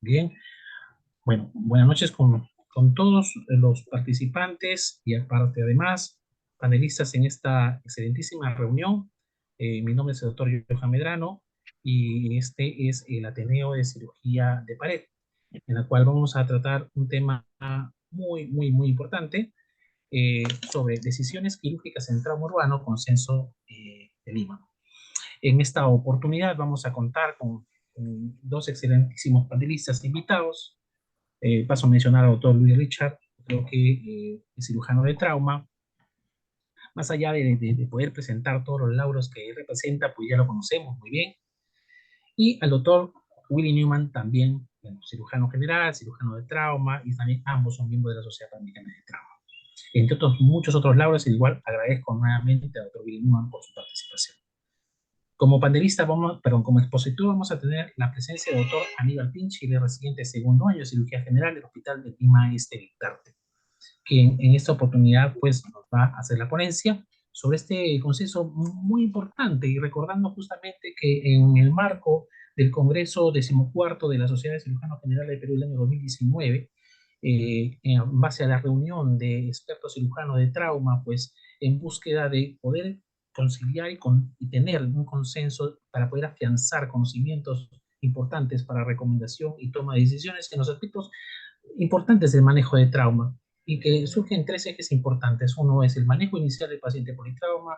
Bien, bueno, buenas noches con todos los participantes y aparte además panelistas en esta excelentísima reunión. Mi nombre es el doctor Johan Medrano y este es el Ateneo de Cirugía de Pared, en la cual vamos a tratar un tema muy importante sobre decisiones quirúrgicas en trauma urbano, consenso de Lima. En esta oportunidad vamos a contar con dos excelentísimos panelistas invitados. Paso a mencionar al doctor Luis Richard, creo que es cirujano de trauma. Más allá de poder presentar todos los lauros que él representa, pues ya lo conocemos muy bien. Y al doctor Willy Newman también, bueno, cirujano general, cirujano de trauma, y también ambos son miembros de la Sociedad Panamericana de Trauma. Entre otros, muchos otros lauros, y igual agradezco nuevamente al doctor Willy Newman por su participación. Como panelista, como expositor, vamos a tener la presencia del doctor Aníbal Pinchi, el residente de segundo año de cirugía general del Hospital de Lima Este Victarte, quien en esta oportunidad pues nos va a hacer la ponencia sobre este consenso muy importante y recordando justamente que en el marco del Congreso XIV de la Sociedad de Cirujanos Generales de Perú del año 2019, en base a la reunión de expertos cirujanos de trauma, pues en búsqueda de poder conciliar y tener un consenso para poder afianzar conocimientos importantes para recomendación y toma de decisiones en los aspectos importantes del manejo de trauma y que surgen tres ejes importantes. Uno es el manejo inicial del paciente politrauma,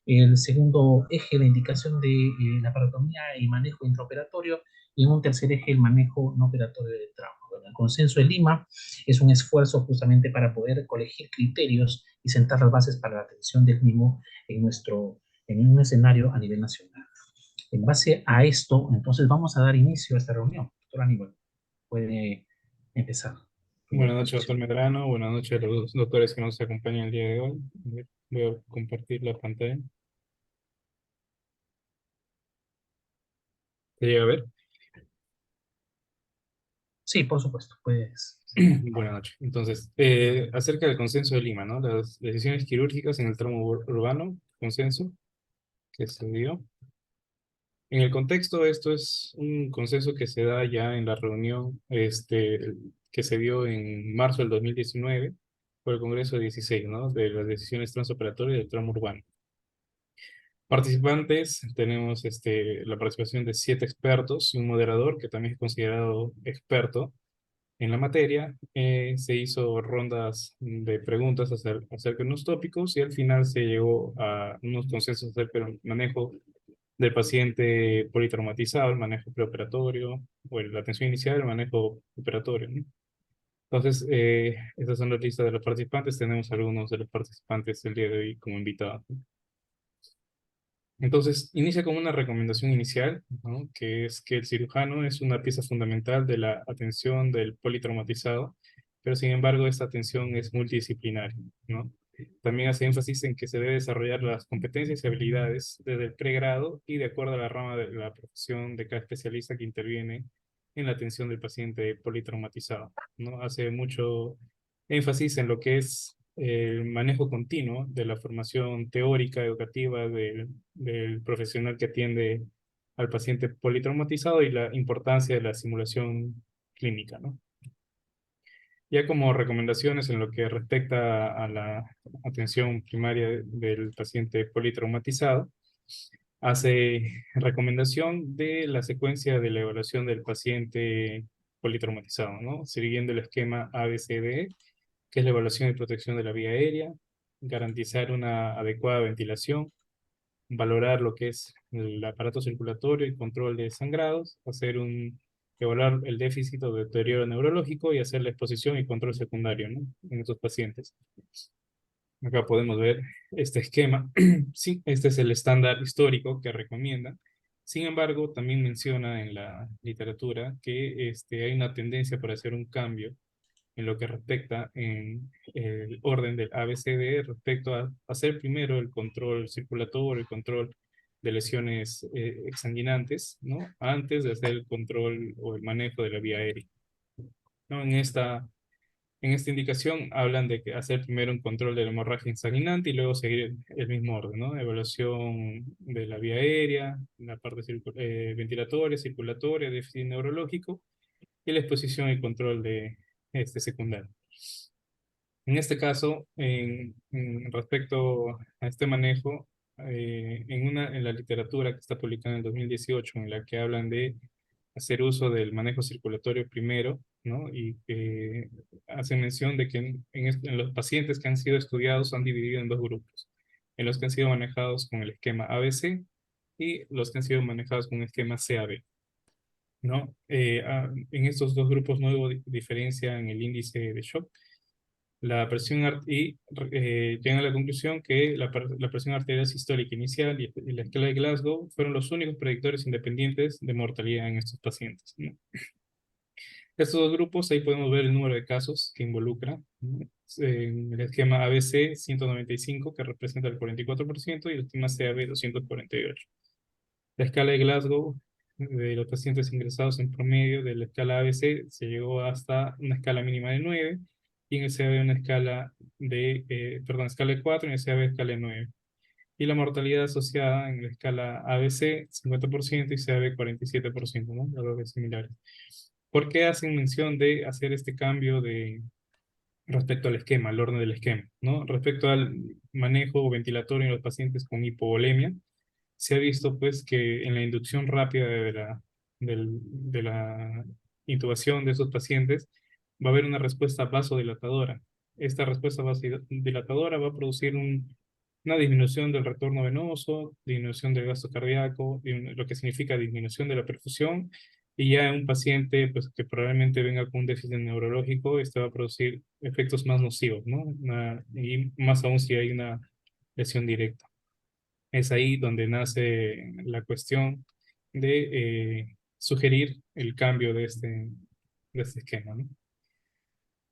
el segundo eje, la indicación de la parotomía y manejo intraoperatorio, y en un tercer eje, el manejo no operatorio del trauma. Bueno, el consenso de Lima es un esfuerzo justamente para poder colegir criterios y sentar las bases para la atención del mismo en un escenario a nivel nacional. En base a esto, entonces vamos a dar inicio a esta reunión. Doctor Aníbal, puede empezar. Buenas noches, doctor Medrano. Buenas noches a los doctores que nos acompañan el día de hoy. Voy a compartir la pantalla. ¿Se llega a ver? Sí, por supuesto, pues. Buenas noches. Entonces, acerca del consenso de Lima, ¿no? Las decisiones quirúrgicas en el tramo urbano, consenso que se dio. En el contexto, esto es un consenso que se da ya en la reunión que se dio en marzo del 2019 por el Congreso 16, ¿no? De las decisiones transoperatorias del tramo urbano. Participantes, tenemos la participación de 7 expertos y un moderador que también es considerado experto en la materia. Se hizo rondas de preguntas acerca de unos tópicos y al final se llegó a unos consensos acerca del manejo del paciente politraumatizado, el manejo preoperatorio o la atención inicial, el manejo operatorio, ¿no? Entonces, estas son las listas de los participantes. Tenemos algunos de los participantes el día de hoy como invitados, ¿no? Entonces, inicia con una recomendación inicial, ¿no? Que es que el cirujano es una pieza fundamental de la atención del politraumatizado, pero sin embargo esta atención es multidisciplinaria, ¿no? También hace énfasis en que se debe desarrollar las competencias y habilidades desde el pregrado y de acuerdo a la rama de la profesión de cada especialista que interviene en la atención del paciente politraumatizado, ¿no? Hace mucho énfasis en lo que es el manejo continuo de la formación teórica, educativa del profesional que atiende al paciente politraumatizado y la importancia de la simulación clínica, ¿no? Ya como recomendaciones en lo que respecta a la atención primaria del paciente politraumatizado, hace recomendación de la secuencia de la evaluación del paciente politraumatizado, ¿no? Siguiendo el esquema ABCDE, que es la evaluación y protección de la vía aérea, garantizar una adecuada ventilación, valorar lo que es el aparato circulatorio y control de sangrados, evaluar el déficit o deterioro neurológico y hacer la exposición y control secundario, ¿no? En estos pacientes. Acá podemos ver este esquema. Sí, este es el estándar histórico que recomienda. Sin embargo, también menciona en la literatura que hay una tendencia para hacer un cambio en lo que respecta en el orden del ABCD respecto a hacer primero el control circulatorio, el control de lesiones exsanguinantes, ¿no? Antes de hacer el control o el manejo de la vía aérea, ¿no? En esta indicación hablan de que hacer primero un control de la hemorragia insanguinante y luego seguir el mismo orden, ¿no? Evaluación de la vía aérea, la parte ventilatoria, circulatoria, déficit neurológico y la exposición y control de este secundario. En este caso, en respecto a este manejo, en la literatura que está publicada en el 2018, en la que hablan de hacer uso del manejo circulatorio primero, ¿no? Y hace mención de que en los pacientes que han sido estudiados han dividido en dos grupos, en los que han sido manejados con el esquema ABC y los que han sido manejados con el esquema CAB, ¿no? En estos dos grupos no hubo diferencia en el índice de shock. La presión llegan a la conclusión que la presión arterial sistólica inicial y la escala de Glasgow fueron los únicos predictores independientes de mortalidad en estos pacientes, ¿no? Estos dos grupos, ahí podemos ver el número de casos que involucra, ¿no? En el esquema ABC 195, que representa el 44%, y el esquema CAB 248. La escala de Glasgow de los pacientes ingresados en promedio de la escala ABC se llegó hasta una escala mínima de 9, y en el CAB una escala de 4, y en el CAB escala de 9. Y la mortalidad asociada en la escala ABC 50% y CAB 47%, ¿no? Valores similares. ¿Por qué hacen mención de hacer este cambio respecto al esquema, al orden del esquema, ¿no? Respecto al manejo ventilatorio en los pacientes con hipovolemia, se ha visto pues que en la inducción rápida de la intubación de esos pacientes va a haber una respuesta vasodilatadora. Esta respuesta vasodilatadora va a producir una disminución del retorno venoso, disminución del gasto cardíaco, lo que significa disminución de la perfusión, y ya en un paciente pues, que probablemente venga con un déficit neurológico, esto va a producir efectos más nocivos, ¿no? Y más aún si hay una lesión directa. Es ahí donde nace la cuestión de sugerir el cambio de este esquema, ¿no?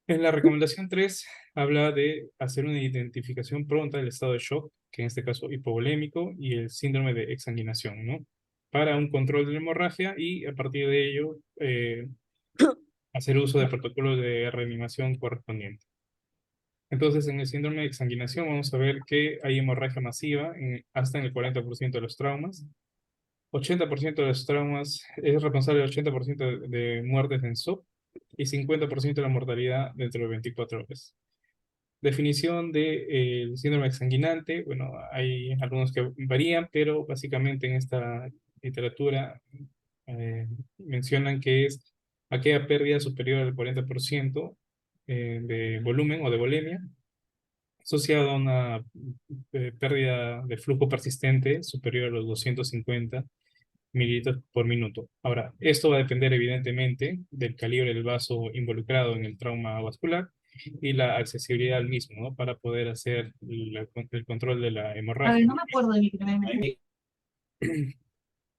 En la recomendación 3 habla de hacer una identificación pronta del estado de shock, que en este caso hipovolémico, y el síndrome de exsanguinación, ¿no? Para un control de la hemorragia y a partir de ello hacer uso de protocolos de reanimación correspondiente. Entonces, en el síndrome de exsanguinación vamos a ver que hay hemorragia masiva hasta en el 40% de los traumas. 80% de los traumas es responsable del 80% de muertes en SOP y 50% de la mortalidad dentro de 24 horas. Definición del síndrome exsanguinante, bueno, hay algunos que varían, pero básicamente en esta literatura mencionan que es aquella pérdida superior al 40% de volumen o de volemia, asociado a una pérdida de flujo persistente superior a los 250 mililitros por minuto. Ahora, esto va a depender evidentemente del calibre del vaso involucrado en el trauma vascular y la accesibilidad al mismo, ¿no? Para poder hacer el control de la A ver, hemorragia. no me acuerdo de mi primer medio.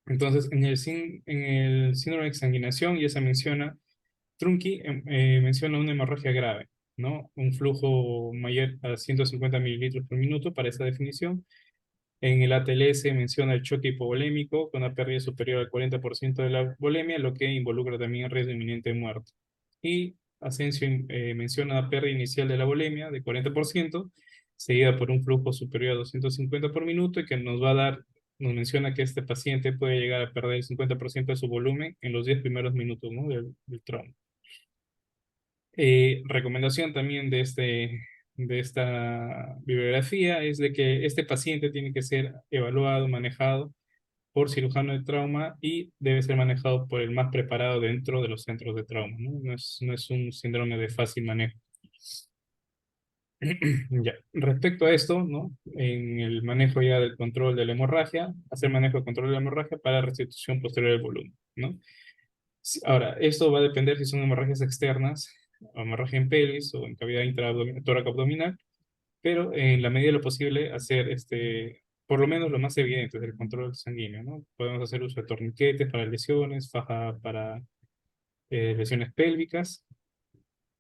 Entonces, en el síndrome de exsanguinación ya se menciona, Trunki menciona una hemorragia grave, ¿no? Un flujo mayor a 150 mililitros por minuto para esa definición. En el ATLS menciona el choque hipovolémico con una pérdida superior al 40% de la volemia, lo que involucra también el riesgo inminente de muerte. Y Asensio menciona la pérdida inicial de la volemia de 40%, seguida por un flujo superior a 250 por minuto, y que nos menciona que este paciente puede llegar a perder el 50% de su volumen en los 10 primeros minutos, ¿no? del trauma. Recomendación también de esta bibliografía es de que este paciente tiene que ser evaluado, manejado por cirujano de trauma y debe ser manejado por el más preparado dentro de los centros de trauma, ¿no? No es un síndrome de fácil manejo. Ya. Respecto a esto, ¿no? En el manejo ya del control de la hemorragia, hacer manejo de control de la hemorragia para restitución posterior del volumen, ¿no? Ahora, esto va a depender si son hemorragias externas, o hemorragia en pelvis o en cavidad toracoabdominal, pero en la medida de lo posible hacer por lo menos lo más evidente es el control sanguíneo, ¿no? Podemos hacer uso de torniquetes para lesiones, faja para lesiones pélvicas,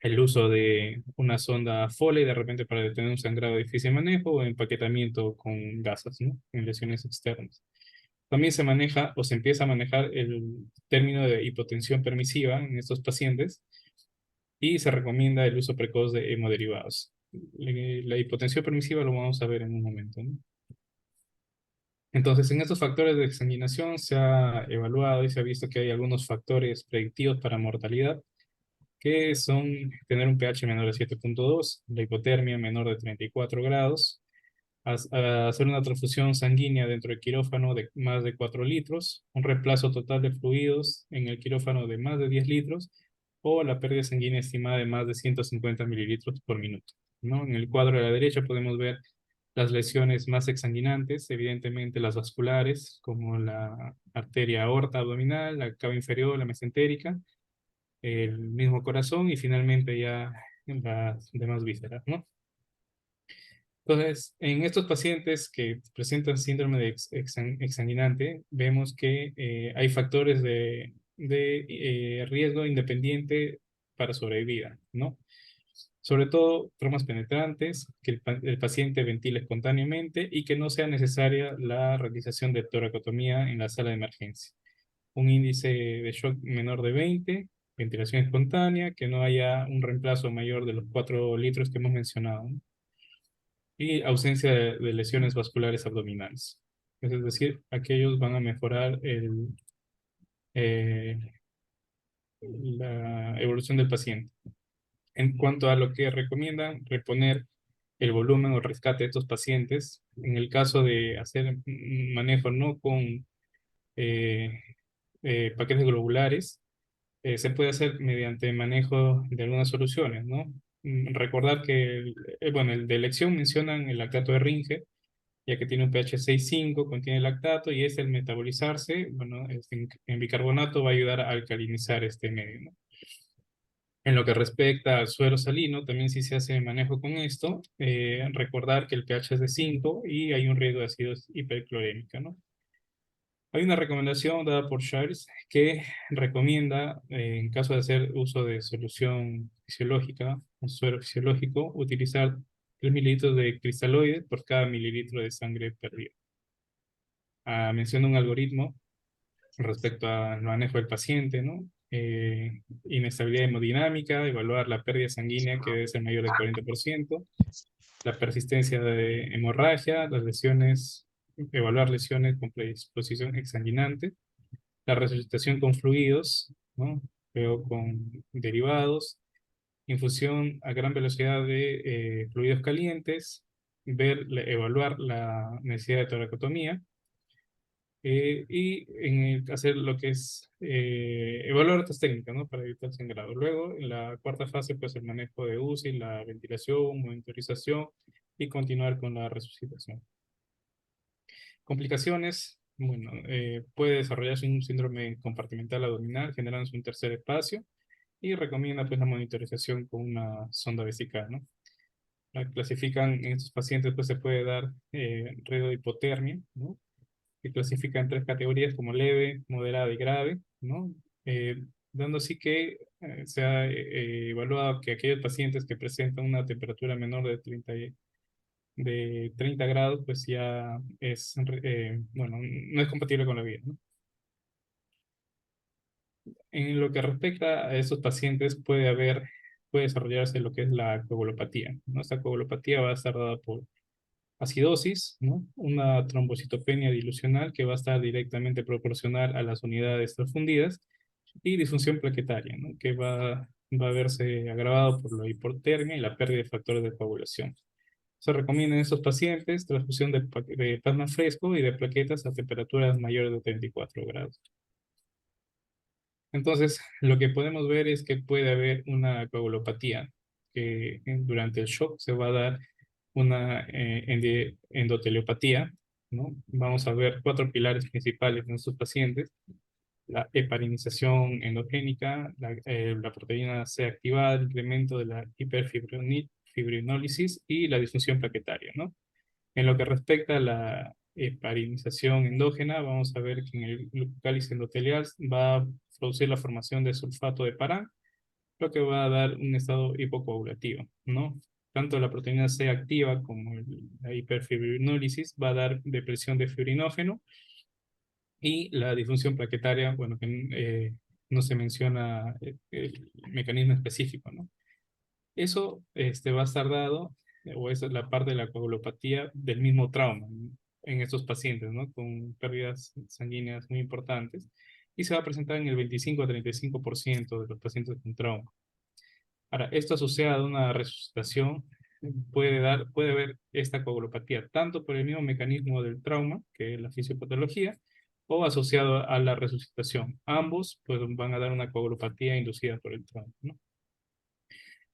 el uso de una sonda Foley de repente para detener un sangrado de difícil manejo o empaquetamiento con gasas, ¿no? En lesiones externas. También se maneja o se empieza a manejar el término de hipotensión permisiva en estos pacientes y se recomienda el uso precoz de hemoderivados. La hipotensión permisiva lo vamos a ver en un momento, ¿no? Entonces, en estos factores de exsanguinación se ha evaluado y se ha visto que hay algunos factores predictivos para mortalidad, que son tener un pH menor de 7,2, la hipotermia menor de 34 grados, hacer una transfusión sanguínea dentro del quirófano de más de 4 litros, un reemplazo total de fluidos en el quirófano de más de 10 litros, o la pérdida sanguínea estimada de más de 150 mililitros por minuto, ¿no? En el cuadro de la derecha podemos ver las lesiones más exsanguinantes, evidentemente las vasculares, como la arteria aorta abdominal, la cava inferior, la mesentérica, el mismo corazón y finalmente ya las demás vísceras, ¿no? Entonces, en estos pacientes que presentan síndrome de exsanguinante, vemos que hay factores de riesgo independiente para sobrevida, ¿no? Sobre todo traumas penetrantes, que el paciente ventile espontáneamente y que no sea necesaria la realización de toracotomía en la sala de emergencia. Un índice de shock menor de 20, ventilación espontánea, que no haya un reemplazo mayor de los 4 litros que hemos mencionado, ¿no? Y ausencia de lesiones vasculares abdominales. Es decir, aquellos van a mejorar eh, la evolución del paciente. En cuanto a lo que recomiendan, reponer el volumen o rescate de estos pacientes, en el caso de hacer un manejo no con eh, paquetes globulares, se puede hacer mediante manejo de algunas soluciones, ¿no? Recordar que, bueno, el de elección mencionan el lactato de Ringe, ya que tiene un pH 6,5, contiene lactato y es el metabolizarse, bueno, en bicarbonato va a ayudar a alcalinizar este medio, ¿no? En lo que respecta al suero salino, también sí se hace manejo con esto, recordar que el pH es de 5 y hay un riesgo de acidosis hiperclorémica, ¿no? Hay una recomendación dada por Charles que recomienda, en caso de hacer uso de solución fisiológica, un suero fisiológico, utilizar 3 mililitros de cristaloide por cada mililitro de sangre perdido. Menciona un algoritmo respecto al manejo del paciente, ¿no? Inestabilidad hemodinámica, evaluar la pérdida sanguínea que debe ser mayor del 40%, la persistencia de hemorragia, las lesiones, evaluar lesiones con predisposición exsanguinante, la resucitación con fluidos, ¿no? Luego con derivados, infusión a gran velocidad de fluidos calientes, evaluar la necesidad de toracotomía, y hacer lo que es evaluar otras técnicas, ¿no? Para evitar sangrado. Luego, en la cuarta fase, pues el manejo de UCI, la ventilación, monitorización y continuar con la resucitación. Complicaciones, bueno, puede desarrollarse un síndrome compartimental abdominal, generándose un tercer espacio, y recomienda pues la monitorización con una sonda vesical, ¿no? La clasifican en estos pacientes, pues se puede dar riesgo de hipotermia, ¿no? Que clasifica en 3 categorías como leve, moderada y grave, ¿no? Dando así que se ha evaluado que aquellos pacientes que presentan una temperatura menor de 30 grados, pues ya es, bueno, no es compatible con la vida, ¿no? En lo que respecta a esos pacientes puede desarrollarse lo que es la coagulopatía, ¿no? Esta coagulopatía va a estar dada por acidosis, ¿no? Una trombocitopenia dilucional que va a estar directamente proporcional a las unidades transfundidas y disfunción plaquetaria, ¿no? Que va a verse agravado por la hipotermia y la pérdida de factores de coagulación. Se recomienda en estos pacientes transfusión de plasma fresco y de plaquetas a temperaturas mayores de 34 grados. Entonces, lo que podemos ver es que puede haber una coagulopatía, que durante el shock se va a dar una endoteliopatía, ¿no? Vamos a ver 4 pilares principales en estos pacientes: la heparinización endogénica, la proteína C activada, el incremento de la hiperfibrinólisis y la disfunción plaquetaria, ¿no? En lo que respecta a la heparinización endógena, vamos a ver que en el cáliz endotelial va a producir la formación de sulfato de parán, lo que va a dar un estado hipocoagulativo, ¿no? Tanto la proteína C activa como la hiperfibrinólisis va a dar depresión de fibrinógeno, y la disfunción plaquetaria, bueno, que no se menciona el mecanismo específico, ¿no? Eso va a estar dado, o esa es la parte de la coagulopatía del mismo trauma, ¿no? en estos pacientes, ¿no? Con pérdidas sanguíneas muy importantes, y se va a presentar en el 25 a 35% de los pacientes con trauma. Ahora, esto asociado a una resucitación puede haber esta coagulopatía tanto por el mismo mecanismo del trauma, que es la fisiopatología, o asociado a la resucitación. Ambos pues, van a dar una coagulopatía inducida por el trauma, ¿no?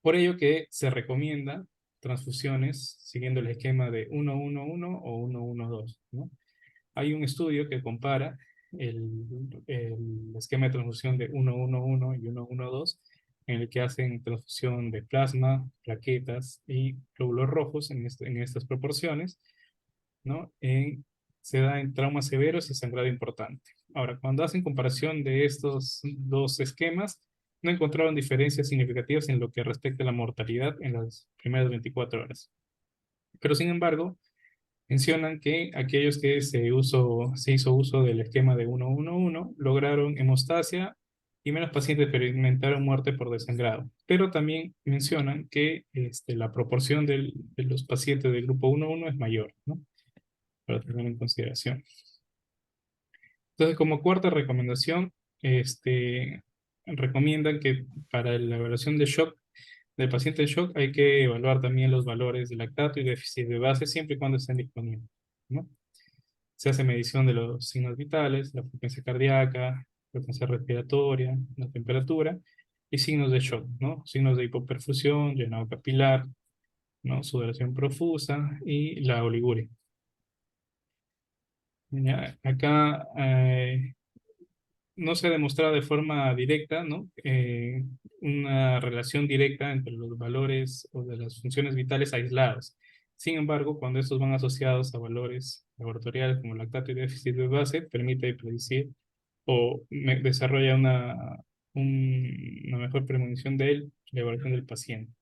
Por ello que se recomienda transfusiones siguiendo el esquema de 1-1-1 o 1-1-2, ¿no? Hay un estudio que compara el esquema de transfusión de 1-1-1 y 1-1-2, en el que hacen transfusión de plasma, plaquetas y glóbulos rojos en estas proporciones, ¿no? Se da en traumas severos y sangrado importante. Ahora, cuando hacen comparación de estos dos esquemas, no encontraron diferencias significativas en lo que respecta a la mortalidad en las primeras 24 horas. Pero, sin embargo, mencionan que aquellos que se hizo uso del esquema de 1-1-1 lograron hemostasia y menos pacientes experimentaron muerte por desangrado. Pero también mencionan que la proporción de los pacientes del grupo 1-1 es mayor, ¿no? Para tener en consideración. Entonces, como cuarta recomendación, recomiendan que para la evaluación de shock del paciente en shock hay que evaluar también los valores de lactato y déficit de base siempre y cuando estén disponibles, ¿no? Se hace medición de los signos vitales, la frecuencia cardíaca, frecuencia respiratoria, la temperatura y signos de shock, ¿no? Signos de hipoperfusión, llenado capilar, ¿no? Sudoración profusa y la oliguria. Ya, acá no se ha demostrado de forma directa, ¿no? Una relación directa entre los valores o de las funciones vitales aisladas. Sin embargo, cuando estos van asociados a valores laboratoriales como lactato y déficit de base, permite predecir o desarrolla una mejor premonición de la evaluación del paciente.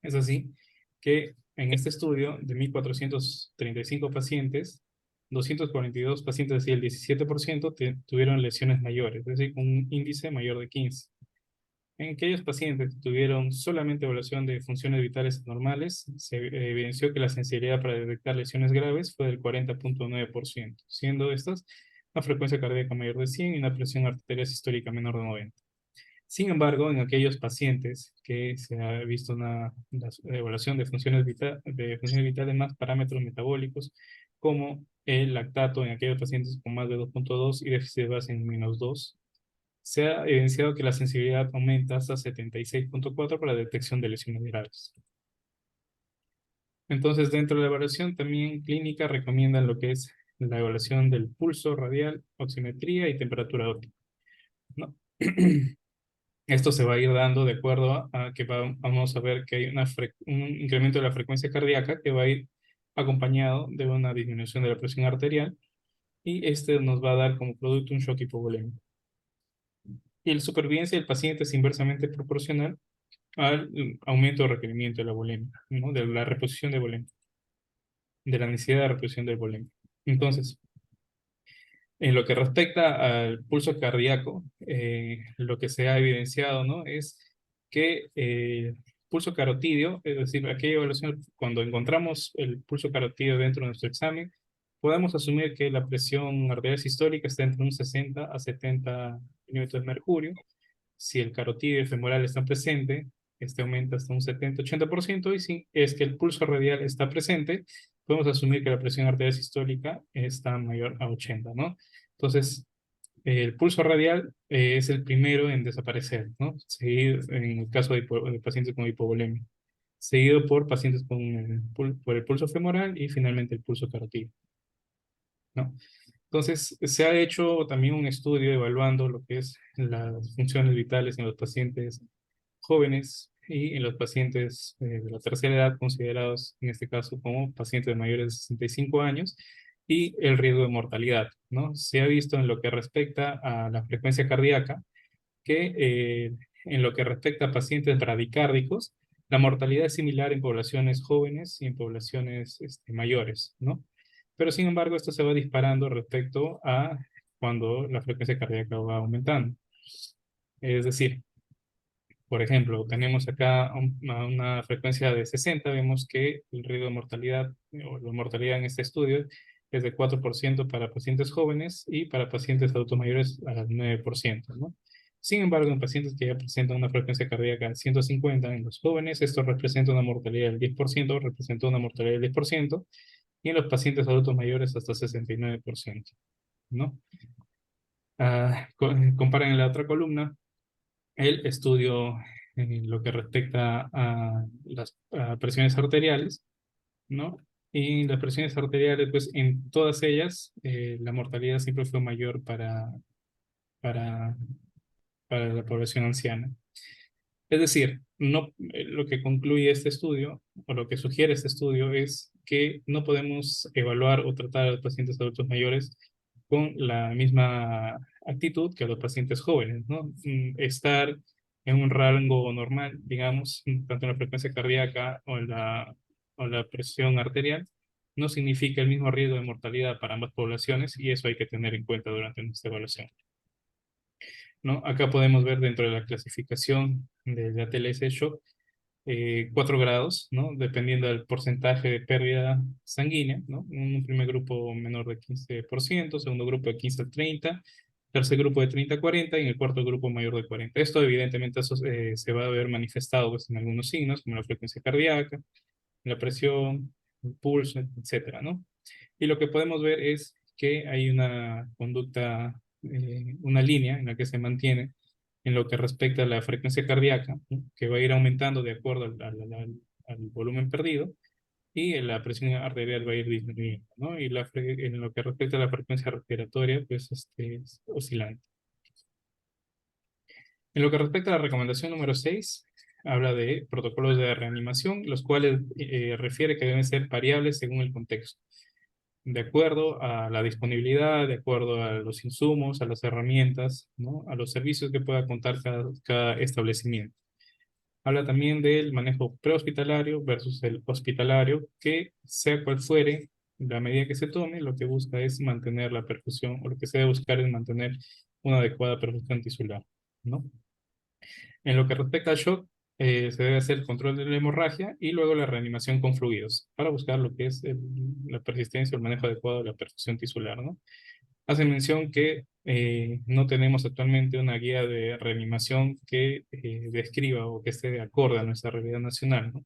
Es así que en este estudio de 1.435 pacientes, 242 pacientes, es decir, el 17%, tuvieron lesiones mayores, es decir, con un índice mayor de 15. En aquellos pacientes que tuvieron solamente evaluación de funciones vitales normales, se evidenció que la sensibilidad para detectar lesiones graves fue del 40.9%, siendo estas una frecuencia cardíaca mayor de 100 y una presión arterial sistólica menor de 90. Sin embargo, en aquellos pacientes que se ha visto una evaluación de funciones vitales más parámetros metabólicos, como el lactato en aquellos pacientes con más de 2.2 y déficit de base en -2, se ha evidenciado que la sensibilidad aumenta hasta 76.4 para la detección de lesiones graves. Entonces, dentro de la evaluación también clínica recomiendan lo que es la evaluación del pulso radial, oximetría y temperatura óptica, ¿no? Esto se va a ir dando de acuerdo a que vamos a ver que hay un incremento de la frecuencia cardíaca que va a ir acompañado de una disminución de la presión arterial, y este nos va a dar como producto un shock hipovolémico. Y la supervivencia del paciente es inversamente proporcional al aumento de requerimiento de la volemia, ¿no? De la reposición de volemia, de la necesidad de reposición del volemia. Entonces, en lo que respecta al pulso cardíaco, lo que se ha evidenciado, ¿no? Es que pulso carotidio, es decir, aquella evaluación, cuando encontramos el pulso carotidio dentro de nuestro examen, podemos asumir que la presión arterial sistólica está entre un 60 a 70 milímetros de mercurio. Si el carotidio femoral está presente, este aumenta hasta un 70-80%, y si es que el pulso radial está presente, podemos asumir que la presión arterial sistólica está mayor a 80, ¿no? Entonces, el pulso radial es el primero en desaparecer, ¿no? Seguido, en el caso de pacientes con hipovolemia, seguido por pacientes con por el pulso femoral y finalmente el pulso carotídeo, ¿no? Entonces, se ha hecho también un estudio evaluando lo que es las funciones vitales en los pacientes jóvenes y en los pacientes de la tercera edad, considerados en este caso como pacientes mayores de 65 años, y el riesgo de mortalidad, ¿no? Se ha visto en lo que respecta a la frecuencia cardíaca que en lo que respecta a pacientes bradicárdicos, la mortalidad es similar en poblaciones jóvenes y en poblaciones mayores, ¿no? Pero sin embargo, esto se va disparando respecto a cuando la frecuencia cardíaca va aumentando. Es decir, Por ejemplo, tenemos acá una frecuencia de 60, vemos que el riesgo de mortalidad, o la mortalidad en este estudio, es de 4% para pacientes jóvenes y para pacientes adultos mayores al 9%, ¿no? Sin embargo, en pacientes que ya presentan una frecuencia cardíaca de 150 en los jóvenes, esto representa una mortalidad del 10%, representó una mortalidad del 10%, y en los pacientes adultos mayores hasta 69%, ¿no? Comparen en la otra columna el estudio en lo que respecta a las presiones arteriales, ¿no? Y las presiones arteriales, pues en todas ellas, la mortalidad siempre fue mayor para, para la población anciana. Es decir, no, lo que concluye este estudio, o lo que sugiere este estudio, es que no podemos evaluar o tratar a los pacientes adultos mayores con la misma actitud que a los pacientes jóvenes, ¿no? Estar en un rango normal, digamos, tanto en la frecuencia cardíaca o la presión arterial, no significa el mismo riesgo de mortalidad para ambas poblaciones, y eso hay que tener en cuenta durante nuestra evaluación, ¿no? Acá podemos ver dentro de la clasificación de la TLS Shock 4 grados, ¿no? Dependiendo del porcentaje de pérdida sanguínea, ¿no? Un primer grupo menor de 15%, segundo grupo de 15 al 30, tercer grupo de 30 a 40 y en el cuarto grupo mayor de 40. Esto evidentemente se va a ver manifestado, pues, en algunos signos como la frecuencia cardíaca, la presión, el pulso, etcétera, ¿no? Y lo que podemos ver es que hay una conducta, una línea en la que se mantiene en lo que respecta a la frecuencia cardíaca, ¿no? Que va a ir aumentando de acuerdo al volumen perdido, y la presión arterial va a ir disminuyendo, ¿no? Y en lo que respecta a la frecuencia respiratoria, pues es oscilante. En lo que respecta a la recomendación número 6, habla de protocolos de reanimación, los cuales refiere que deben ser variables según el contexto, de acuerdo a la disponibilidad, de acuerdo a los insumos, a las herramientas, ¿no? A los servicios que pueda contar cada establecimiento. Habla también del manejo prehospitalario versus el hospitalario, que sea cual fuere la medida que se tome, lo que busca es mantener la perfusión, o lo que se debe buscar es mantener una adecuada perfusión tisular, ¿no? En lo que respecta al shock, se debe hacer el control de la hemorragia y luego la reanimación con fluidos para buscar lo que es la persistencia o el manejo adecuado de la perfusión tisular, ¿no? Hace mención que no tenemos actualmente una guía de reanimación que describa o que esté de acuerdo a nuestra realidad nacional, ¿no?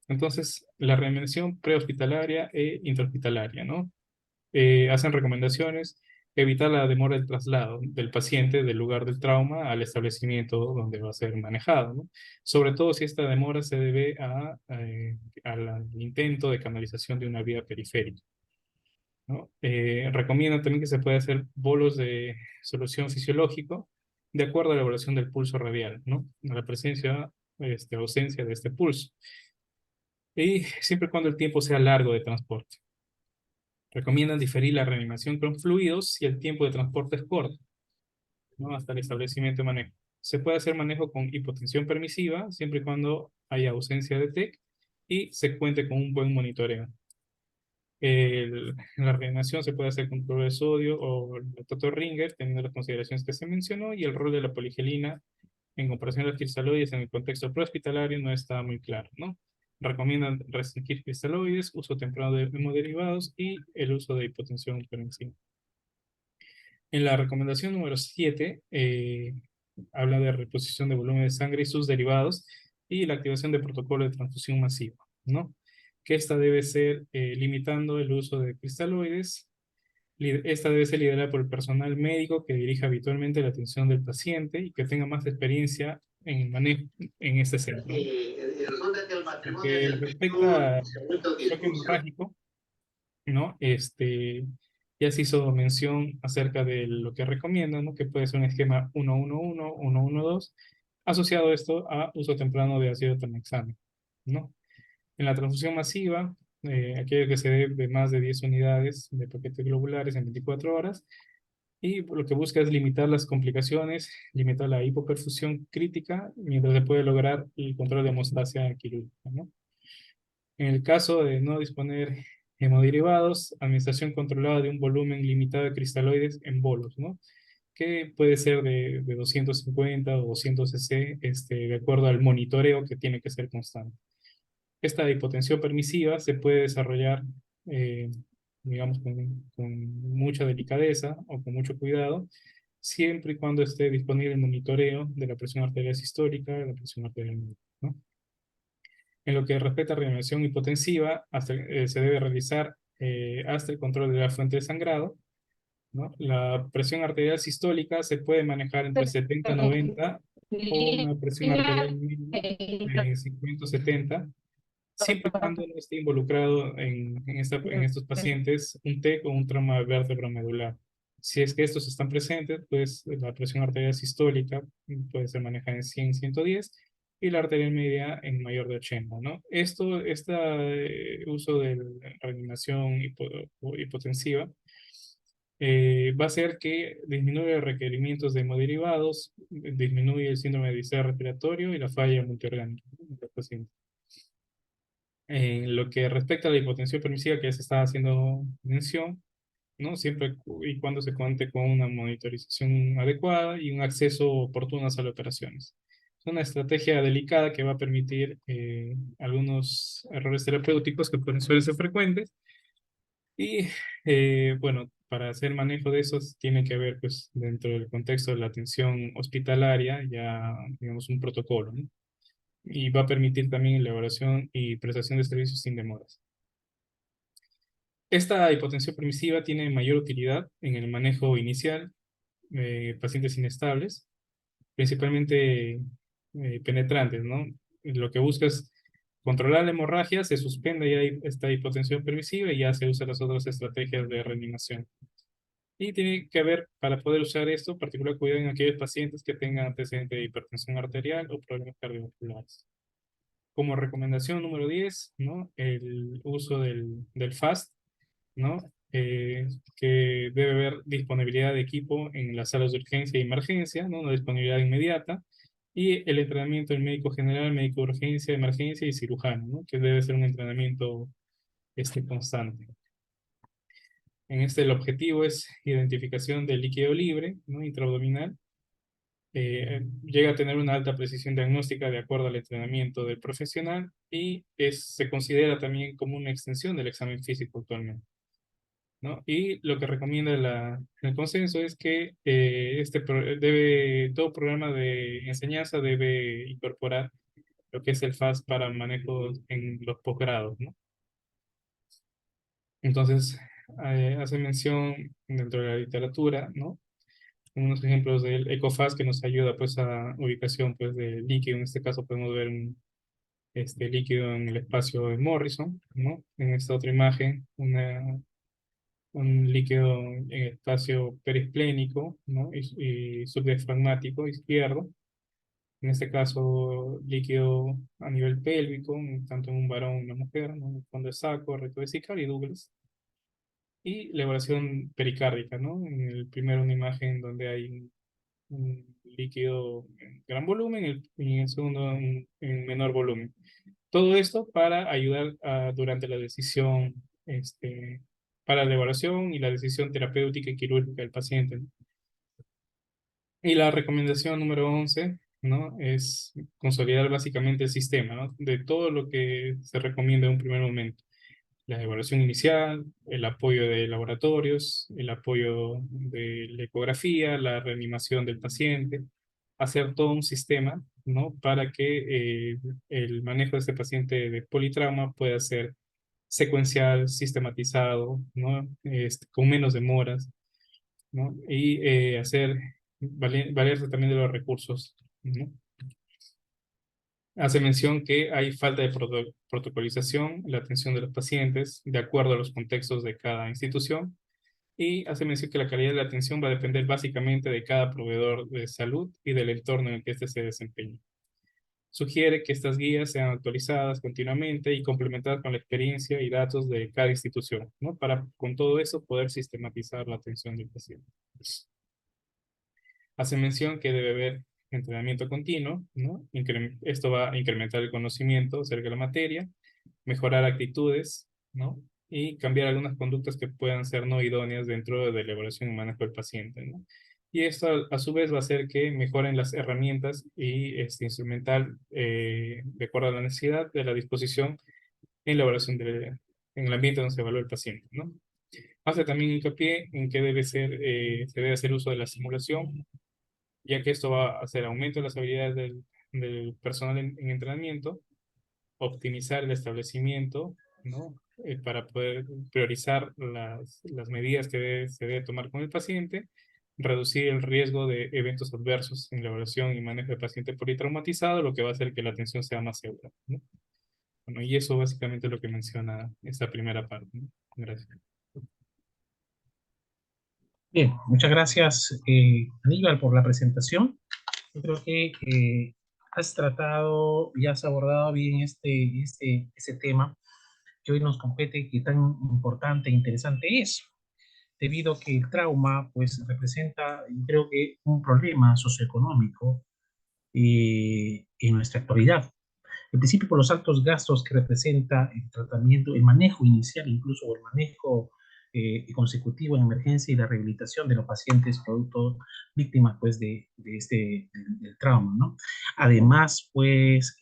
Entonces, la reanimación prehospitalaria e intrahospitalaria, ¿no? Hacen recomendaciones: evitar la demora del traslado del paciente del lugar del trauma al establecimiento donde va a ser manejado, ¿no? Sobre todo si esta demora se debe al intento de canalización de una vía periférica, ¿no? Recomiendan también que se puede hacer bolos de solución fisiológico de acuerdo a la evaluación del pulso radial, ¿no? A la presencia, ausencia de este pulso. Y siempre y cuando el tiempo sea largo de transporte. Recomiendan diferir la reanimación con fluidos si el tiempo de transporte es corto, ¿no? Hasta el establecimiento de manejo. Se puede hacer manejo con hipotensión permisiva siempre y cuando haya ausencia de TEC y se cuente con un buen monitoreo. La reanimación se puede hacer con cloruro de sodio o el Toto Ringer, teniendo las consideraciones que se mencionó, y el rol de la poligelina en comparación a los cristaloides en el contexto prehospitalario no está muy claro, ¿no? Recomiendan restringir cristaloides, uso temprano de hemoderivados y el uso de hipotensión permisiva. En la recomendación número 7, habla de reposición de volumen de sangre y sus derivados y la activación de protocolo de transfusión masiva, ¿no? Que esta debe ser limitando el uso de cristaloides. Esta debe ser liderada por el personal médico que dirija habitualmente la atención del paciente y que tenga más experiencia en el manejo en este centro. En que respecta al choque hemorrágico, ¿no? Ya se hizo mención acerca de lo que recomiendan, ¿no? Que puede ser un esquema 1-1-1, 1-1-2, asociado esto a uso temprano de ácido tranexámico, ¿no? En la transfusión masiva, aquello que se dé de más de 10 unidades de paquetes globulares en 24 horas, y lo que busca es limitar las complicaciones, limitar la hipoperfusión crítica, mientras se puede lograr el control de hemostasia quirúrgica, ¿no? En el caso de no disponer hemoderivados, administración controlada de un volumen limitado de cristaloides en bolos, ¿no? que puede ser de 250 o 200 cc, de acuerdo al monitoreo que tiene que ser constante. Esta hipotensión permisiva se puede desarrollar, eh, digamos, con mucha delicadeza o con mucho cuidado, siempre y cuando esté disponible el monitoreo de la presión arterial sistólica, de la presión arterial media, ¿no? En lo que respecta a reanimación hipotensiva, se debe realizar hasta el control de la fuente de sangrado, ¿no? La presión arterial sistólica se puede manejar entre 70 y 90 o una presión arterial media de 50 o 70, siempre y cuando no esté involucrado en estos pacientes un TEC o un trauma vértebro-medular. Si es que estos están presentes, pues la presión arterial sistólica puede ser manejada en 100, 110 y la arterial media en mayor de 80, ¿no? Este uso de la reanimación hipotensiva va a hacer que disminuya los requerimientos de hemoderivados, disminuye el síndrome de distrés respiratorio y la falla multiorgánica en los pacientes. En lo que respecta a la hipotensión permisiva que ya se está haciendo mención, ¿no? Siempre y cuando se cuente con una monitorización adecuada y un acceso oportuno a las operaciones. Es una estrategia delicada que va a permitir algunos errores terapéuticos que suelen ser frecuentes y bueno, para hacer manejo de esos tiene que haber pues dentro del contexto de la atención hospitalaria ya digamos un protocolo, ¿no? Y va a permitir también elaboración y prestación de servicios sin demoras. Esta hipotensión permisiva tiene mayor utilidad en el manejo inicial de pacientes inestables, principalmente penetrantes, ¿no? Lo que busca es controlar la hemorragia, se suspende ya esta hipotensión permisiva y ya se usan las otras estrategias de reanimación. Y tiene que haber, para poder usar esto, particular cuidado en aquellos pacientes que tengan antecedentes de hipertensión arterial o problemas cardiovasculares. Como recomendación número 10, ¿no? El uso del FAST, ¿no? Que debe haber disponibilidad de equipo en las salas de urgencia y emergencia, ¿no? Una disponibilidad inmediata. Y el entrenamiento del médico general, médico de urgencia, emergencia y cirujano, ¿no? Que debe ser un entrenamiento constante. En este el objetivo es identificación del líquido libre, ¿no? Intraabdominal. Llega a tener una alta precisión diagnóstica de acuerdo al entrenamiento del profesional y se considera también como una extensión del examen físico actualmente, ¿no? Y lo que recomienda el consenso es que todo programa de enseñanza debe incorporar lo que es el FAST para manejo en los posgrados, ¿no? Entonces, hace mención dentro de la literatura, ¿no? Unos ejemplos del ECOFAST que nos ayuda pues a ubicación pues de líquido. En este caso podemos ver este líquido en el espacio de Morrison, ¿no? En esta otra imagen, un líquido en el espacio perisplénico, ¿no? Y subdiafragmático izquierdo. En este caso, líquido a nivel pélvico, tanto en un varón como en una mujer, ¿no? En el fondo de saco, recto vesical y Douglas. Y la evaluación pericárdica, ¿no? En el primero una imagen donde hay un líquido en gran volumen y en el segundo en menor volumen. Todo esto para ayudar durante la decisión, para la evaluación y la decisión terapéutica y quirúrgica del paciente, ¿no? Y la recomendación número 11, ¿no? Es consolidar básicamente el sistema, ¿no? De todo lo que se recomienda en un primer momento. La evaluación inicial, el apoyo de laboratorios, el apoyo de la ecografía, la reanimación del paciente, hacer todo un sistema, ¿no? Para que el manejo de este paciente de politrauma pueda ser secuencial, sistematizado, ¿no? Con menos demoras, ¿no? Y valerse también de los recursos, ¿no? Hace mención que hay falta de protocolización en la atención de los pacientes de acuerdo a los contextos de cada institución y hace mención que la calidad de la atención va a depender básicamente de cada proveedor de salud y del entorno en el que éste se desempeña. Sugiere que estas guías sean actualizadas continuamente y complementadas con la experiencia y datos de cada institución, ¿no? Para con todo eso poder sistematizar la atención del paciente. Hace mención que debe haber entrenamiento continuo, ¿no? Esto va a incrementar el conocimiento acerca de la materia, mejorar actitudes, ¿no? Y cambiar algunas conductas que puedan ser no idóneas dentro de la evaluación y manejo del paciente, ¿no? Y esto a su vez va a hacer que mejoren las herramientas y este instrumental de acuerdo a la necesidad de la disposición en la evaluación en el ambiente donde se evalúa el paciente, ¿no? Hace también hincapié en que se debe hacer uso de la simulación, ya que esto va a hacer aumento de las habilidades del personal en entrenamiento, optimizar el establecimiento, ¿no? Para poder priorizar las medidas que se debe tomar con el paciente, reducir el riesgo de eventos adversos en la evaluación y manejo del paciente politraumatizado, lo que va a hacer que la atención sea más segura, ¿no? Bueno, y eso básicamente es lo que menciona esta primera parte, ¿no? Gracias. Bien, muchas gracias, Aníbal, por la presentación. Yo creo que has tratado y has abordado bien ese tema que hoy nos compete y que tan importante e interesante es, debido a que el trauma pues representa, yo creo que un problema socioeconómico en nuestra actualidad. En principio, por los altos gastos que representa el tratamiento, el manejo inicial, incluso o el manejo consecutivo en emergencia y la rehabilitación de los pacientes producto víctimas pues del trauma, ¿no? Además, pues,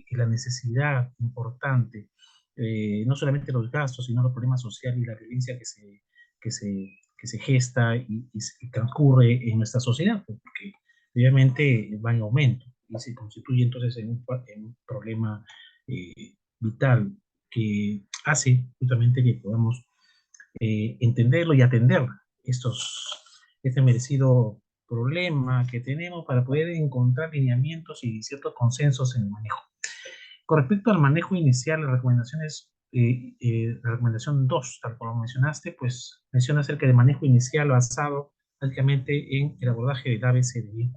la necesidad importante, no solamente los gastos, sino los problemas sociales y la violencia que se, que se gesta y transcurre en nuestra sociedad, pues, porque obviamente va en aumento y se constituye entonces en un problema vital que hace justamente que podamos entenderlo y atender este merecido problema que tenemos para poder encontrar lineamientos y ciertos consensos en el manejo. Con respecto al manejo inicial, las recomendaciones, la recomendación 2, tal como mencionaste, pues menciona acerca de manejo inicial basado básicamente en el abordaje del ABCDE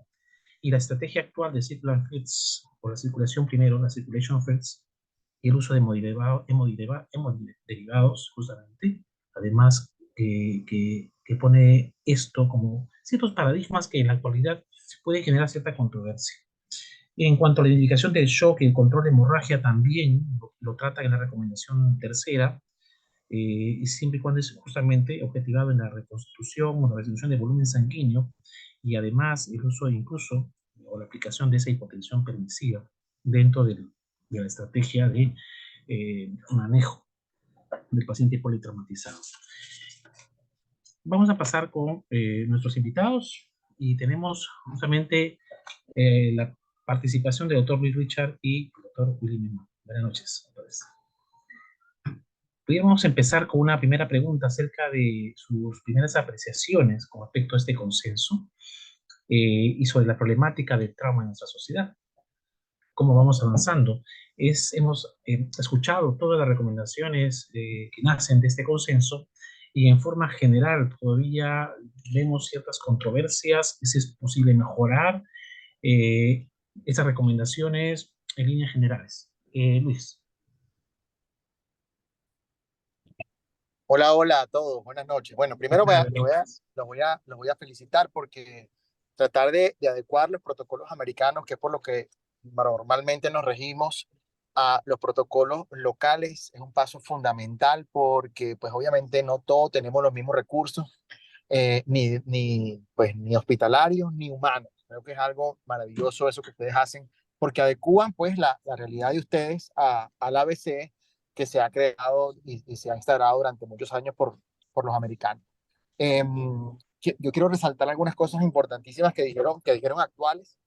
y la estrategia actual de Circular Fits, o la circulación primero, la Circulation First, y el uso de hemoderivados, justamente, además que pone esto como ciertos paradigmas que en la actualidad pueden generar cierta controversia. En cuanto a la indicación del shock y el control de hemorragia, también lo trata en la recomendación tercera, y siempre y cuando es justamente objetivado en la reconstitución o la reducción de volumen sanguíneo y además el uso incluso o la aplicación de esa hipotensión permisiva dentro de la estrategia de manejo del paciente politraumatizado. Vamos a pasar con nuestros invitados y tenemos justamente la participación del doctor Luis Richard y el doctor Willy Memo. Buenas noches. Podríamos empezar con una primera pregunta acerca de sus primeras apreciaciones con respecto a este consenso y sobre la problemática del trauma en nuestra sociedad. ¿Cómo vamos avanzando? Hemos escuchado todas las recomendaciones que nacen de este consenso y en forma general todavía vemos ciertas controversias, si es posible mejorar esas recomendaciones en líneas generales. Luis. Hola, hola a todos, buenas noches. Bueno, primero los voy a felicitar porque tratar de adecuar los protocolos americanos, que es por lo que normalmente nos regimos, a los protocolos locales, es un paso fundamental porque pues obviamente no todos tenemos los mismos recursos, ni hospitalarios ni humanos. Creo que es algo maravilloso eso que ustedes hacen porque adecúan pues la realidad de ustedes al ABC que se ha creado y se ha instaurado durante muchos años por los americanos. Eh, yo quiero resaltar algunas cosas importantísimas que dijeron actuales,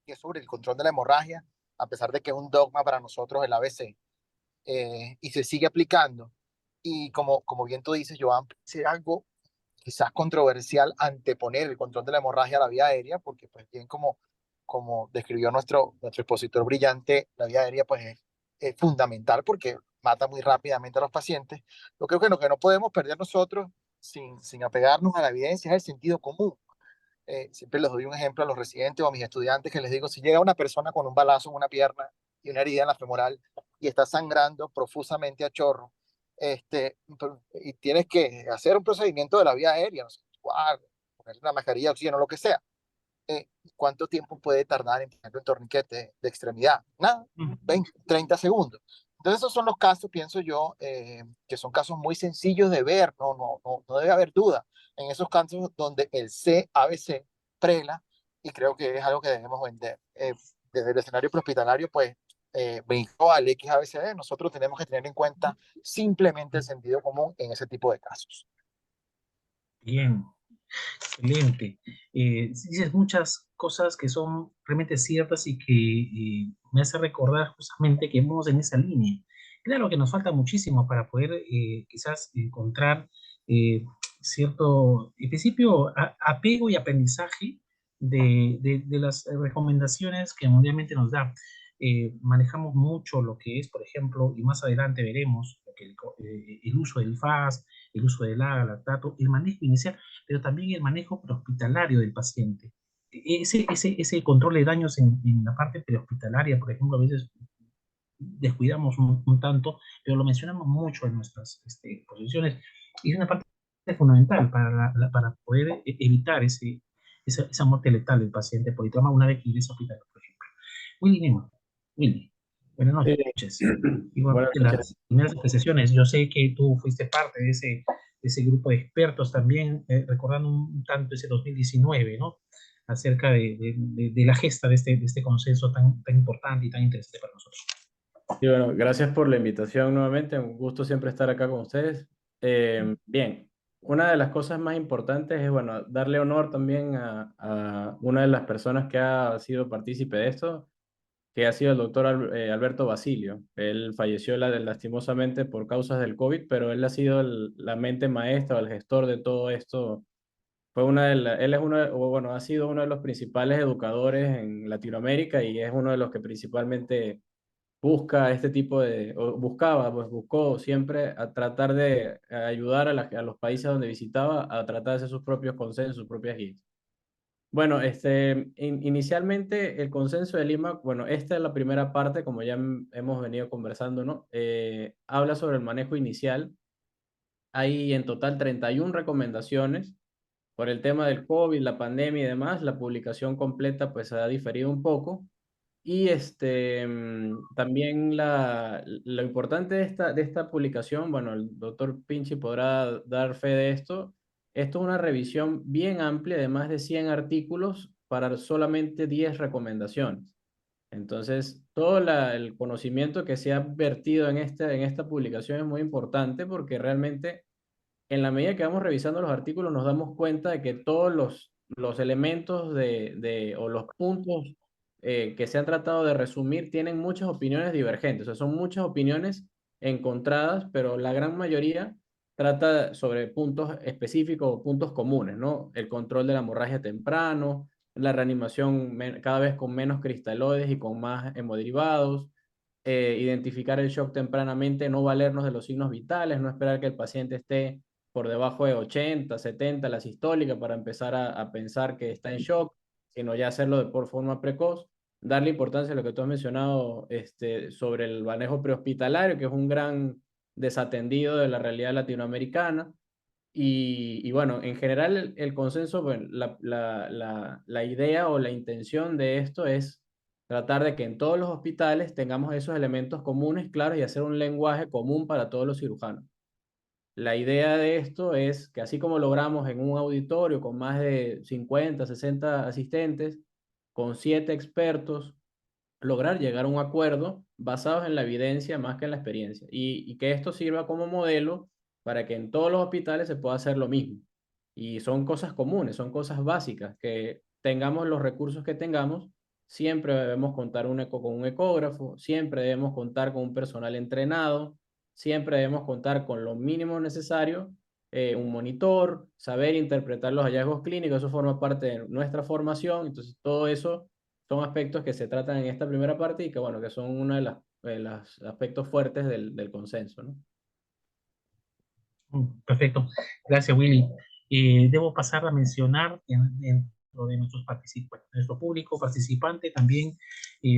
que es sobre el control de la hemorragia, a pesar de que es un dogma para nosotros el ABC, y se sigue aplicando. Y como bien tú dices, Joan, ser algo quizás controversial anteponer el control de la hemorragia a la vía aérea, porque pues bien como describió nuestro expositor brillante, la vía aérea pues es fundamental porque mata muy rápidamente a los pacientes. Yo creo que lo que no podemos perder nosotros sin apegarnos a la evidencia es el sentido común. Siempre les doy un ejemplo a los residentes o a mis estudiantes que les digo, si llega una persona con un balazo en una pierna y una herida en la femoral y está sangrando profusamente a chorro, y tienes que hacer un procedimiento de la vía aérea, no sé, poner una mascarilla de oxígeno, lo que sea. ¿Cuánto tiempo puede tardar en poner un torniquete de extremidad? Nada, 20, 30 segundos. Entonces esos son los casos, pienso yo, que son casos muy sencillos de ver, no debe haber duda. en esos casos donde el CABC prela, y creo que es algo que debemos vender. Desde el escenario prehospitalario, pues, brincó al XABCD, nosotros tenemos que tener en cuenta simplemente el sentido común en ese tipo de casos. Bien, excelente. Dices muchas cosas que son realmente ciertas y que me hace recordar justamente que vamos en esa línea. Claro que nos falta muchísimo para poder quizás encontrar eh, cierto, en principio, apego y aprendizaje de las recomendaciones que mundialmente nos da. Manejamos mucho lo que es, por ejemplo, y más adelante veremos, el uso del FAS, el uso del AGA, lactato, el manejo inicial, pero también el manejo prehospitalario del paciente. Ese control de daños en la parte prehospitalaria, por ejemplo, a veces descuidamos un tanto, pero lo mencionamos mucho en nuestras exposiciones, y es una parte fundamental para poder evitar esa muerte letal del paciente por trauma una vez que ingresa a hospital, por ejemplo. Willy Lima, Willy, buenas noches. Buenas Igualmente noches. las primeras apreciaciones, yo sé que tú fuiste parte de ese grupo de expertos también, recordando un tanto ese 2019, ¿no? Acerca de la gesta de este consenso tan importante y tan interesante para nosotros. Y bueno, gracias por la invitación nuevamente. Un gusto siempre estar acá con ustedes. Bien, una de las cosas más importantes es, bueno, darle honor también a una de las personas que ha sido partícipe de esto, que ha sido el doctor Alberto Basilio. Él falleció lastimosamente por causas del COVID, pero él ha sido la mente maestra, el gestor de todo esto. Él es o bueno, ha sido uno de los principales educadores en Latinoamérica y es uno de los que principalmente busca este tipo o buscaba, pues buscó siempre a tratar de ayudar a los países donde visitaba a tratar de hacer sus propios consensos, sus propias guías. Bueno, inicialmente el consenso de Lima, bueno, esta es la primera parte, como ya hemos venido conversando, ¿no? Habla sobre el manejo inicial. Hay en total 31 recomendaciones. Por el tema del COVID, la pandemia y demás, la publicación completa pues ha diferido un poco. Y también lo importante de esta publicación, bueno, el doctor Pinchi podrá dar fe de esto. Esto es una revisión bien amplia de más de 100 artículos para solamente 10 recomendaciones. Entonces, todo el conocimiento que se ha vertido en esta publicación es muy importante porque realmente en la medida que vamos revisando los artículos nos damos cuenta de que todos los elementos o los puntos que se han tratado de resumir tienen muchas opiniones divergentes, o sea, son muchas opiniones encontradas, pero la gran mayoría trata sobre puntos específicos o puntos comunes, ¿no? El control de la hemorragia temprano, la reanimación cada vez con menos cristaloides y con más hemoderivados, identificar el shock tempranamente, no valernos de los signos vitales, no esperar que el paciente esté por debajo de 80, 70 la sistólica para empezar a pensar que está en shock, sino ya hacerlo por forma precoz, darle importancia a lo que tú has mencionado sobre el manejo prehospitalario, que es un gran desatendido de la realidad latinoamericana. Y bueno, en general el consenso, bueno, la idea o la intención de esto es tratar de que en todos los hospitales tengamos esos elementos comunes, claros, y hacer un lenguaje común para todos los cirujanos. La idea de esto es que así como logramos en un auditorio con más de 50, 60 asistentes, con 7 expertos, lograr llegar a un acuerdo basados en la evidencia más que en la experiencia y que esto sirva como modelo para que en todos los hospitales se pueda hacer lo mismo. Y son cosas comunes, son cosas básicas, que tengamos los recursos que tengamos, siempre debemos contar con un ecógrafo, siempre debemos contar con un personal entrenado, siempre debemos contar con lo mínimo necesario, un monitor, saber interpretar los hallazgos clínicos, eso forma parte de nuestra formación, entonces todo eso son aspectos que se tratan en esta primera parte y que, bueno, que son uno de los aspectos fuertes del consenso, ¿no? Perfecto, gracias Willy. Debo pasar a mencionar dentro de nuestros participantes, nuestro público participante también,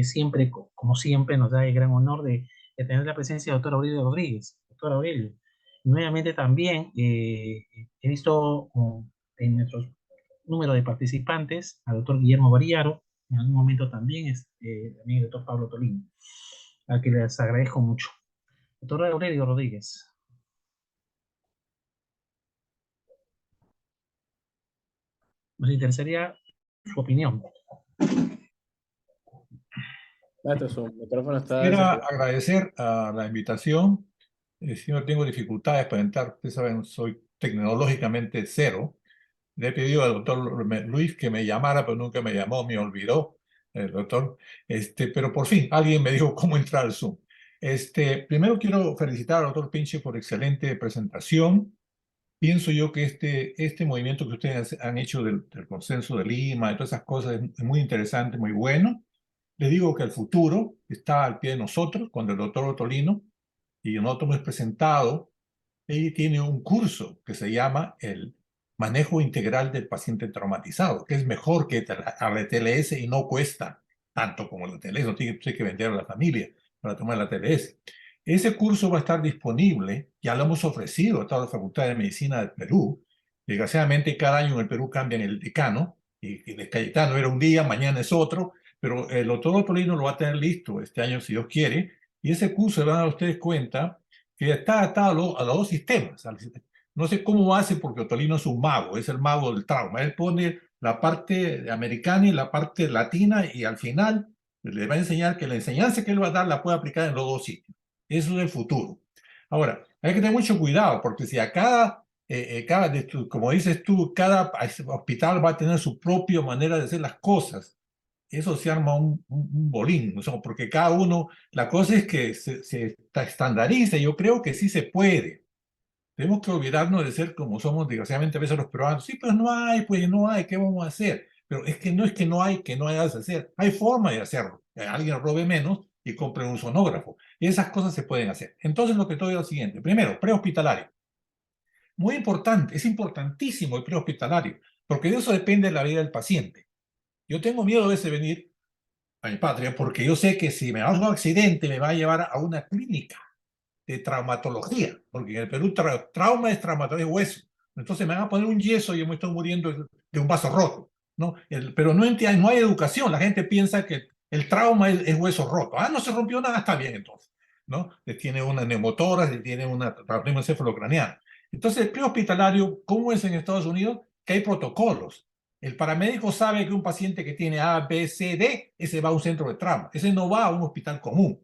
siempre, como siempre, nos da el gran honor de tener la presencia del doctor Aurelio Rodríguez. Doctor Aurelio, nuevamente también he visto en nuestro número de participantes al doctor Guillermo Bariaro, en algún momento también, también el doctor Pablo Tolino, a que les agradezco mucho. Doctor Aurelio Rodríguez. Nos interesaría su opinión. Maestro, su micrófono está Quisiera desactivado. agradecer a la invitación. Si no tengo dificultades para entrar, ustedes saben, soy tecnológicamente cero. Le he pedido al doctor Luis que me llamara, pero nunca me llamó, me olvidó el doctor. Pero por fin, alguien me dijo cómo entrar al Zoom. Primero quiero felicitar al doctor Pinche por excelente presentación. Pienso yo que este movimiento que ustedes han hecho del consenso de Lima y todas esas cosas es muy interesante, muy bueno. Le digo que el futuro está al pie de nosotros, cuando el doctor Ottolino y nosotros hemos presentado, ella tiene un curso que se llama el manejo integral del paciente traumatizado, que es mejor que la TLS y no cuesta tanto como la TLS, no tiene que vender a la familia para tomar la TLS. Ese curso va a estar disponible, ya lo hemos ofrecido a toda la Facultad de Medicina del Perú. Desgraciadamente cada año en el Perú cambian el decano, y el Cayetano era un día, mañana es otro, pero el doctor Ottolino lo va a tener listo este año si Dios quiere, y ese curso, van a dar ustedes cuenta, que está atado a los dos sistemas. No sé cómo hace porque Ottolino es un mago, es el mago del trauma. Él pone la parte americana y la parte latina y al final le va a enseñar que la enseñanza que él va a dar la puede aplicar en los dos sitios. Eso es el futuro. Ahora, hay que tener mucho cuidado porque si a como dices tú, cada hospital va a tener su propia manera de hacer las cosas, eso se arma un bolín, ¿no? Porque cada uno, la cosa es que se estandarice, yo creo que sí se puede. Tenemos que olvidarnos de ser como somos, desgraciadamente, a veces los peruanos. Sí, pero pues no hay, ¿qué vamos a hacer? Pero es que no hay que hacer. Hay forma de hacerlo. Alguien robe menos y compre un sonógrafo. Y esas cosas se pueden hacer. Entonces, lo que estoy es lo siguiente. Primero, prehospitalario. Muy importante, es importantísimo el prehospitalario, porque de eso depende la vida del paciente. Yo tengo miedo a veces venir a mi patria porque yo sé que si me hago un accidente me va a llevar a una clínica de traumatología, porque en el Perú trauma es traumatología de hueso. Entonces me van a poner un yeso y yo me estoy muriendo de un vaso roto, ¿no? Pero no hay educación. La gente piensa que el trauma es hueso roto. Ah, no se rompió nada, está bien entonces, ¿no? Tiene una neumotórax, tiene una trauma encefalocraniano. Entonces, el prehospitalario, ¿cómo es en Estados Unidos? Que hay protocolos. El paramédico sabe que un paciente que tiene A, B, C, D, ese va a un centro de trauma. Ese no va a un hospital común.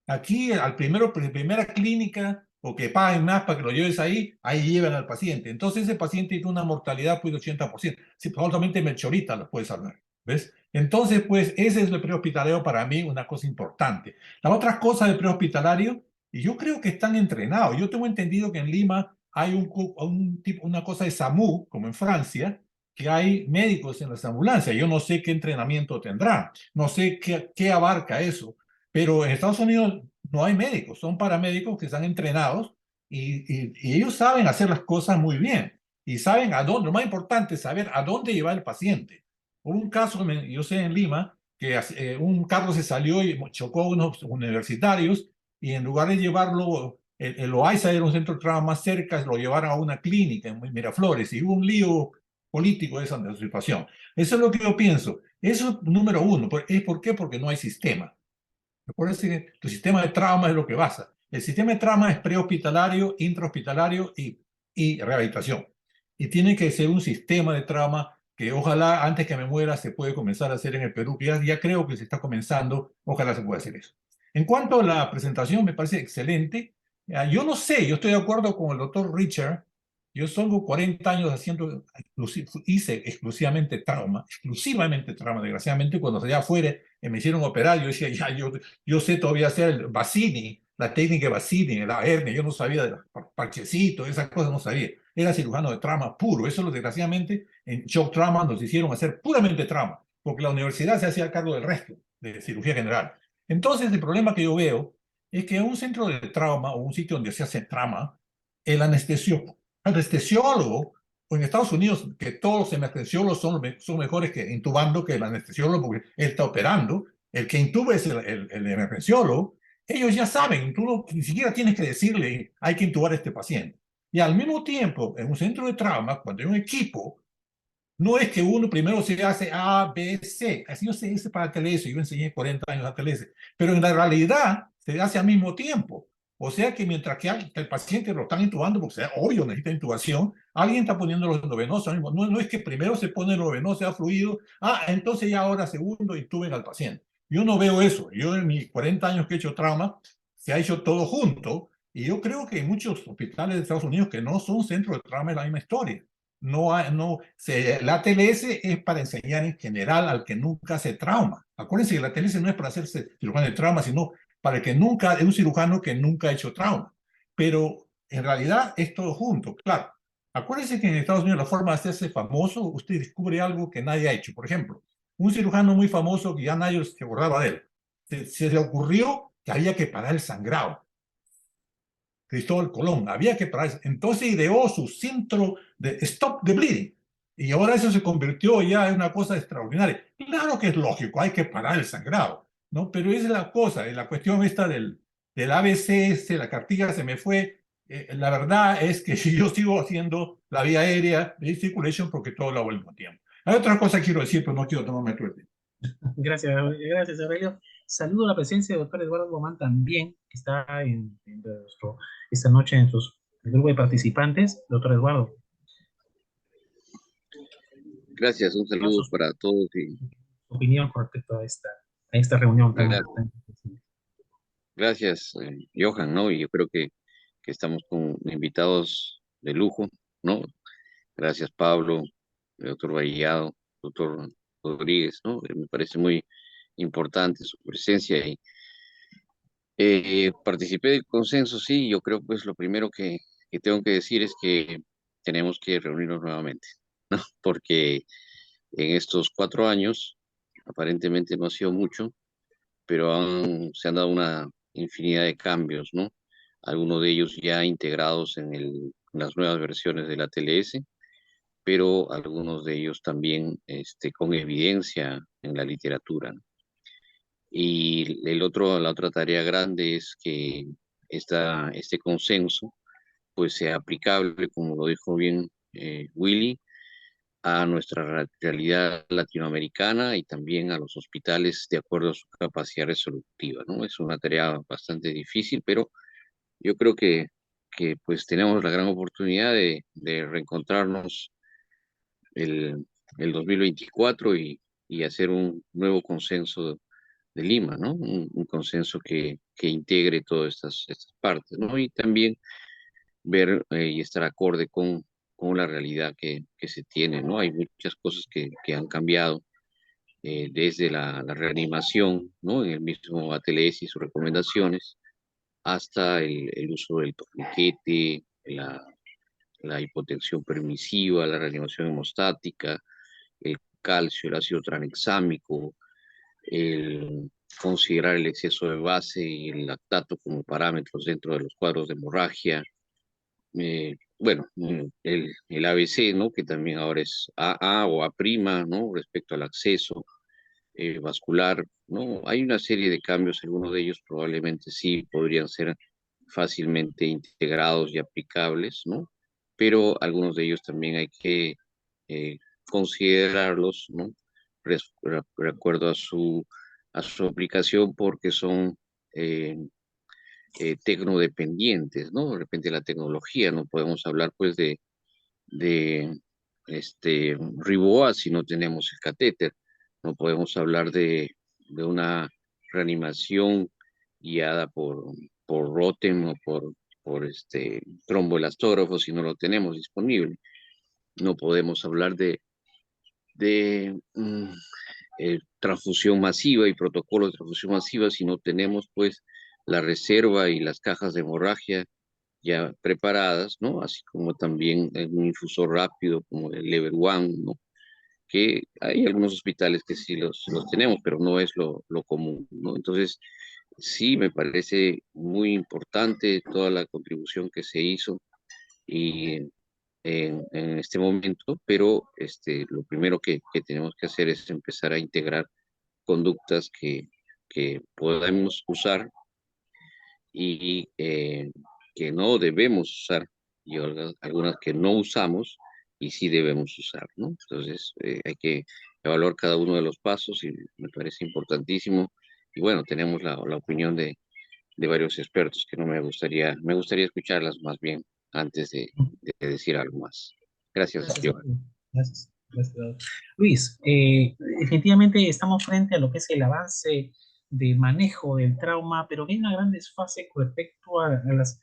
Aquí, primera clínica, o que paguen más para que lo lleves ahí llevan al paciente. Entonces, ese paciente tiene una mortalidad pues, de 80%. Si probablemente Melchorita lo puede salvar. ¿Ves? Entonces, pues, ese es el prehospitalario para mí, una cosa importante. La otra cosa del prehospitalario, y yo creo que están entrenados. Yo tengo entendido que en Lima hay una cosa de SAMU, como en Francia, que hay médicos en las ambulancias. Yo no sé qué entrenamiento tendrán, no sé qué abarca eso. Pero en Estados Unidos no hay médicos, son paramédicos que están entrenados y ellos saben hacer las cosas muy bien y saben a dónde, lo más importante es saber a dónde llevar el paciente. Hubo un caso, yo sé en Lima, que un carro se salió y chocó a unos universitarios y en lugar de llevarlo, el OAISA era un centro de trauma más cerca, lo llevaron a una clínica en Miraflores y hubo un lío político de esa situación. Eso es lo que yo pienso. Eso es número uno. ¿Por qué? Porque no hay sistema. Recuerden que el sistema de trauma es lo que basa. El sistema de trauma es prehospitalario, intrahospitalario y rehabilitación. Y tiene que ser un sistema de trauma que ojalá antes que me muera se puede comenzar a hacer en el Perú, que ya creo que se está comenzando, ojalá se pueda hacer eso. En cuanto a la presentación, me parece excelente. Yo no sé, yo estoy de acuerdo con el doctor Richard. Yo tengo 40 años hice exclusivamente trauma, desgraciadamente cuando allá afuera me hicieron operar, yo decía, yo sé todavía hacer el Bassini, la técnica de Bassini, la hernia, yo no sabía de los parchecitos, esas cosas no sabía. Era cirujano de trauma puro, eso desgraciadamente en Shock Trauma nos hicieron hacer puramente trauma, porque la universidad se hacía cargo del resto de cirugía general. Entonces el problema que yo veo es que en un centro de trauma o un sitio donde se hace trauma, el anestesiólogo, o en Estados Unidos, que todos los anestesiólogos son mejores que intubando que el anestesiólogo, porque él está operando, el que intuba es el anestesiólogo, ellos ya saben, tú ni siquiera tienes que decirle, hay que intubar a este paciente. Y al mismo tiempo, en un centro de trauma, cuando hay un equipo, no es que uno primero se hace A, B, C. Así yo se dice para TLS, yo enseñé 40 años a TLS, pero en la realidad se hace al mismo tiempo. O sea que mientras que el paciente lo están intubando, porque sea obvio, necesita intubación, alguien está poniendo los endovenosos. No es que primero se pone el endovenoso, da fluido, entonces ya ahora segundo intuben al paciente. Yo no veo eso. Yo en mis 40 años que he hecho trauma, se ha hecho todo junto, y yo creo que hay muchos hospitales de Estados Unidos que no son centros de trauma, es la misma historia. La ATLS es para enseñar en general al que nunca hace trauma. Acuérdense que la ATLS no es para hacerse cirujano de trauma, sino para el que nunca, es un cirujano que nunca ha hecho trauma. Pero en realidad es todo junto, claro. Acuérdense que en Estados Unidos la forma de hacerse famoso, usted descubre algo que nadie ha hecho. Por ejemplo, un cirujano muy famoso que ya nadie se acordaba de él. Se le ocurrió que había que parar el sangrado. Cristóbal Colón, había que parar. Entonces ideó su centro de Stop the Bleeding. Y ahora eso se convirtió ya en una cosa extraordinaria. Claro que es lógico, hay que parar el sangrado, ¿no? Pero esa es la cosa, la cuestión esta del ABC, la cartilla se me fue. La verdad es que si yo sigo haciendo la vía aérea de circulation porque todo lo hago al mismo tiempo. Hay otra cosa que quiero decir, pero no quiero tomarme tu tiempo. Gracias, Aurelio. Saludo a la presencia del doctor Eduardo Bomán también, que está esta noche en el grupo de participantes. Doctor Eduardo. Gracias, un saludo para todos. Su opinión con respecto a esta reunión tan importante. Gracias, Johan, ¿no? Y yo creo que estamos con invitados de lujo, ¿no? Gracias, Pablo, el doctor Vallado, doctor Rodríguez, ¿no? Me parece muy importante su presencia y participé del consenso, sí, yo creo pues lo primero que tengo que decir es que tenemos que reunirnos nuevamente, ¿no? Porque en estos 4 años, aparentemente no ha sido mucho, pero se han dado una infinidad de cambios, ¿no? Algunos de ellos ya integrados en las nuevas versiones de la TLS, pero algunos de ellos también con evidencia en la literatura, ¿no? Y la otra tarea grande es que este consenso pues sea aplicable, como lo dijo bien Willy, a nuestra realidad latinoamericana y también a los hospitales de acuerdo a su capacidad resolutiva, ¿no? Es una tarea bastante difícil, pero yo creo que pues tenemos la gran oportunidad de reencontrarnos el 2024 y hacer un nuevo consenso de Lima, ¿no? Un consenso que integre todas estas partes, ¿no? Y también ver y estar acorde con la realidad que se tiene, ¿no? Hay muchas cosas que han cambiado desde la reanimación, ¿no? En el mismo ATLS y sus recomendaciones, hasta el uso del torniquete, la hipotensión permisiva, la reanimación hemostática, el calcio, el ácido tranexámico, el considerar el exceso de base y el lactato como parámetros dentro de los cuadros de hemorragia. Bueno, el ABC, ¿no? Que también ahora es AA o A', ¿no? Respecto al acceso vascular, ¿no? Hay una serie de cambios, algunos de ellos probablemente sí podrían ser fácilmente integrados y aplicables, ¿no? Pero algunos de ellos también hay que considerarlos, ¿no? De acuerdo a su aplicación porque son tecnodependientes, ¿no? De repente la tecnología, no podemos hablar pues de Riboa si no tenemos el catéter, no podemos hablar de una reanimación guiada por Rotem o por tromboelastógrafo si no lo tenemos disponible, no podemos hablar de transfusión masiva y protocolos de transfusión masiva si no tenemos pues la reserva y las cajas de hemorragia ya preparadas, ¿no? Así como también un infusor rápido como el Lever One, ¿no? Que hay algunos hospitales que sí los tenemos, pero no es lo común, ¿no? Entonces, sí me parece muy importante toda la contribución que se hizo y en este momento, pero lo primero que tenemos que hacer es empezar a integrar conductas que podamos usar y que no debemos usar, y algunas que no usamos y sí debemos usar, ¿no? Entonces hay que evaluar cada uno de los pasos y me parece importantísimo. Y bueno, tenemos la opinión de varios expertos que no me gustaría escucharlas más bien antes de decir algo más. Gracias, Gracias, Johan. Antonio. Gracias. Gracias. Luis, definitivamente estamos frente a lo que es el avance de manejo del trauma, pero hay una gran desfase con respecto a las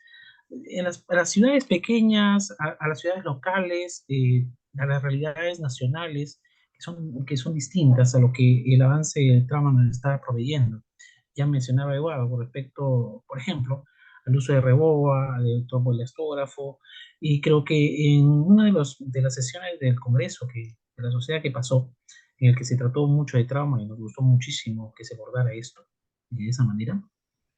ciudades pequeñas, a las ciudades locales, a las realidades nacionales, que son distintas a lo que el avance del trauma nos está proveyendo. Ya mencionaba Eduardo con respecto, por ejemplo, al uso de reboa, de tromboelastógrafo, y creo que en una de las sesiones del Congreso, de la sociedad que pasó, en el que se trató mucho de trauma y nos gustó muchísimo que se abordara esto de esa manera,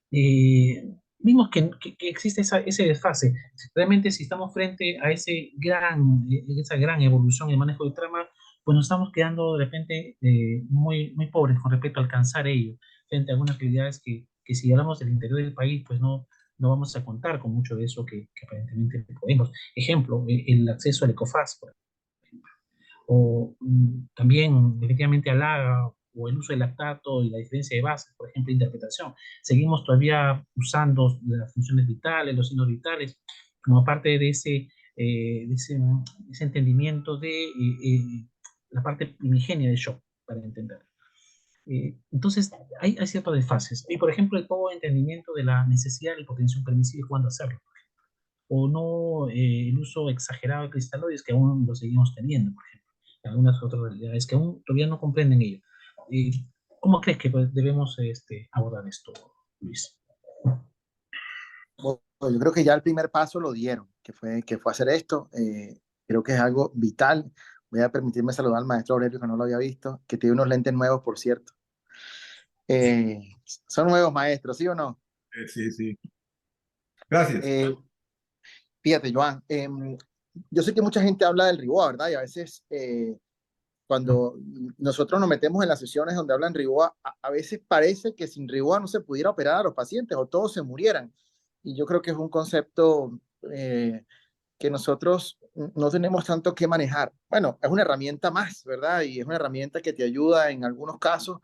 vimos que existe ese desfase. Realmente si estamos frente a esa gran evolución en el manejo del trauma, pues nos estamos quedando de repente muy pobres con respecto a alcanzar ello, frente a algunas actividades que si hablamos del interior del país, pues no vamos a contar con mucho de eso que aparentemente podemos. Ejemplo, el acceso al ECOFAS, por ejemplo, o también definitivamente al AGA o el uso del lactato y la diferencia de bases, por ejemplo, interpretación. Seguimos todavía usando las funciones vitales, los signos vitales, como parte ese entendimiento de la parte primigenia de shock, para entender. Entonces, hay ciertas desfases. Y, por ejemplo, el poco entendimiento de la necesidad del potencial permisible y cuándo hacerlo. O no el uso exagerado de cristaloides, que aún lo seguimos teniendo, por ejemplo. Algunas otras realidades que aún todavía no comprenden ello. ¿Cómo crees que debemos abordar esto, Luis? Bueno, yo creo que ya el primer paso lo dieron, que fue hacer esto. Creo que es algo vital. Voy a permitirme saludar al maestro Aurelio, que no lo había visto, que tiene unos lentes nuevos, por cierto. Son nuevos maestros, ¿sí o no? Sí, sí. Gracias. Fíjate, Joan, yo sé que mucha gente habla del Riboa, ¿verdad? Y a veces cuando nosotros nos metemos en las sesiones donde hablan Riboa, a veces parece que sin Riboa no se pudiera operar a los pacientes o todos se murieran. Y yo creo que es un concepto que nosotros no tenemos tanto que manejar. Bueno, es una herramienta más, ¿verdad? Y es una herramienta que te ayuda en algunos casos,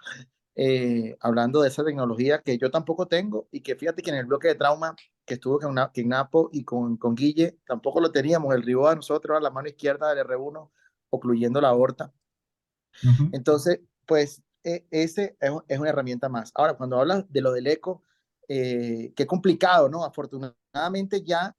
hablando de esa tecnología que yo tampoco tengo y que fíjate que en el bloque de trauma que estuvo con Napo y con Guille, tampoco lo teníamos. El Riboa nosotros era la mano izquierda del R1 ocluyendo la aorta. Entonces, pues ese es una herramienta más. Ahora, cuando hablas de lo del eco, qué complicado, ¿no? Afortunadamente ya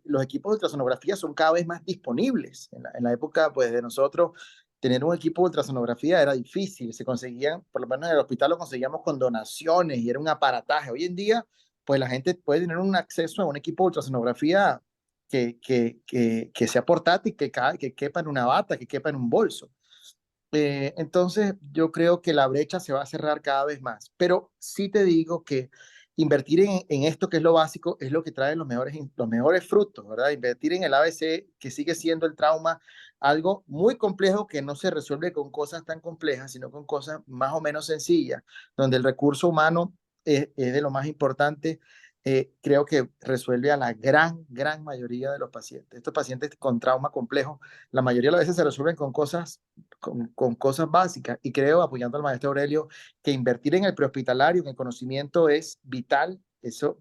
los equipos de ultrasonografía son cada vez más disponibles. En la época, pues, de nosotros, tener un equipo de ultrasonografía era difícil. Se conseguían, por lo menos en el hospital lo conseguíamos con donaciones y era un aparataje. Hoy en día, pues la gente puede tener un acceso a un equipo de ultrasonografía que sea portátil, que quepa en una bata, que quepa en un bolso. Entonces, yo creo que la brecha se va a cerrar cada vez más, pero sí te digo que invertir en esto que es lo básico es lo que trae los mejores frutos, ¿verdad? Invertir en el ABC, que sigue siendo el trauma, algo muy complejo que no se resuelve con cosas tan complejas, sino con cosas más o menos sencillas, donde el recurso humano es de lo más importante. Creo que resuelve a la gran mayoría de los pacientes. Estos pacientes con trauma complejo, la mayoría de las veces se resuelven con cosas básicas, y creo, apoyando al maestro Aurelio, que invertir en el prehospitalario, en el conocimiento, es vital.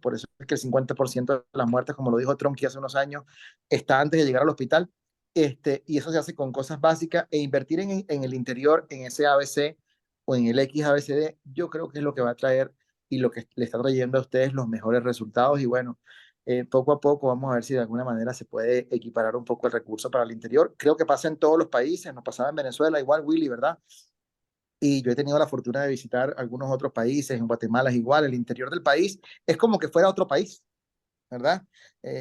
Por eso es que el 50% de las muertes, como lo dijo Tronqui hace unos años, está antes de llegar al hospital, y eso se hace con cosas básicas, e invertir en el interior, en ese ABC o en el XABCD, yo creo que es lo que va a traer y lo que le está trayendo a ustedes los mejores resultados. Y bueno, poco a poco vamos a ver si de alguna manera se puede equiparar un poco el recurso para el interior. Creo que pasa en todos los países, nos pasaba en Venezuela igual, Willy, ¿verdad? Y yo he tenido la fortuna de visitar algunos otros países, en Guatemala es igual, el interior del país es como que fuera otro país, ¿verdad?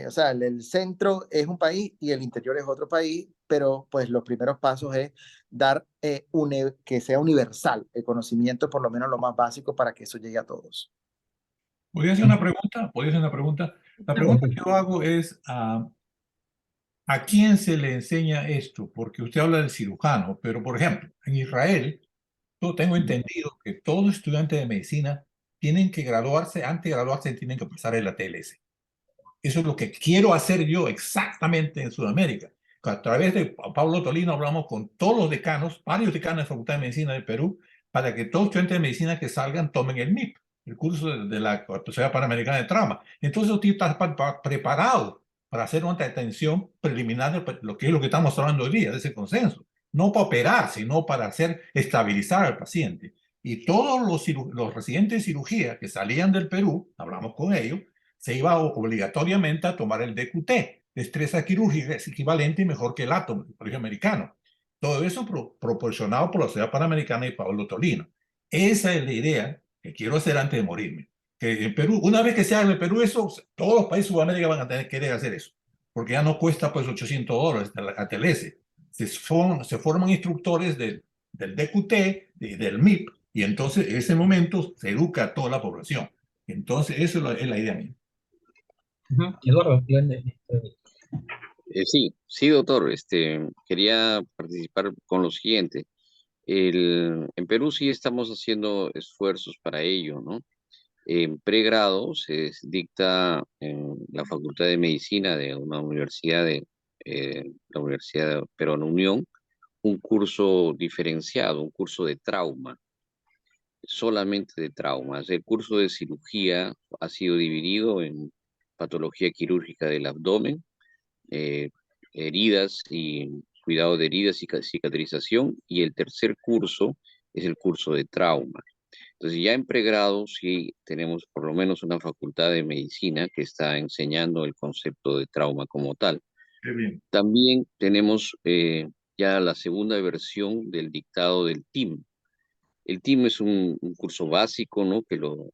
O sea, el centro es un país y el interior es otro país, pero pues los primeros pasos es dar que sea universal el conocimiento, por lo menos lo más básico, para que eso llegue a todos. ¿Podría hacer una pregunta? ¿Podría hacer una pregunta? La pregunta que yo hago es, ¿a quién se le enseña esto? Porque usted habla del cirujano, pero por ejemplo, en Israel, yo tengo entendido que todo estudiante de medicina tienen que graduarse, antes de graduarse tienen que pasar el ATLS. Eso es lo que quiero hacer yo exactamente en Sudamérica. A través de Pablo Tolino hablamos con todos los decanos, varios decanos de Facultad de Medicina de Perú, para que todos los estudiantes de medicina que salgan tomen el MIP. el curso de la Sociedad Panamericana de Trauma. Entonces usted está preparado para hacer una atención preliminar de lo que es lo que estamos hablando hoy día, de ese consenso. No para operar, sino para hacer estabilizar al paciente. Y todos los residentes de cirugía que salían del Perú, hablamos con ellos, se iba obligatoriamente a tomar el DQT. Destreza quirúrgica es equivalente y mejor que el átomo, el colegio americano. Todo eso proporcionado por la Sociedad Panamericana y Pablo Tolino. Esa es la idea que quiero hacer antes de morirme. Que en Perú, una vez que se haga en el Perú eso, todos los países de Sudamérica van a tener que querer hacer eso, porque ya no cuesta pues $800 la TLS. Se forman instructores del DQT, del MIP, y entonces en ese momento se educa a toda la población. Entonces, eso es la idea mía. Eduardo, Sí, doctor, quería participar con lo siguiente. En Perú sí estamos haciendo esfuerzos para ello, ¿no? En pregrado se dicta en la Facultad de Medicina de una universidad la Universidad Peruana Unión, un curso diferenciado, un curso de trauma, solamente de traumas. El curso de cirugía ha sido dividido en patología quirúrgica del abdomen, eh, heridas y cuidado de heridas y cicatrización, y el tercer curso es el curso de trauma. Entonces ya en pregrado sí tenemos por lo menos una facultad de medicina que está enseñando el concepto de trauma como tal. Qué bien. También tenemos ya la segunda versión del dictado del TIM. El TIM es un curso básico, ¿no? Que lo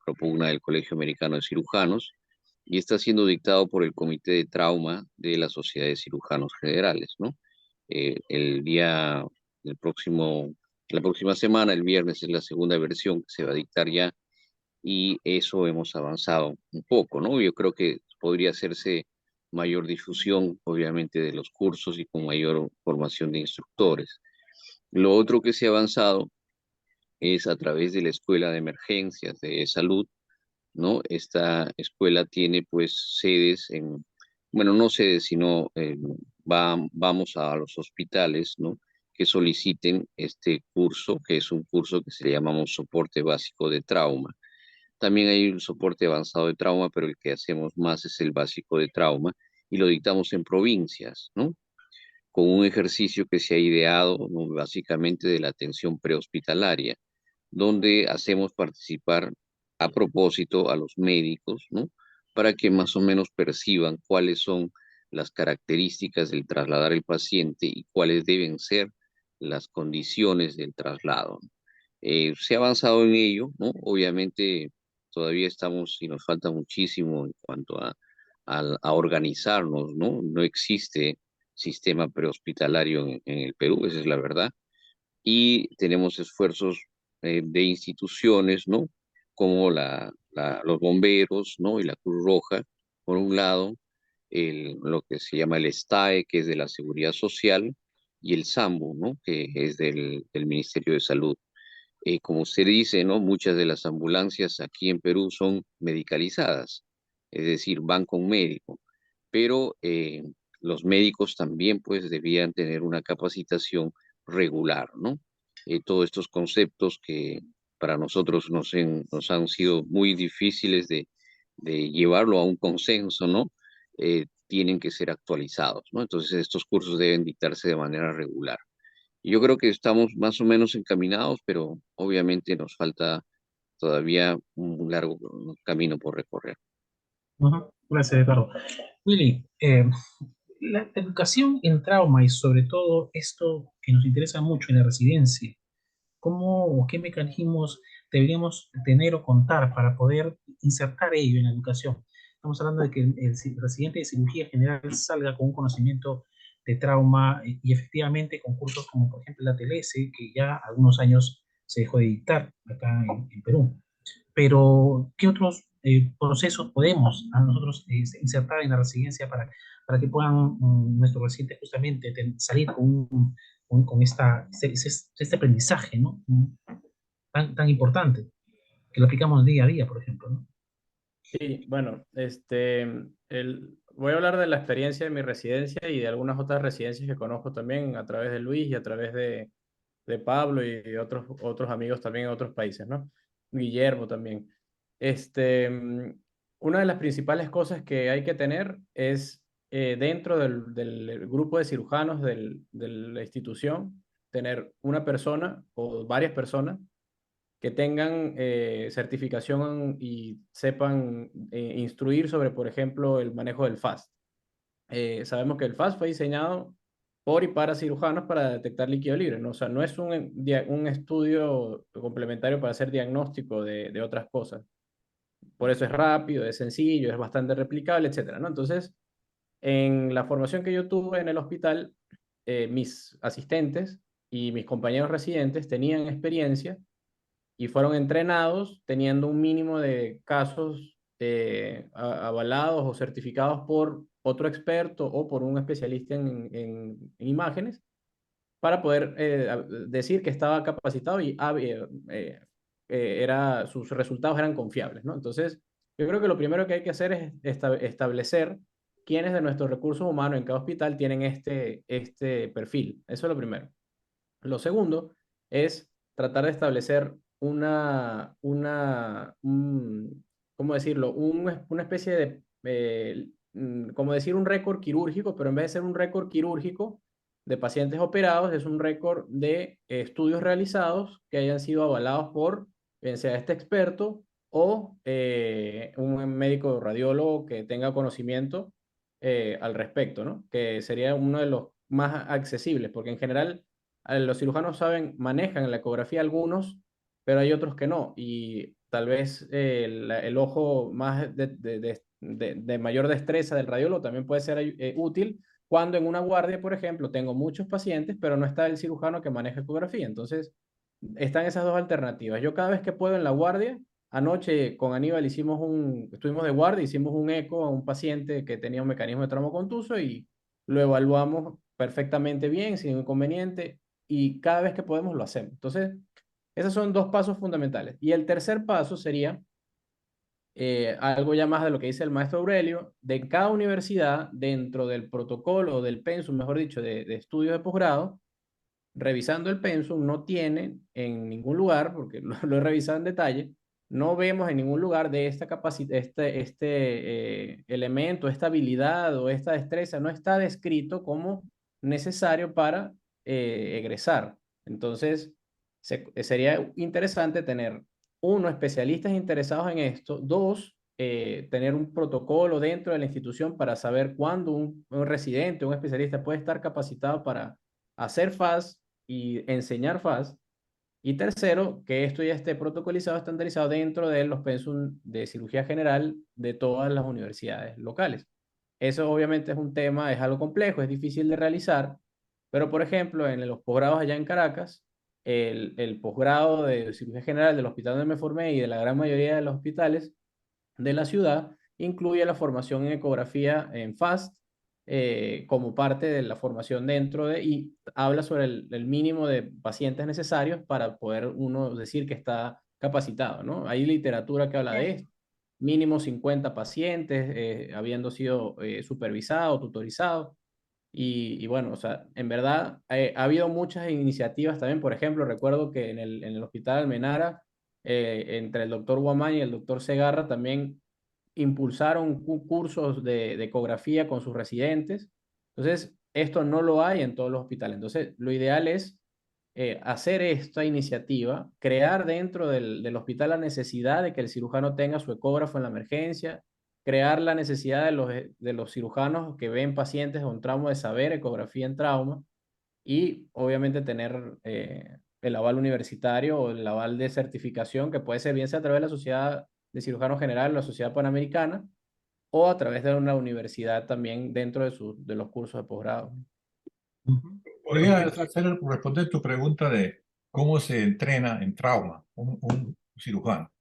propugna el Colegio Americano de Cirujanos y está siendo dictado por el Comité de Trauma de la Sociedad de Cirujanos Generales, ¿no? El próximo, la próxima semana, el viernes, es la segunda versión que se va a dictar ya, y eso hemos avanzado un poco, ¿no? Yo creo que podría hacerse mayor difusión, obviamente, de los cursos y con mayor formación de instructores. Lo otro que se ha avanzado es a través de la Escuela de Emergencias de Salud, ¿no? Esta escuela tiene pues sedes bueno, no sedes, sino vamos a los hospitales, ¿no? Que soliciten este curso, que es un curso que se le llamamos soporte básico de trauma. También hay un soporte avanzado de trauma, pero el que hacemos más es el básico de trauma y lo dictamos en provincias, ¿no? Con un ejercicio que se ha ideado, ¿no? Básicamente de la atención prehospitalaria, donde hacemos participar a propósito a los médicos, ¿no? Para que más o menos perciban cuáles son las características del trasladar el paciente y cuáles deben ser las condiciones del traslado. Se ha avanzado en ello, ¿no? Obviamente todavía estamos y nos falta muchísimo en cuanto a organizarnos, ¿no? No existe sistema prehospitalario en el Perú, esa es la verdad, y tenemos esfuerzos de instituciones, ¿no? Como los bomberos, ¿no? Y la Cruz Roja, por un lado, lo que se llama el STAE, que es de la Seguridad Social, y el SAMBU, ¿no? Que es del Ministerio de Salud. Como usted dice, ¿no? Muchas de las ambulancias aquí en Perú son medicalizadas, es decir, van con médico, pero los médicos también pues debían tener una capacitación regular, ¿no? Todos estos conceptos que para nosotros nos han sido muy difíciles de llevarlo a un consenso, ¿no? Tienen que ser actualizados, ¿no? Entonces estos cursos deben dictarse de manera regular. Yo creo que estamos más o menos encaminados, pero obviamente nos falta todavía un largo camino por recorrer. Gracias, Eduardo. Willy, la educación en trauma y sobre todo esto que nos interesa mucho en la residencia, ¿cómo o qué mecanismos deberíamos tener o contar para poder insertar ello en la educación? Estamos hablando de que el residente de cirugía general salga con un conocimiento de trauma y efectivamente con cursos como por ejemplo la TLS, que ya algunos años se dejó de dictar acá en Perú. Pero, ¿qué otros procesos podemos a nosotros insertar en la residencia para que puedan nuestros residentes justamente salir con este aprendizaje, ¿no? Tan importante, que lo aplicamos día a día, por ejemplo, ¿no? Sí, bueno, voy a hablar de la experiencia de mi residencia y de algunas otras residencias que conozco también a través de Luis y a través de Pablo y otros amigos también en otros países, ¿no? Guillermo también. Una de las principales cosas que hay que tener es dentro del grupo de cirujanos de la institución, tener una persona o varias personas que tengan certificación y sepan instruir sobre, por ejemplo, el manejo del FAST. Sabemos que el FAST fue diseñado por y para cirujanos para detectar líquido libre, ¿no? O sea, no es un estudio complementario para hacer diagnóstico de otras cosas. Por eso es rápido, es sencillo, es bastante replicable, etcétera, ¿no? Entonces, en la formación que yo tuve en el hospital, mis asistentes y mis compañeros residentes tenían experiencia y fueron entrenados teniendo un mínimo de casos avalados o certificados por otro experto o por un especialista en imágenes para poder decir que estaba capacitado y sus resultados eran confiables, ¿no? Entonces, yo creo que lo primero que hay que hacer es establecer quiénes de nuestros recursos humanos en cada hospital tienen este perfil. Eso es lo primero. Lo segundo es tratar de establecer ¿cómo decirlo? Una especie de, como decir, un récord quirúrgico, pero en vez de ser un récord quirúrgico de pacientes operados, es un récord de estudios realizados que hayan sido avalados por, bien sea este experto o un médico radiólogo que tenga conocimiento al respecto, ¿no? Que sería uno de los más accesibles, porque en general los cirujanos manejan la ecografía algunos, pero hay otros que no. Y tal vez el ojo más de mayor destreza del radiólogo también puede ser útil cuando en una guardia, por ejemplo, tengo muchos pacientes, pero no está el cirujano que maneja ecografía. Entonces, están esas dos alternativas. Yo cada vez que puedo en la guardia, anoche con Aníbal estuvimos de guardia, hicimos un eco a un paciente que tenía un mecanismo de traumo contuso y lo evaluamos perfectamente bien, sin inconveniente y cada vez que podemos lo hacemos. Entonces, esos son dos pasos fundamentales. Y el tercer paso sería algo ya más de lo que dice el maestro Aurelio, de cada universidad, dentro del protocolo o del pensum, mejor dicho, de estudios de posgrado, revisando el pensum, no tiene en ningún lugar, porque lo he revisado en detalle, no vemos en ningún lugar de esta capacidad, elemento, esta habilidad o esta destreza, no está descrito como necesario para egresar. Entonces, sería interesante tener, uno, especialistas interesados en esto, dos, tener un protocolo dentro de la institución para saber cuándo un residente, un especialista puede estar capacitado para hacer FAS y enseñar FAS. Y tercero, que esto ya esté protocolizado, estandarizado dentro de los pensum de cirugía general de todas las universidades locales. Eso obviamente es un tema, es algo complejo, es difícil de realizar, pero por ejemplo, en los posgrados allá en Caracas, el posgrado de cirugía general del hospital donde me formé y de la gran mayoría de los hospitales de la ciudad incluye la formación en ecografía en FAST como parte de la formación y habla sobre el mínimo de pacientes necesarios para poder uno decir que está capacitado, ¿no? Hay literatura que habla de esto, mínimo 50 pacientes habiendo sido supervisado, tutorizado. Y bueno, o sea, en verdad ha habido muchas iniciativas también. Por ejemplo, recuerdo que en el Hospital Almenara, entre el doctor Guamán y el doctor Segarra, también impulsaron cursos de ecografía con sus residentes. Entonces, esto no lo hay en todos los hospitales. Entonces, lo ideal es hacer esta iniciativa, crear dentro del hospital la necesidad de que el cirujano tenga su ecógrafo en la emergencia, crear la necesidad de los cirujanos que ven pacientes con trauma de saber ecografía en trauma y obviamente tener el aval universitario o el aval de certificación que puede ser bien sea a través de la Sociedad de Cirujanos General, la Sociedad Panamericana o a través de una universidad también dentro de los cursos de posgrado. Podría responder tu pregunta de cómo se entrena en trauma un cirujano.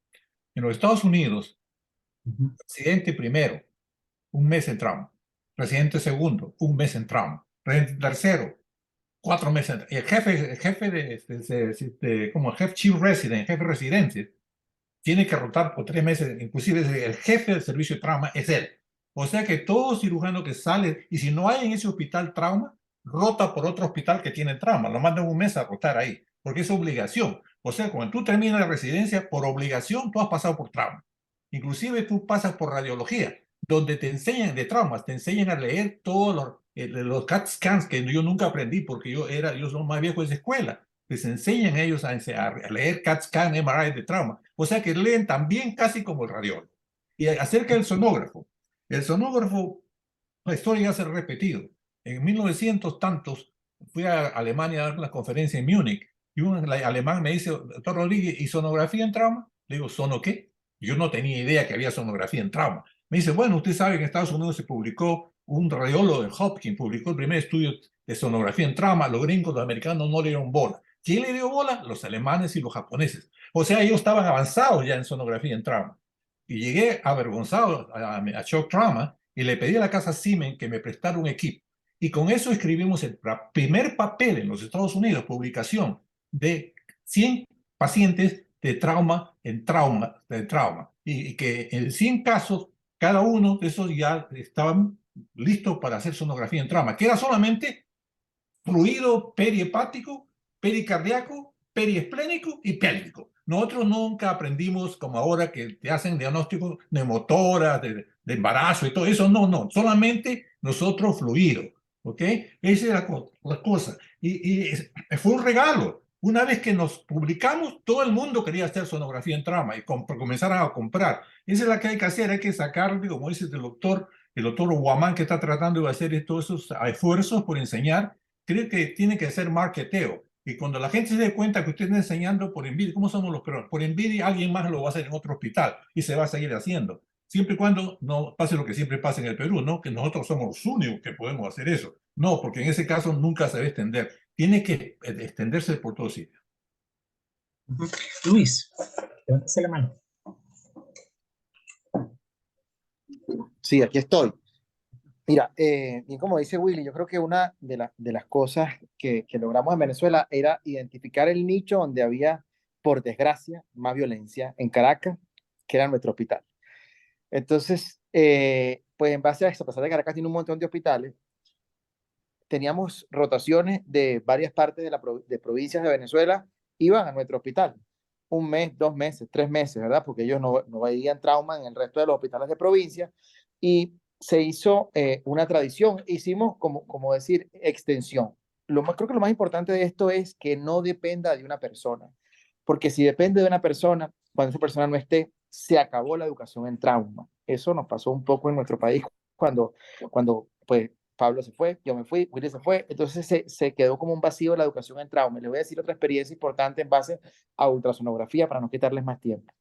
En los Estados Unidos, residente primero, un mes en trauma. Residente segundo, un mes en trauma. Residente tercero, 4 meses. Y el jefe como el jefe chief resident, jefe residente, tiene que rotar por 3 meses. Inclusive el jefe del servicio de trauma es él. O sea que todo cirujano que sale, y si no hay en ese hospital trauma, rota por otro hospital que tiene trauma. Lo mandan un mes a rotar ahí, porque es obligación. O sea, cuando tú terminas la residencia, por obligación, tú has pasado por trauma. Inclusive tú pasas por radiología, donde te enseñan de traumas, te enseñan a leer todos los CAT scans que yo nunca aprendí porque yo soy más viejo de esa escuela. Les enseñan ellos a leer CAT scan, MRI de trauma. O sea que leen también casi como el radiólogo. Y acerca del sonógrafo. El sonógrafo, la historia ya se ha repetido. En 1900 tantos fui a Alemania a dar una conferencia en Múnich y un alemán me dice, doctor Rodríguez, ¿y sonografía en trauma? Le digo, ¿sono qué? Yo no tenía idea que había sonografía en trauma. Me dice, bueno, usted sabe que en Estados Unidos se publicó, un radiólogo de Hopkins publicó el primer estudio de sonografía en trauma, los gringos, los americanos no le dieron bola. ¿Quién le dio bola? Los alemanes y los japoneses. O sea, ellos estaban avanzados ya en sonografía en trauma. Y llegué avergonzado a Shock Trauma y le pedí a la casa Siemens que me prestara un equipo. Y con eso escribimos el primer papel en los Estados Unidos, publicación de 100 pacientes de trauma en trauma, y que en 100 casos, cada uno de esos ya estaban listos para hacer sonografía en trauma, que era solamente fluido perihepático, pericardíaco, periesplénico y pélvico. Nosotros nunca aprendimos como ahora que te hacen diagnóstico de motora, de embarazo y todo eso. No, no, solamente nosotros fluido. ¿Ok? Esa es la cosa. Y fue un regalo. Una vez que nos publicamos, todo el mundo quería hacer sonografía en trauma y comenzaron a comprar. Esa es la que hay que hacer, hay que sacar, como dice el doctor Guamán, que está tratando de hacer todos esos esfuerzos por enseñar. Creo que tiene que ser marketeo. Y cuando la gente se dé cuenta que usted está enseñando por envidia, ¿cómo somos los peruanos? Por envidia, alguien más lo va a hacer en otro hospital y se va a seguir haciendo. Siempre y cuando no pase lo que siempre pasa en el Perú, ¿no? Que nosotros somos los únicos que podemos hacer eso. No, porque en ese caso nunca se va a extender. Tiene que extenderse por todos sitios. Luis, levántese la mano. Sí, aquí estoy. Mira, bien como dice Willy, yo creo que una de las cosas que logramos en Venezuela era identificar el nicho donde había, por desgracia, más violencia en Caracas, que era nuestro hospital. Entonces, pues en base a eso, a pesar de que Caracas tiene un montón de hospitales, teníamos rotaciones de varias partes de provincias de Venezuela, iban a nuestro hospital. Un mes, 2 meses, 3 meses, ¿verdad? Porque ellos no veían trauma en el resto de los hospitales de provincia. Y se hizo una tradición, hicimos como decir extensión. Creo que lo más importante de esto es que no dependa de una persona, porque si depende de una persona, cuando esa persona no esté, se acabó la educación en trauma. Eso nos pasó un poco en nuestro país cuando pues Pablo se fue, yo me fui, Willy se fue, entonces se quedó como un vacío de la educación en trauma. Les voy a decir otra experiencia importante en base a ultrasonografía para no quitarles más tiempo.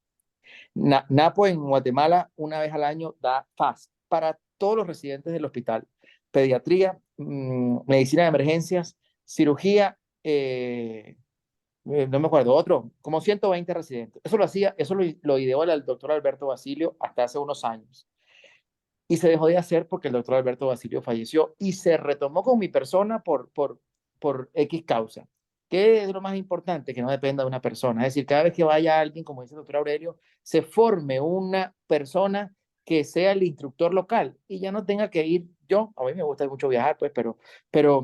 NAPO en Guatemala una vez al año da FAS para todos los residentes del hospital. Pediatría, medicina de emergencias, cirugía, no me acuerdo, otro, como 120 residentes. Eso lo ideó el doctor Alberto Basilio hasta hace unos años. Y se dejó de hacer porque el doctor Alberto Basilio falleció y se retomó con mi persona por X causa. ¿Qué es lo más importante? Que no dependa de una persona. Es decir, cada vez que vaya alguien, como dice el doctor Aurelio, se forme una persona que sea el instructor local y ya no tenga que ir yo. A mí me gusta mucho viajar, pues, pero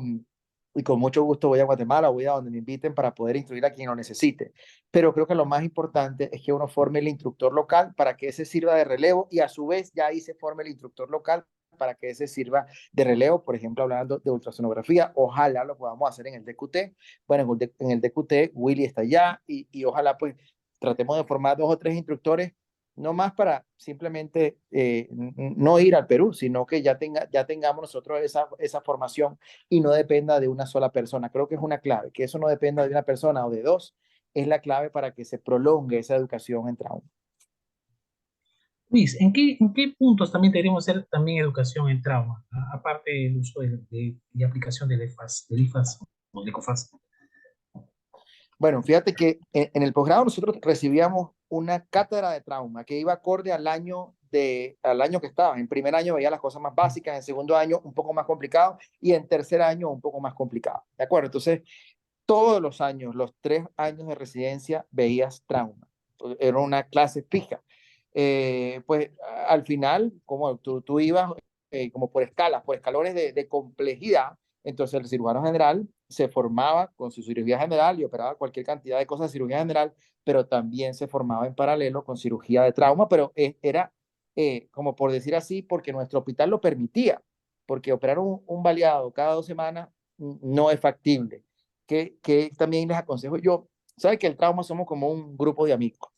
y con mucho gusto voy a Guatemala, voy a donde me inviten para poder instruir a quien lo necesite. Pero creo que lo más importante es que uno forme el instructor local para que ese sirva de relevo y a su vez ya ahí se forme el instructor local para que ese sirva de relevo, por ejemplo, hablando de ultrasonografía, ojalá lo podamos hacer en el DQT. Bueno, en el DQT Willy está allá y ojalá pues tratemos de formar 2 o 3 instructores, no más para simplemente no ir al Perú, sino que ya tengamos nosotros esa formación y no dependa de una sola persona. Creo que es una clave, que eso no dependa de una persona o de 2, es la clave para que se prolongue esa educación en trauma. Luis, ¿en qué puntos también deberíamos hacer también educación en trauma? Aparte del uso y aplicación del IFAS o del ECOFAS. Bueno, fíjate que en el posgrado nosotros recibíamos una cátedra de trauma que iba acorde al año que estaba. En primer año veía las cosas más básicas, en segundo año un poco más complicado y en tercer año un poco más complicado. ¿De acuerdo? Entonces, todos los años, los 3 años de residencia, veías trauma. Era una clase fija. Pues al final, como tú ibas como por escalas, por escalones de complejidad, entonces el cirujano general se formaba con su cirugía general y operaba cualquier cantidad de cosas de cirugía general, pero también se formaba en paralelo con cirugía de trauma, pero era como por decir así, porque nuestro hospital lo permitía, porque operar un baleado cada 2 semanas no es factible. Que también les aconsejo yo, sabe que el trauma somos como un grupo de amigos.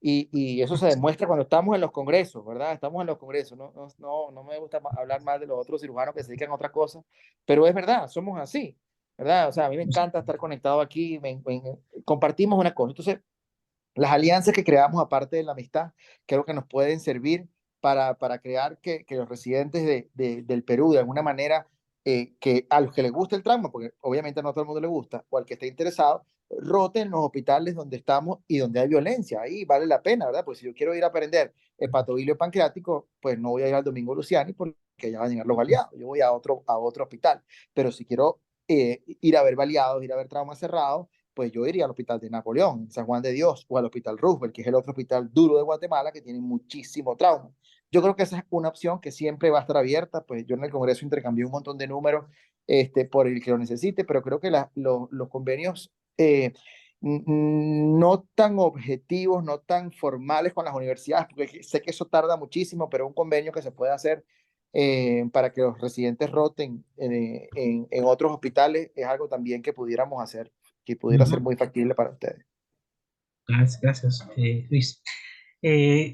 Y eso se demuestra cuando estamos en los congresos, ¿verdad? Estamos en los congresos. No me gusta hablar más de los otros cirujanos que se dedican a otra cosa, pero es verdad, somos así, ¿verdad? O sea, a mí me encanta estar conectado aquí, compartimos una cosa. Entonces, las alianzas que creamos, aparte de la amistad, creo que nos pueden servir para crear que los residentes del Perú, de alguna manera, que a los que les gusta el trauma, porque obviamente no a todo el mundo le gusta, o al que esté interesado, roten los hospitales donde estamos y donde hay violencia. Ahí vale la pena, ¿verdad? Pues si yo quiero ir a aprender hepatobilio pancreático, pues no voy a ir al Domingo Luciani porque ya van a llegar los baleados. Yo voy a otro hospital. Pero si quiero ir a ver baleados, ir a ver trauma cerrado, pues yo iría al Hospital de Napoleón, en San Juan de Dios, o al Hospital Roosevelt, que es el otro hospital duro de Guatemala que tiene muchísimo trauma. Yo creo que esa es una opción que siempre va a estar abierta, pues yo en el Congreso intercambié un montón de números por el que lo necesite, pero creo que los convenios no tan objetivos, no tan formales con las universidades, porque sé que eso tarda muchísimo, pero un convenio que se puede hacer para que los residentes roten en otros hospitales es algo también que pudiéramos hacer, que pudiera ser muy factible para ustedes. Gracias, Luis.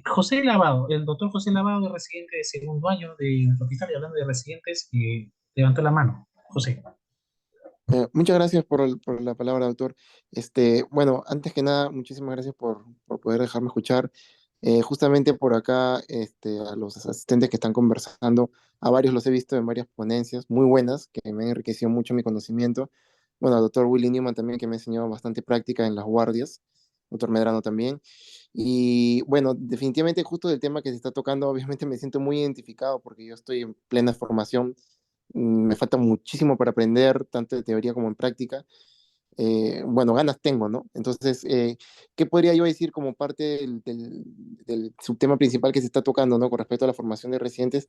José Lavado, el doctor José Lavado, residente de segundo año de nuestro hospital, y hablando de residentes, levantó la mano. José. Muchas gracias por la palabra, doctor. Bueno, antes que nada, muchísimas gracias por poder dejarme escuchar. Justamente por acá, a los asistentes que están conversando, a varios los he visto en varias ponencias muy buenas, que me han enriquecido mucho mi conocimiento. Bueno, al doctor Willy Newman también, que me ha enseñado bastante práctica en las guardias, doctor Medrano también. Y bueno, definitivamente justo del tema que se está tocando, obviamente me siento muy identificado porque yo estoy en plena formación. Me falta muchísimo para aprender, tanto de teoría como en práctica. Bueno, ganas tengo, ¿no? Entonces, ¿qué podría yo decir como parte del subtema principal que se está tocando, ¿no? Con respecto a la formación de residentes.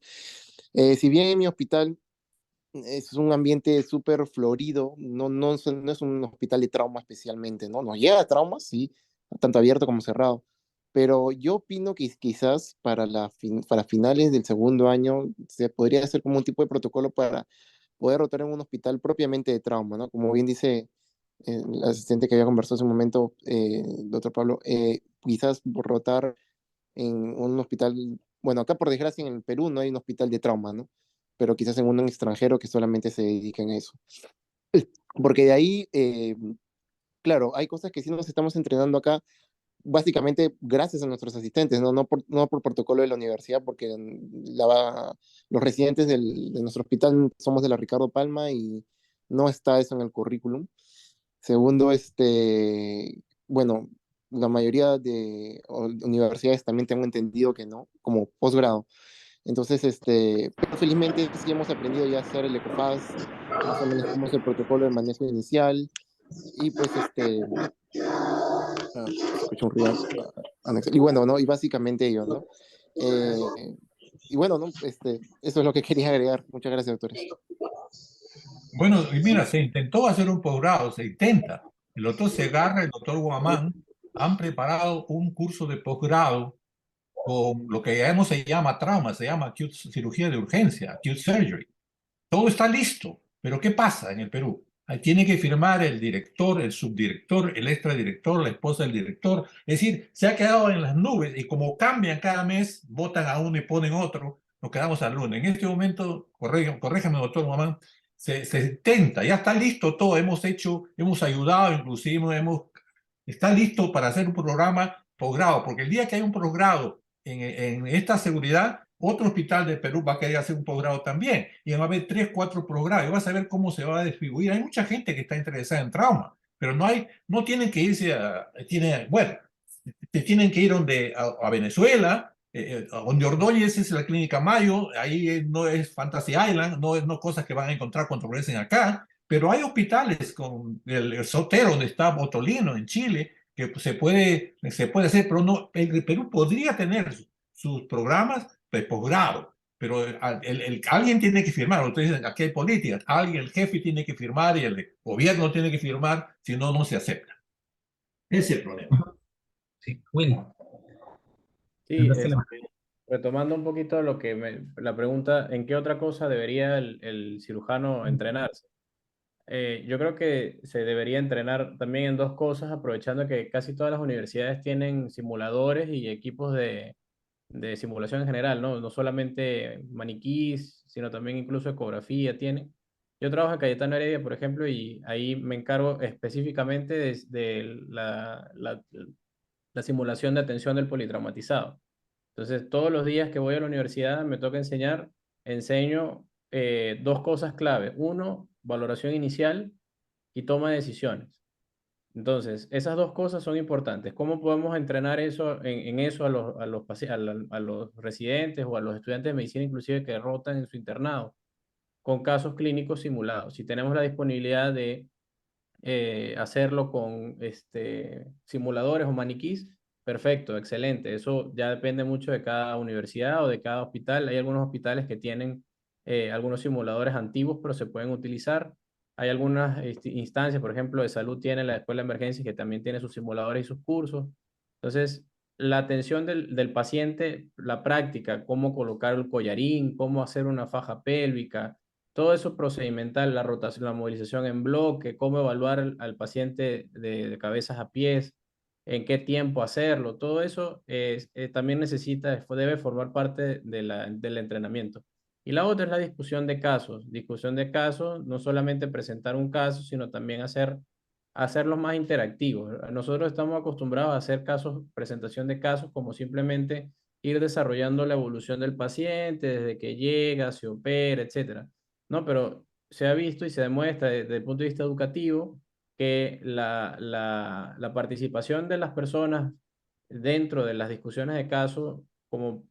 Si bien en mi hospital es un ambiente súper florido, no es un hospital de trauma especialmente, ¿no? Nos llega a traumas, sí, tanto abierto como cerrado. Pero yo opino que quizás para finales del segundo año se podría hacer como un tipo de protocolo para poder rotar en un hospital propiamente de trauma, ¿no? Como bien dice el asistente que había conversado hace un momento, doctor Pablo, quizás rotar en un hospital, bueno, acá por desgracia en el Perú no hay un hospital de trauma, ¿no? Pero quizás en un extranjero que solamente se dediquen a eso. Porque de ahí, claro, hay cosas que sí nos estamos entrenando acá, básicamente gracias a nuestros asistentes, no por protocolo de la universidad, porque los residentes de nuestro hospital somos de la Ricardo Palma y no está eso en el currículum. Segundo, bueno, la mayoría de universidades también tengo entendido que no, como posgrado. Entonces, pero felizmente sí hemos aprendido ya a hacer el ECOFAS, más o menos cómo es el protocolo de manejo inicial, y pues escucho un ruido anexo. Y bueno, ¿no? Y básicamente ello, ¿no? Y bueno, ¿no? Eso es lo que quería agregar. Muchas gracias, doctores. Bueno, y mira, se intentó hacer un posgrado, se intenta. El doctor Segarra y el doctor Guamán han preparado un curso de posgrado con lo que se llama trauma, se llama cirugía de urgencia, acute surgery. Todo está listo, pero ¿qué pasa en el Perú? Ahí tiene que firmar el director, el subdirector, el extradirector, la esposa del director. Es decir, se ha quedado en las nubes y como cambian cada mes, votan a uno y ponen otro, nos quedamos al lunes. En este momento, corréjame, doctor Mamán, se intenta, ya está listo todo, hemos ayudado, inclusive está listo para hacer un programa posgrado, porque el día que hay un posgrado en esta seguridad, otro hospital de Perú va a querer hacer un posgrado también, y va a haber 3, 4 posgrados, y vas a ver cómo se va a distribuir. Hay mucha gente que está interesada en trauma, pero no tienen que irse bueno, te tienen que ir a Venezuela, donde Ordóñez es la Clínica Mayo, ahí no es Fantasy Island, no cosas que van a encontrar cuando regresen acá, pero hay hospitales con el Sotero, donde está Botolino, en Chile, que se puede hacer, pero no, el Perú podría tener sus programas de posgrado. pero alguien tiene que firmar. Ustedes dicen, aquí hay políticas, alguien, el jefe tiene que firmar y el gobierno tiene que firmar, si no, no se acepta. Ese es el problema. Sí, Will, Sí, ¿tendrás que levantar? retomando un poquito lo que la pregunta, ¿en qué otra cosa debería el cirujano entrenarse? Yo creo que se debería entrenar también en dos cosas, aprovechando que casi todas las universidades tienen simuladores y equipos de simulación en general, ¿no? No solamente maniquís, sino también incluso ecografía tienen. Yo trabajo en Cayetano Heredia, por ejemplo, y ahí me encargo específicamente de la simulación de atención del politraumatizado. Entonces, todos los días que voy a la universidad me toca enseño dos cosas clave. Uno, valoración inicial y toma de decisiones. Entonces, esas dos cosas son importantes. ¿Cómo podemos entrenar eso en eso a los residentes o a los estudiantes de medicina inclusive que rotan en su internado? Con casos clínicos simulados. Si tenemos la disponibilidad de hacerlo con simuladores o maniquís, perfecto, excelente. Eso ya depende mucho de cada universidad o de cada hospital. Hay algunos hospitales que tienen algunos simuladores antiguos, pero se pueden utilizar. Hay algunas instancias, por ejemplo, de salud tiene la Escuela de Emergencias que también tiene sus simuladores y sus cursos. Entonces, la atención del paciente, la práctica, cómo colocar el collarín, cómo hacer una faja pélvica, todo eso procedimental, la rotación, la movilización en bloque, cómo evaluar al paciente de cabezas a pies, en qué tiempo hacerlo, todo eso también debe formar parte del entrenamiento. Y la otra es la discusión de casos, no solamente presentar un caso, sino también hacerlos más interactivos. Nosotros estamos acostumbrados a hacer presentación de casos como simplemente ir desarrollando la evolución del paciente desde que llega, se opera, etcétera. No, pero se ha visto y se demuestra desde el punto de vista educativo que la participación de las personas dentro de las discusiones de caso, como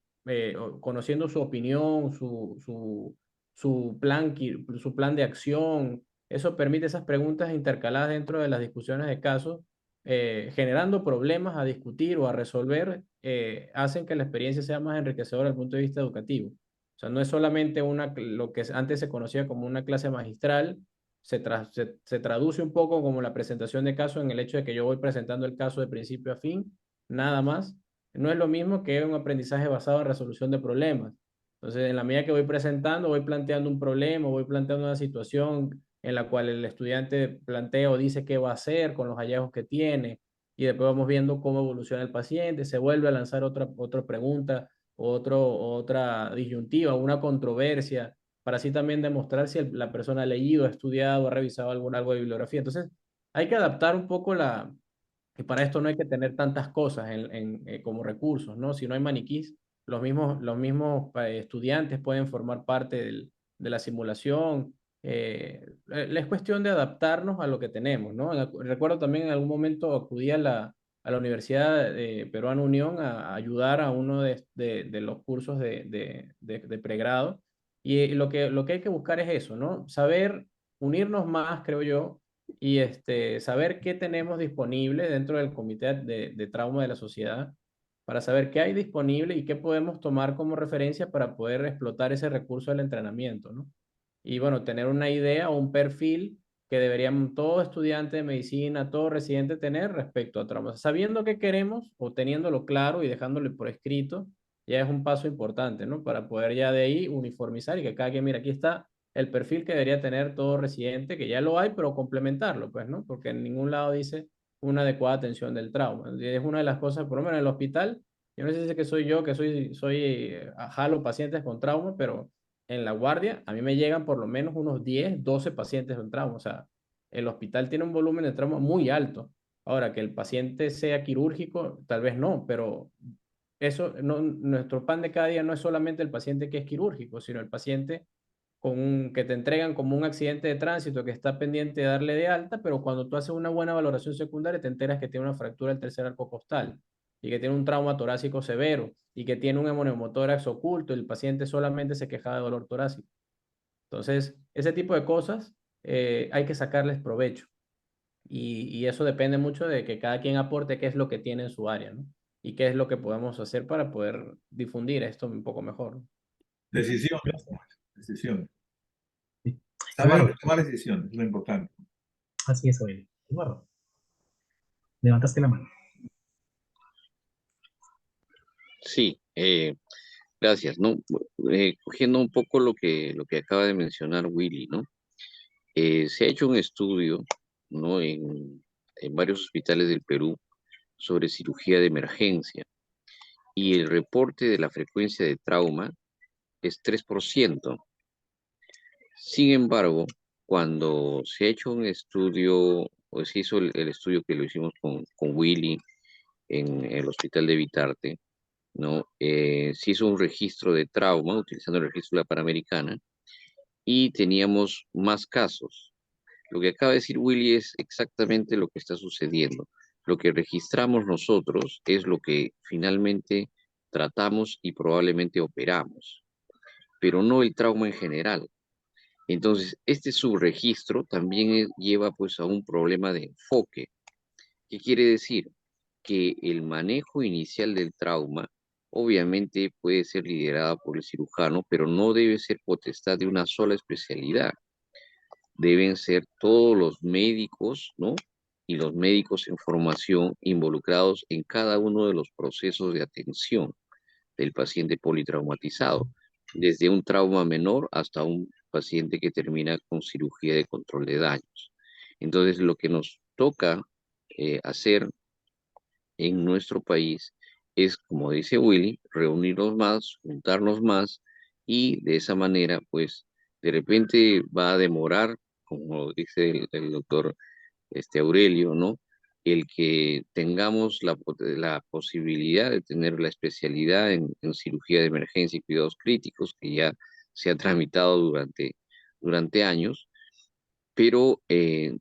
conociendo su opinión, su plan de acción, eso permite esas preguntas intercaladas dentro de las discusiones de caso, generando problemas a discutir o a resolver, hacen que la experiencia sea más enriquecedora desde el punto de vista educativo. O sea, no es solamente lo que antes se conocía como una clase magistral, se traduce un poco como la presentación de caso en el hecho de que yo voy presentando el caso de principio a fin, nada más. No es lo mismo que un aprendizaje basado en resolución de problemas. Entonces, en la medida que voy presentando, voy planteando un problema, voy planteando una situación en la cual el estudiante plantea o dice qué va a hacer con los hallazgos que tiene, y después vamos viendo cómo evoluciona el paciente, se vuelve a lanzar otra pregunta, otra disyuntiva, una controversia, para así también demostrar si la persona ha leído, ha estudiado, ha revisado algo de bibliografía. Entonces, hay que adaptar un poco y para esto no hay que tener tantas cosas como recursos, ¿no? Si no hay maniquís, los mismos estudiantes pueden formar parte de la simulación. Es cuestión de adaptarnos a lo que tenemos, ¿no? Recuerdo también en algún momento acudí a la Universidad Peruana Unión a ayudar a uno de los cursos de pregrado. Y lo que hay que buscar es eso, ¿no? Saber unirnos más, creo yo, y saber qué tenemos disponible dentro del comité de trauma de la sociedad para saber qué hay disponible y qué podemos tomar como referencia para poder explotar ese recurso del entrenamiento, ¿no? Y bueno, tener una idea o un perfil que deberíamos todo estudiante de medicina, todo residente tener respecto a traumas. Sabiendo qué queremos o teniéndolo claro y dejándolo por escrito, ya es un paso importante, ¿no? Para poder ya de ahí uniformizar y que cada quien, mira, aquí está el perfil que debería tener todo residente, que ya lo hay, pero complementarlo, pues, ¿no? Porque en ningún lado dice una adecuada atención del trauma. Es una de las cosas, por lo menos en el hospital, yo no sé si es que soy yo, que jalo pacientes con trauma, pero en la guardia a mí me llegan por lo menos unos 10 12 pacientes con trauma. O sea, el hospital tiene un volumen de trauma muy alto. Ahora, que el paciente sea quirúrgico, tal vez no, pero eso, no, nuestro pan de cada día no es solamente el paciente que es quirúrgico, sino el paciente que te entregan como un accidente de tránsito que está pendiente de darle de alta, pero cuando tú haces una buena valoración secundaria te enteras que tiene una fractura del tercer arco costal y que tiene un trauma torácico severo y que tiene un hemoneumotórax oculto y el paciente solamente se quejaba de dolor torácico. Entonces, ese tipo de cosas hay que sacarles provecho y eso depende mucho de que cada quien aporte qué es lo que tiene en su área, ¿no? Y qué es lo que podemos hacer para poder difundir esto un poco mejor. Decisión, decisión. Sí. Saber Eduardo, tomar decisiones, es lo importante. así es, Aurelio. Eduardo, levantaste la mano. Sí, gracias, ¿no? Cogiendo un poco lo que acaba de mencionar Willy, ¿no? Se ha hecho un estudio, ¿no? En varios hospitales del Perú sobre cirugía de emergencia y el reporte de la frecuencia de trauma es 3%. Sin embargo, cuando se ha hecho un estudio, o se hizo el estudio que lo hicimos con Willy en el hospital de Vitarte, ¿no? Se hizo un registro de trauma utilizando el registro de la Panamericana y teníamos más casos. Lo que acaba de decir Willy es exactamente lo que está sucediendo. Lo que registramos nosotros es lo que finalmente tratamos y probablemente operamos, pero no el trauma en general. Entonces, este subregistro también lleva pues a un problema de enfoque. ¿Qué quiere decir? Que el manejo inicial del trauma obviamente puede ser liderado por el cirujano, pero no debe ser potestad de una sola especialidad. Deben ser todos los médicos, ¿no? Y los médicos en formación involucrados en cada uno de los procesos de atención del paciente politraumatizado, desde un trauma menor hasta un paciente que termina con cirugía de control de daños. Entonces, lo que nos toca hacer en nuestro país es, como dice Willy, reunirnos más, juntarnos más y de esa manera, pues, de repente va a demorar, como dice el doctor Aurelio, ¿no? El que tengamos la posibilidad de tener la especialidad en cirugía de emergencia y cuidados críticos, que ya se ha tramitado durante años, pero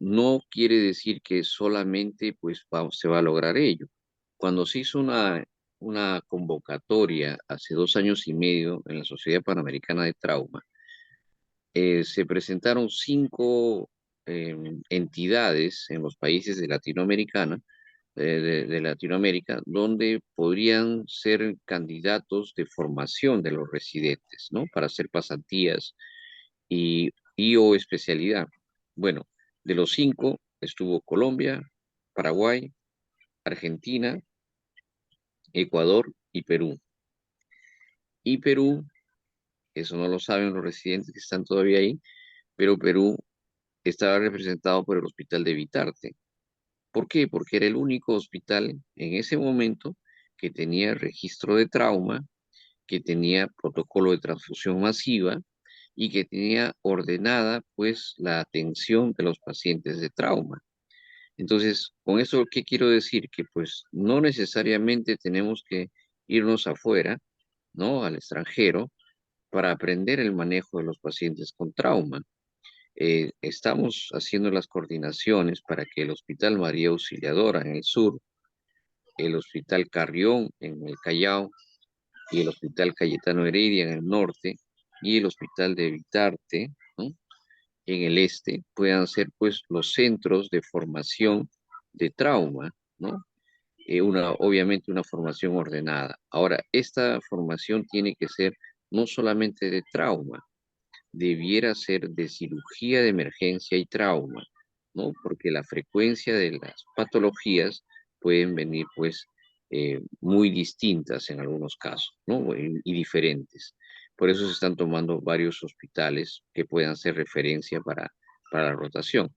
no quiere decir que solamente pues, se va a lograr ello. Cuando se hizo una convocatoria hace 2 años y medio en la Sociedad Panamericana de Trauma, se presentaron 5 entidades en los países de de Latinoamérica, donde podrían ser candidatos de formación de los residentes, ¿no? Para hacer pasantías y o especialidad. Bueno, de los 5 estuvo Colombia, Paraguay, Argentina, Ecuador y Perú. Y Perú, eso no lo saben los residentes que están todavía ahí, pero Perú estaba representado por el Hospital de Vitarte. ¿Por qué? Porque era el único hospital en ese momento que tenía registro de trauma, que tenía protocolo de transfusión masiva y que tenía ordenada pues la atención de los pacientes de trauma. Entonces, con eso, ¿qué quiero decir? Que pues no necesariamente tenemos que irnos afuera, ¿no? Al extranjero para aprender el manejo de los pacientes con trauma. Estamos haciendo las coordinaciones para que el Hospital María Auxiliadora en el sur, el Hospital Carrión en el Callao y el Hospital Cayetano Heredia en el norte y el Hospital de Vitarte, ¿no? En el este puedan ser pues los centros de formación de trauma, ¿no? Obviamente una formación ordenada. Ahora, esta formación tiene que ser no solamente de trauma, debiera ser de cirugía de emergencia y trauma, ¿no? Porque la frecuencia de las patologías pueden venir, pues, muy distintas en algunos casos, ¿no? Y diferentes. Por eso se están tomando varios hospitales que puedan ser referencia para la rotación.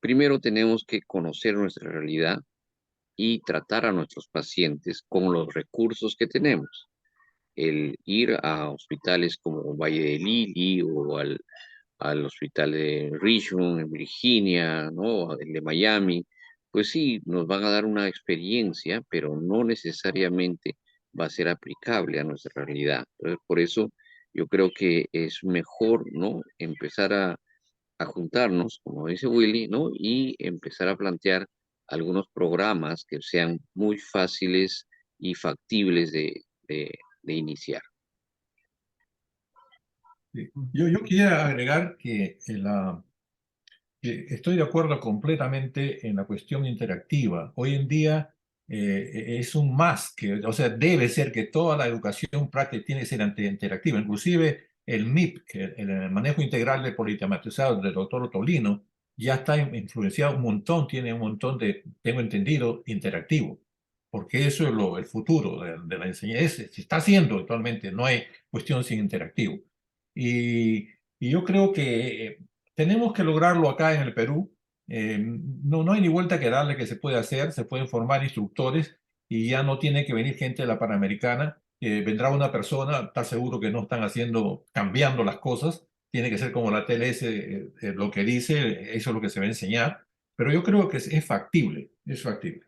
Primero tenemos que conocer nuestra realidad y tratar a nuestros pacientes con los recursos que tenemos. El ir a hospitales como Valle de Lili o al hospital de Richmond, en Virginia, ¿no? El de Miami, pues sí, nos van a dar una experiencia, pero no necesariamente va a ser aplicable a nuestra realidad. Entonces, por eso yo creo que es mejor, ¿no? Empezar a juntarnos, como dice Willy, ¿no? Y empezar a plantear algunos programas que sean muy fáciles y factibles de iniciar. Sí. Yo quisiera agregar que estoy de acuerdo completamente en la cuestión interactiva. Hoy en día es un más, o sea, debe ser que toda la educación práctica tiene que ser interactiva. Inclusive el MIP, que el manejo integral de politematizado del doctor Ottolino, ya está influenciado un montón, tiene un montón de, tengo entendido, interactivo, porque eso es el futuro de la enseñanza. Se está haciendo actualmente, no hay cuestión sin interactivo. Y yo creo que tenemos que lograrlo acá en el Perú. No hay ni vuelta que darle que se puede hacer, se pueden formar instructores y ya no tiene que venir gente de la Panamericana, vendrá una persona, está seguro que no están cambiando las cosas, tiene que ser como la TLS, lo que dice, eso es lo que se va a enseñar, pero yo creo que es factible, es factible.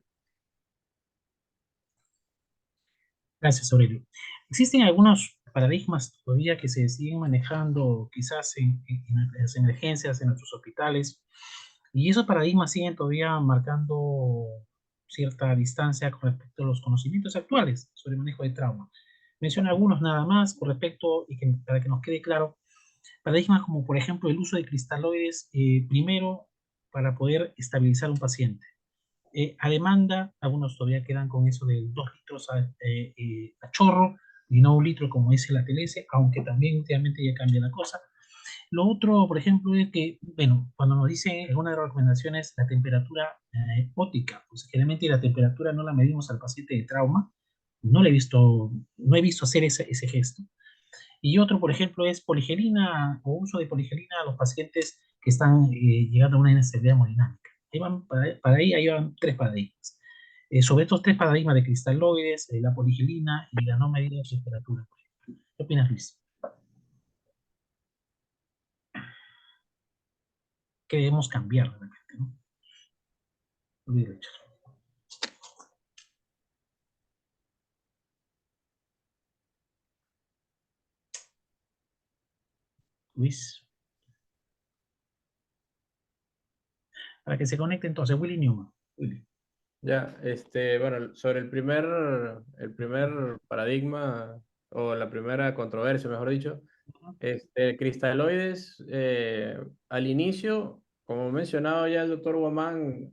Gracias, Aurelio. Existen algunos paradigmas todavía que se siguen manejando quizás en las emergencias, en nuestros hospitales, y esos paradigmas siguen todavía marcando cierta distancia con respecto a los conocimientos actuales sobre el manejo de trauma. Menciono algunos nada más con respecto, y para que nos quede claro, paradigmas como por ejemplo el uso de cristaloides, primero para poder estabilizar un paciente. A demanda, algunos todavía quedan con eso de 2 litros a chorro y no 1 litro como dice la TLS, aunque también últimamente ya cambia la cosa. Lo otro, por ejemplo, es que, bueno, cuando nos dicen en una de las recomendaciones la temperatura óptica, pues generalmente la temperatura no la medimos al paciente de trauma, no he visto hacer ese gesto. Y otro, por ejemplo, es poligelina o uso de poligelina a los pacientes que están llegando a una inestabilidad hemodinámica. Ahí van 3 paradigmas. Sobre estos 3 paradigmas de cristaloides, la poligelina y la no medida de temperatura. ¿Qué opinas, Luis? ¿Qué debemos cambiar de repente, no? Luis Richard. Luis. Para que se conecte entonces, Willy Newman. Willy. Ya, bueno, sobre el primer paradigma, o la primera controversia, mejor dicho, cristaloides, al inicio, como mencionado ya el doctor Guamán,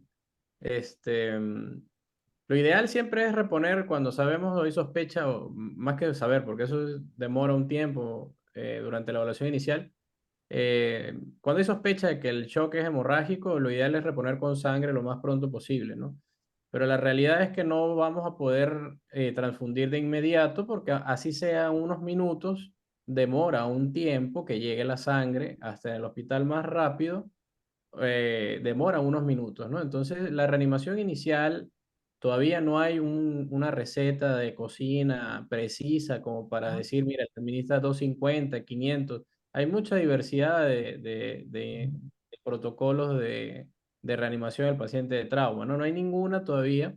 lo ideal siempre es reponer cuando sabemos o hay sospecha, o más que saber, porque eso demora un tiempo durante la evaluación inicial. Cuando hay sospecha de que el shock es hemorrágico, lo ideal es reponer con sangre lo más pronto posible, ¿no? Pero la realidad es que no vamos a poder transfundir de inmediato porque así sea unos minutos, demora un tiempo que llegue la sangre hasta el hospital más rápido, demora unos minutos, ¿no? Entonces, la reanimación inicial todavía no hay una receta de cocina precisa como para decir, mira, te administras 250, 500. Hay mucha diversidad de protocolos de reanimación del paciente de trauma, ¿no? No hay ninguna todavía,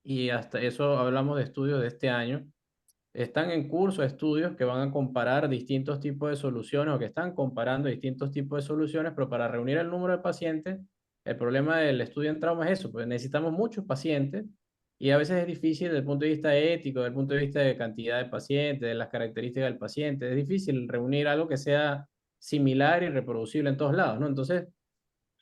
y hasta eso hablamos de estudios de este año. Están en curso estudios que van a comparar distintos tipos de soluciones, o que están comparando distintos tipos de soluciones, pero para reunir el número de pacientes, el problema del estudio en trauma es eso, pues necesitamos muchos pacientes y a veces es difícil desde el punto de vista ético, desde el punto de vista de cantidad de pacientes, de las características del paciente, es difícil reunir algo que sea similar y reproducible en todos lados, ¿no? Entonces,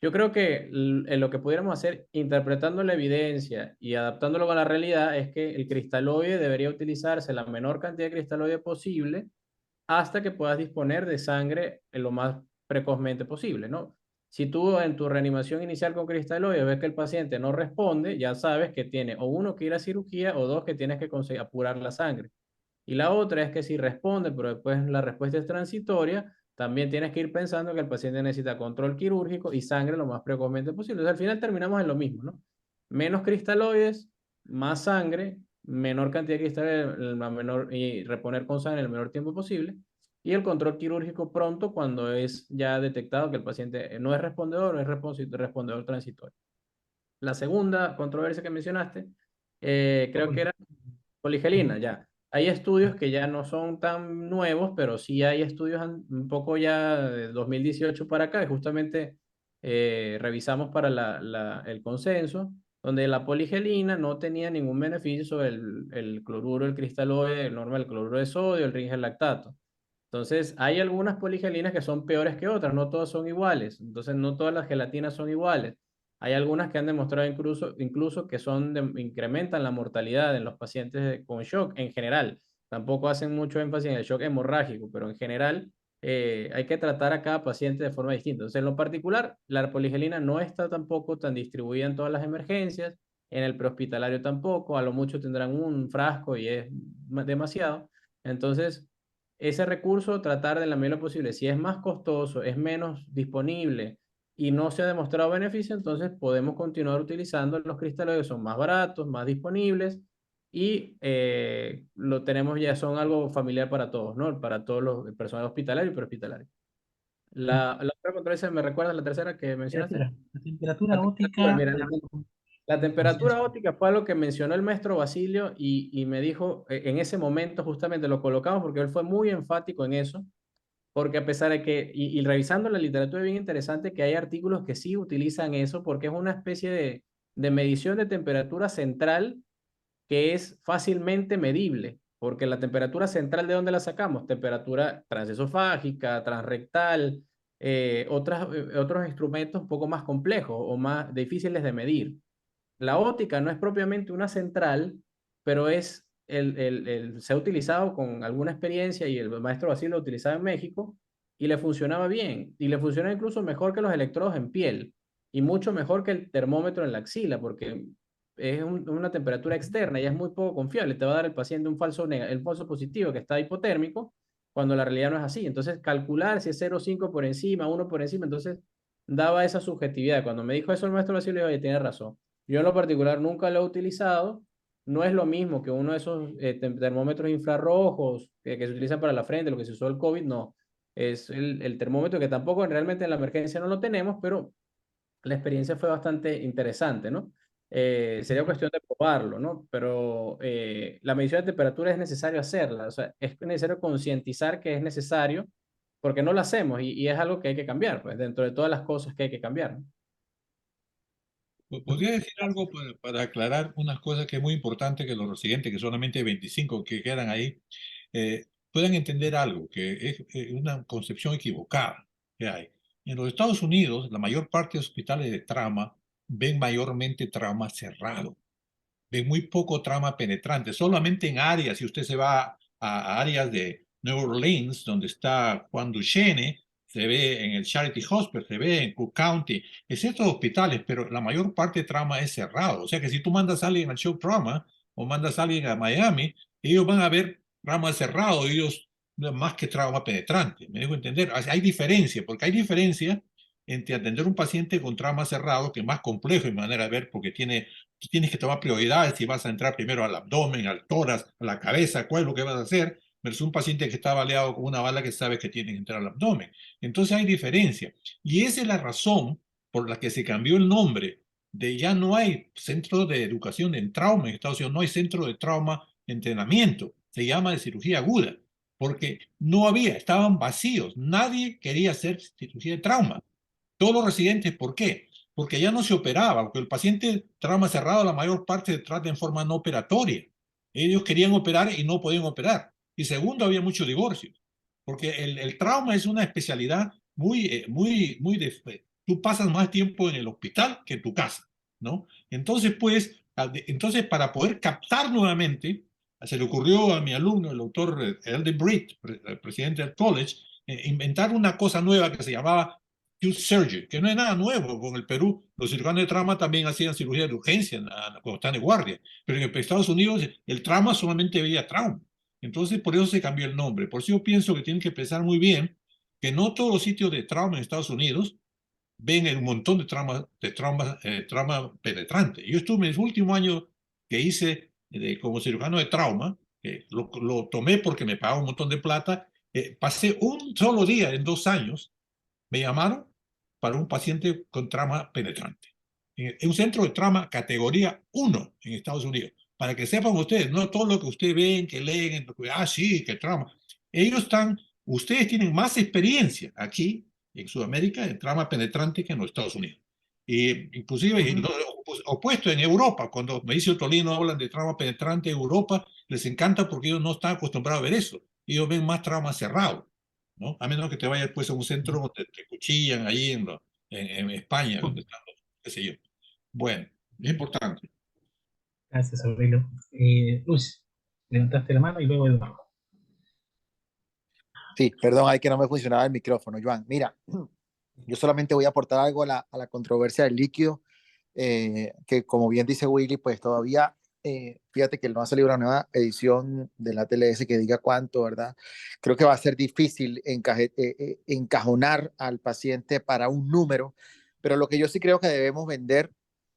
yo creo que lo que pudiéramos hacer interpretando la evidencia y adaptándolo a la realidad es que el cristaloide debería utilizarse la menor cantidad de cristaloide posible hasta que puedas disponer de sangre en lo más precozmente posible, ¿no? Si tú en tu reanimación inicial con cristaloide ves que el paciente no responde, ya sabes que tiene o uno que ir a cirugía o dos que tienes que conseguir apurar la sangre. Y la otra es que si responde, pero después la respuesta es transitoria, también tienes que ir pensando que el paciente necesita control quirúrgico y sangre lo más precozmente posible. Entonces, al final terminamos en lo mismo, ¿no? Menos cristaloides, más sangre, menor cantidad de cristaloides, y reponer con sangre en el menor tiempo posible. Y el control quirúrgico pronto cuando es ya detectado que el paciente no es respondedor o es respondedor transitorio. La segunda controversia que mencionaste, creo que era poligelina, ya. Hay estudios que ya no son tan nuevos, pero sí hay estudios un poco ya de 2018 para acá, que justamente revisamos para el consenso, donde la poligelina no tenía ningún beneficio sobre el cloruro, el cristaloide, el normal, el cloruro de sodio, el ríngel lactato. Entonces, hay algunas poligelinas que son peores que otras, no todas son iguales. Entonces, no todas las gelatinas son iguales. Hay algunas que han demostrado incluso que incrementan la mortalidad en los pacientes con shock en general. Tampoco hacen mucho énfasis en el shock hemorrágico, pero en general hay que tratar a cada paciente de forma distinta. Entonces, en lo particular, la poligelina no está tampoco tan distribuida en todas las emergencias, en el prehospitalario tampoco, a lo mucho tendrán un frasco y es demasiado. Entonces, ese recurso, tratar de la medida posible, si es más costoso, es menos disponible y no se ha demostrado beneficio, entonces podemos continuar utilizando los cristales que son más baratos, más disponibles y lo tenemos ya, son algo familiar para todos, ¿no? Para todos los el personal hospitalario y prehospitalario. La otra controversia, ¿me recuerdas la tercera que mencionaste? La temperatura La temperatura, óptica. mira, la temperatura óptica fue algo que mencionó el maestro Basilio y me dijo, en ese momento justamente lo colocamos porque él fue muy enfático en eso, porque a pesar de que, y revisando la literatura es bien interesante que hay artículos que sí utilizan eso porque es una especie de medición de temperatura central que es fácilmente medible, porque la temperatura central, ¿de dónde la sacamos? Temperatura transesofágica, transrectal, otros instrumentos un poco más complejos o más difíciles de medir. La óptica no es propiamente una central, pero se ha utilizado con alguna experiencia y el maestro Basil lo utilizaba en México y le funcionaba bien. Y le funciona incluso mejor que los electrodos en piel y mucho mejor que el termómetro en la axila, porque es una temperatura externa y es muy poco confiable. Te va a dar el paciente el falso positivo que está hipotérmico cuando la realidad no es así. Entonces, calcular si es 0,5 por encima, 1 por encima, entonces daba esa subjetividad. Cuando me dijo eso el maestro Basil, le dije, oye, tiene razón. Yo en lo particular nunca lo he utilizado. No es lo mismo que uno de esos termómetros infrarrojos que se utilizan para la frente, lo que se usó el COVID, no. Es el termómetro que tampoco realmente en la emergencia no lo tenemos, pero la experiencia fue bastante interesante, ¿no? Sería cuestión de probarlo, ¿no? Pero la medición de temperatura es necesario hacerla, o sea, es necesario concientizar que es necesario porque no lo hacemos y es algo que hay que cambiar, pues dentro de todas las cosas que hay que cambiar, ¿no? ¿Podría decir algo para aclarar unas cosas que es muy importante que los siguientes, que solamente 25 que quedan ahí, puedan entender algo, que es una concepción equivocada que hay? En los Estados Unidos, la mayor parte de hospitales de trauma ven mayormente trauma cerrado, ven muy poco trauma penetrante, solamente en áreas, si usted se va a áreas de New Orleans, donde está Juan Duchenne, se ve en el Charity Hospital, se ve en Cook County, en ciertos hospitales, pero la mayor parte de trauma es cerrado. O sea que si tú mandas a alguien al shock trauma o mandas a alguien a Miami, ellos van a ver trauma cerrado, ellos más que trauma penetrante. ¿Me dejo entender? Hay diferencia, porque hay diferencia entre atender un paciente con trauma cerrado, que es más complejo en manera de ver, porque tienes que tomar prioridades si vas a entrar primero al abdomen, al tórax, a la cabeza, cuál es lo que vas a hacer, versus un paciente que está baleado con una bala que sabe que tiene que entrar al abdomen. Entonces hay diferencia. Y esa es la razón por la que se cambió el nombre de ya no hay centro de educación en trauma en Estados Unidos, no hay centro de trauma de entrenamiento, se llama de cirugía aguda, porque no había, estaban vacíos, nadie quería hacer cirugía de trauma. Todos los residentes, ¿por qué? Porque ya no se operaba, porque el paciente trauma cerrado la mayor parte se trata en forma no operatoria. Ellos querían operar y no podían operar. Y segundo, había mucho divorcio, porque el trauma es una especialidad tú pasas más tiempo en el hospital que en tu casa, ¿no? Entonces, pues, para poder captar nuevamente, se le ocurrió a mi alumno, el doctor Elden Britt, presidente del college, inventar una cosa nueva que se llamaba acute surgery, que no es nada nuevo. Con el Perú, los cirujanos de trauma también hacían cirugía de urgencia cuando están de guardia, pero en Estados Unidos el trauma solamente veía trauma. Entonces, por eso se cambió el nombre. Por eso yo pienso que tienen que pensar muy bien que no todos los sitios de trauma en Estados Unidos ven un montón trauma penetrante. Yo estuve en el último año que hice como cirujano de trauma, lo tomé porque me pagaba un montón de plata, pasé un solo día en 2 años, me llamaron para un paciente con trauma penetrante. En un centro de trauma categoría 1 en Estados Unidos. Para que sepan ustedes, no todo lo que ustedes ven, que leen, sí, que trauma. Ustedes tienen más experiencia aquí en Sudamérica en trauma penetrante que en los Estados Unidos. Inclusive, opuesto en Europa, cuando me dice Tolino hablan de trauma penetrante en Europa, les encanta porque ellos no están acostumbrados a ver eso. Ellos ven más trauma cerrado, ¿no? A menos que te vayas pues a un centro donde te cuchillan ahí en España, donde están, qué sé yo. Bueno, es importante. Gracias, Aurelio. Luis, levantaste la mano y luego Eduardo. Sí, perdón, hay que no me funcionaba el micrófono, Joan. Mira, yo solamente voy a aportar algo a la controversia del líquido, que como bien dice Willy, pues todavía, fíjate que no ha salido una nueva edición de la TLS que diga cuánto, ¿verdad? Creo que va a ser difícil encajonar al paciente para un número, pero lo que yo sí creo que debemos vender,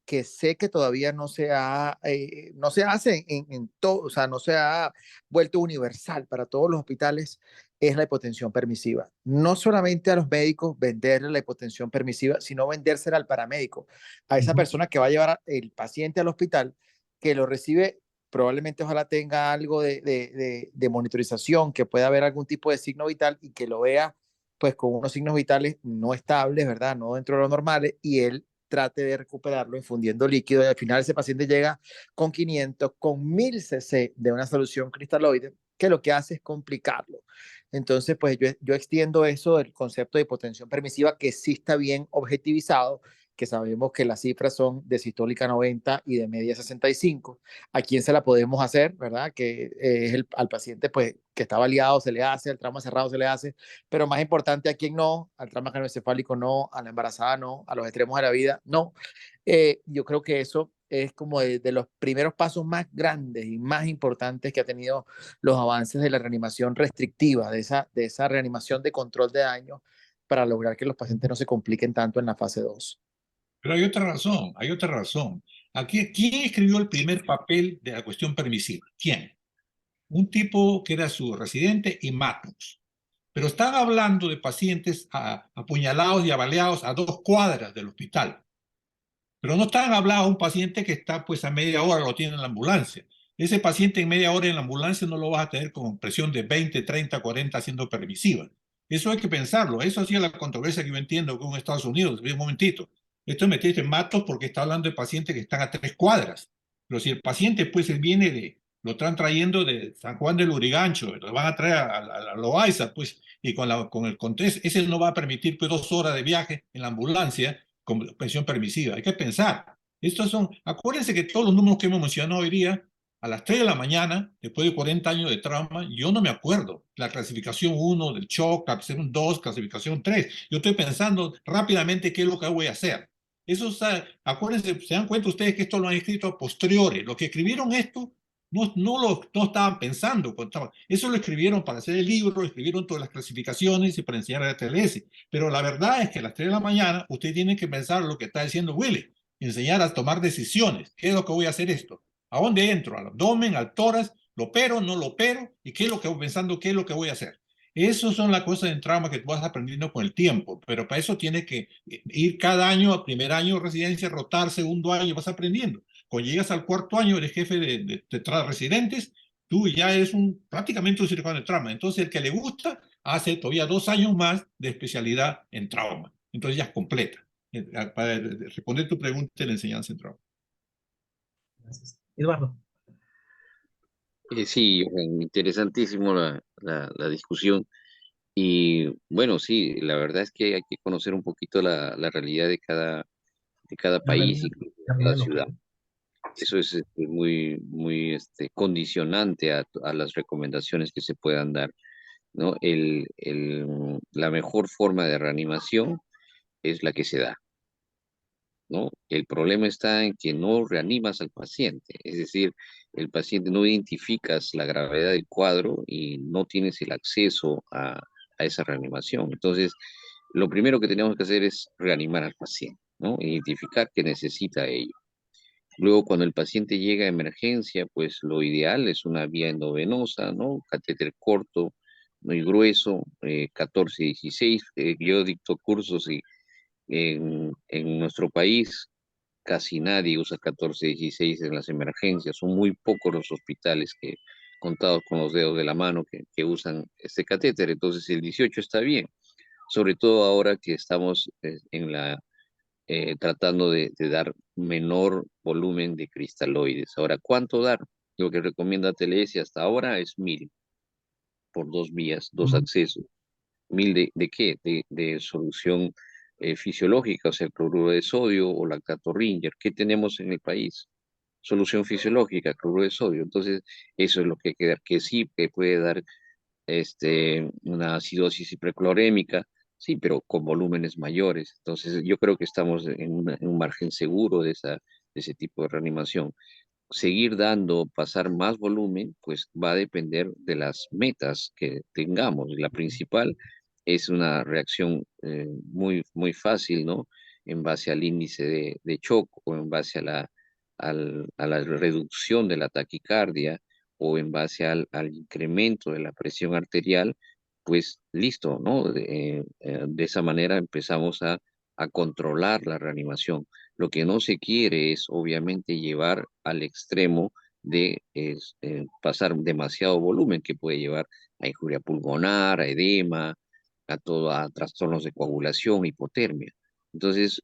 que sé que todavía no se hace en todo, o sea, no se ha vuelto universal para todos los hospitales, es la hipotensión permisiva. No solamente a los médicos venderle la hipotensión permisiva, sino vendérsela al paramédico, a esa persona que va a llevar el paciente al hospital, que lo recibe, probablemente ojalá tenga algo de monitorización, que pueda haber algún tipo de signo vital y que lo vea pues con unos signos vitales no estables, ¿verdad? No dentro de lo normales, y él trate de recuperarlo infundiendo líquido y al final ese paciente llega con 500, con 1000 cc de una solución cristaloide, que lo que hace es complicarlo. Entonces, pues yo extiendo eso del concepto de hipotensión permisiva, que sí está bien objetivizado, que sabemos que las cifras son de sistólica 90 y de media 65. ¿A quién se la podemos hacer, verdad? Que es al paciente, pues, que está baleado se le hace, al trauma cerrado se le hace, pero más importante, a quién no, al trauma craneoencefálico no, a la embarazada no, a los extremos de la vida no. Yo creo que eso es como de los primeros pasos más grandes y más importantes que ha tenido los avances de la reanimación restrictiva, de esa reanimación de control de daño para lograr que los pacientes no se compliquen tanto en la fase 2. Pero hay otra razón, hay otra razón. Aquí, ¿quién escribió el primer papel de la cuestión permisiva? ¿Quién? Un tipo que era su residente y Matos. Pero están hablando de pacientes apuñalados y abaleados a 2 cuadras del hospital. Pero no están hablando de un paciente que está pues a media hora, lo tiene en la ambulancia. Ese paciente en media hora en la ambulancia no lo vas a tener con presión de 20, 30, 40 siendo permisiva. Eso hay que pensarlo. Eso ha sido la controversia que yo entiendo con Estados Unidos. Un momentito. Esto me metiste en matos porque está hablando de pacientes que están a 3 cuadras. Pero si el paciente pues viene lo están trayendo de San Juan del Lurigancho, lo van a traer a Loaiza, pues, y con el contexto, ese no va a permitir pues 2 horas de viaje en la ambulancia con presión permisiva. Hay que pensar. Acuérdense que todos los números que hemos mencionado hoy día, a las 3 de la mañana, después de 40 años de trauma, yo no me acuerdo. La clasificación 1 del shock, clasificación 2, clasificación 3. Yo estoy pensando rápidamente qué es lo que voy a hacer. Acuérdense, se dan cuenta ustedes que esto lo han escrito a posteriori. Los que escribieron esto no estaban pensando. Eso lo escribieron para hacer el libro, lo escribieron todas las clasificaciones y para enseñar a la TLS. Pero la verdad es que a las 3 de la mañana usted tiene que pensar lo que está diciendo Willy, enseñar a tomar decisiones. ¿Qué es lo que voy a hacer esto? ¿A dónde entro? ¿Al abdomen, al tórax? ¿Lo opero, no lo opero? ¿Y qué es lo que voy pensando? ¿Qué es lo que voy a hacer? Esas son las cosas en trauma que tú vas aprendiendo con el tiempo, pero para eso tienes que ir cada año, a primer año de residencia, rotar, segundo año, vas aprendiendo. Cuando llegas al 4.º, eres jefe de residentes, tú ya eres prácticamente un cirujano de trauma. Entonces, el que le gusta, hace todavía 2 años más de especialidad en trauma. Entonces ya es completa. Para responder tu pregunta de la enseñanza en trauma. Gracias. Eduardo. Sí, interesantísimo la discusión. Y bueno, sí, la verdad es que hay que conocer un poquito la realidad de cada La país realidad, y de la cada realidad ciudad. local. Eso es muy, muy condicionante a las recomendaciones que se puedan dar, ¿no? La mejor forma de reanimación es la que se da, ¿no? El problema está en que no reanimas al paciente, es decir, el paciente no identificas la gravedad del cuadro y no tienes el acceso a esa reanimación. Entonces, lo primero que tenemos que hacer es reanimar al paciente, ¿no? Identificar que necesita ello. Luego, cuando el paciente llega a emergencia, pues lo ideal es una vía endovenosa, ¿no? Catéter corto, muy grueso, 14-16. Yo dicto cursos y en nuestro país casi nadie usa 14-16 en las emergencias. Son muy pocos los hospitales que, contados con los dedos de la mano, que usan este catéter. Entonces, el 18 está bien, sobre todo ahora que estamos tratando de dar menor volumen de cristaloides. Ahora, ¿cuánto dar? Lo que recomienda TLS hasta ahora es 1000 por 2 vías, 2 accesos. 1000 de qué? De solución fisiológica, o sea, el cloruro de sodio o lactato Ringer. ¿Qué tenemos en el país? Solución fisiológica, cloruro de sodio. Entonces, eso es lo que hay que dar, que sí, que puede dar una acidosis hiperclorémica, sí, pero con volúmenes mayores. Entonces, yo creo que estamos en un margen seguro de ese tipo de reanimación. Seguir dando, pasar más volumen, pues va a depender de las metas que tengamos. La principal es una reacción muy fácil, ¿no? En base al índice de shock o en base a la reducción de la taquicardia o en base al incremento de la presión arterial, pues listo, ¿no? De esa manera empezamos a controlar la reanimación. Lo que no se quiere es, obviamente, llevar al extremo de pasar demasiado volumen que puede llevar a injuria pulmonar, a edema, a trastornos de coagulación, hipotermia. Entonces,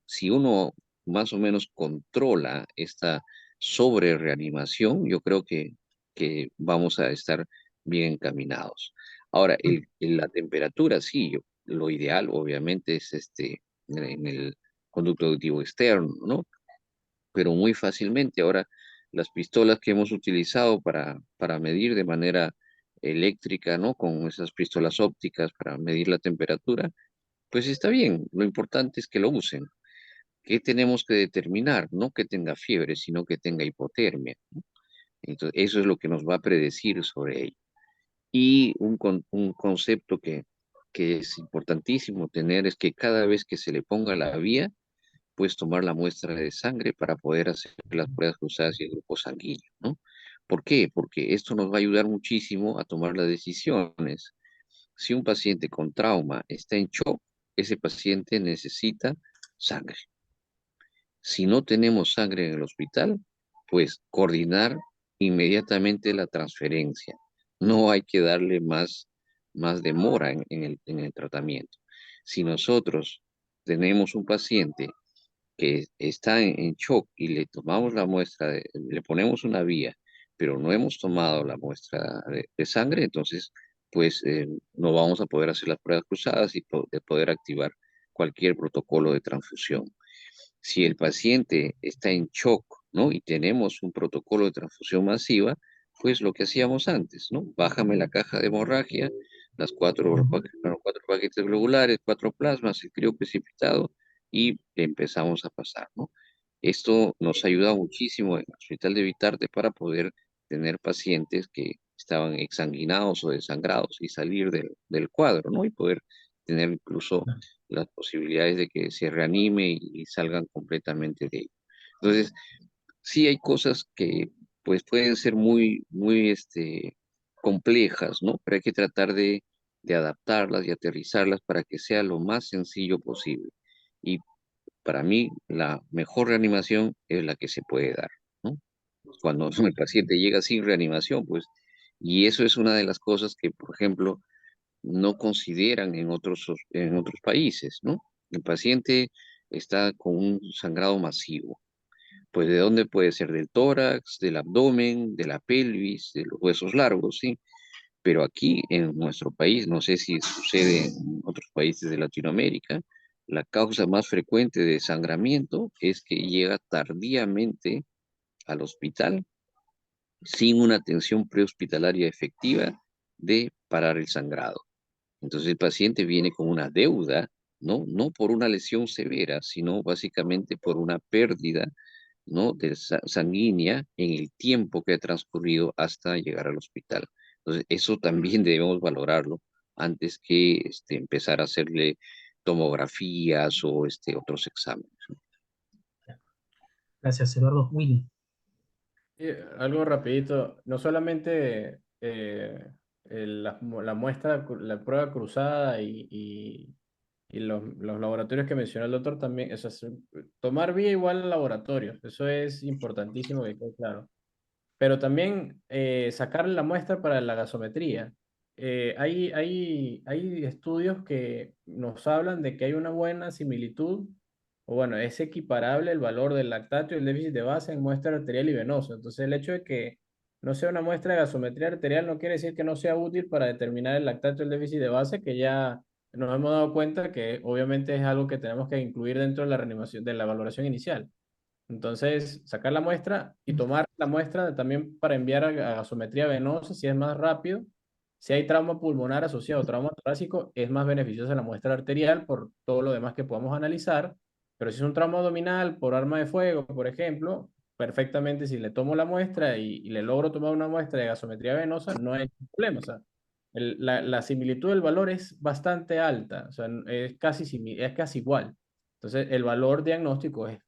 si uno más o menos controla esta sobrereanimación, yo creo que vamos a estar bien encaminados. Ahora, la temperatura, sí, lo ideal obviamente es en el conducto auditivo externo, ¿no? Pero muy fácilmente ahora las pistolas que hemos utilizado para medir de manera eléctrica, ¿no? Con esas pistolas ópticas para medir la temperatura, pues está bien. Lo importante es que lo usen. ¿Qué tenemos que determinar? No que tenga fiebre, sino que tenga hipotermia, ¿no? Entonces, eso es lo que nos va a predecir sobre ello. Y un concepto que es importantísimo tener es que cada vez que se le ponga la vía, pues tomar la muestra de sangre para poder hacer las pruebas cruzadas y el grupo sanguíneo, ¿no? ¿Por qué? Porque esto nos va a ayudar muchísimo a tomar las decisiones. Si un paciente con trauma está en shock, ese paciente necesita sangre. Si no tenemos sangre en el hospital, pues coordinar inmediatamente la transferencia. No hay que darle más demora en el tratamiento. Si nosotros tenemos un paciente que está en shock y le tomamos la muestra, le ponemos una vía, pero no hemos tomado la muestra de sangre, entonces pues no vamos a poder hacer las pruebas cruzadas y de poder activar cualquier protocolo de transfusión. Si el paciente está en shock, ¿no? Y tenemos un protocolo de transfusión masiva, pues lo que hacíamos antes, ¿no? Bájame la caja de hemorragia, los cuatro paquetes globulares, 4 plasmas, el crío precipitado y empezamos a pasar, ¿no? Esto nos ha ayudado muchísimo en el Hospital de Vitarte para poder tener pacientes que estaban exsanguinados o desangrados y salir del cuadro, ¿no? Y poder tener incluso las posibilidades de que se reanime y salgan completamente de ello. Entonces, sí hay cosas que pues pueden ser muy complejas, ¿no? Pero hay que tratar de adaptarlas y aterrizarlas para que sea lo más sencillo posible. Y para mí, la mejor reanimación es la que se puede dar, ¿no? Cuando el paciente llega sin reanimación, pues, y eso es una de las cosas que, por ejemplo, no consideran en otros países, ¿no? El paciente está con un sangrado masivo. Pues ¿de dónde puede ser? Del tórax, del abdomen, de la pelvis, de los huesos largos, ¿sí? Pero aquí en nuestro país, no sé si sucede en otros países de Latinoamérica, la causa más frecuente de sangramiento es que llega tardíamente al hospital sin una atención prehospitalaria efectiva de parar el sangrado. Entonces el paciente viene con una deuda, ¿no? No por una lesión severa, sino básicamente por una pérdida, ¿no? Sanguínea en el tiempo que ha transcurrido hasta llegar al hospital. Entonces eso también debemos valorarlo antes que empezar a hacerle tomografías o otros exámenes, ¿no? Gracias, Eduardo. Willy. Algo rapidito, no solamente la muestra, la prueba cruzada y los laboratorios que mencionó el doctor también, eso es, tomar vía igual al laboratorio, eso es importantísimo que quede claro. Pero también sacarle la muestra para la gasometría. Hay estudios que nos hablan de que hay una buena similitud, o bueno, es equiparable el valor del lactato y el déficit de base en muestra arterial y venosa. Entonces, el hecho de que no sea una muestra de gasometría arterial no quiere decir que no sea útil para determinar el lactato y el déficit de base, que ya nos hemos dado cuenta que obviamente es algo que tenemos que incluir dentro de la reanimación, de la valoración inicial. Entonces, sacar la muestra y tomar la muestra también para enviar a gasometría venosa si es más rápido. Si hay trauma pulmonar asociado, trauma torácico, es más beneficiosa la muestra arterial por todo lo demás que podamos analizar. Pero si es un trauma abdominal por arma de fuego, por ejemplo, perfectamente si le tomo la muestra y le logro tomar una muestra de gasometría venosa, no hay problema. O sea, la similitud del valor es bastante alta, o sea, es casi igual. Entonces, el valor diagnóstico es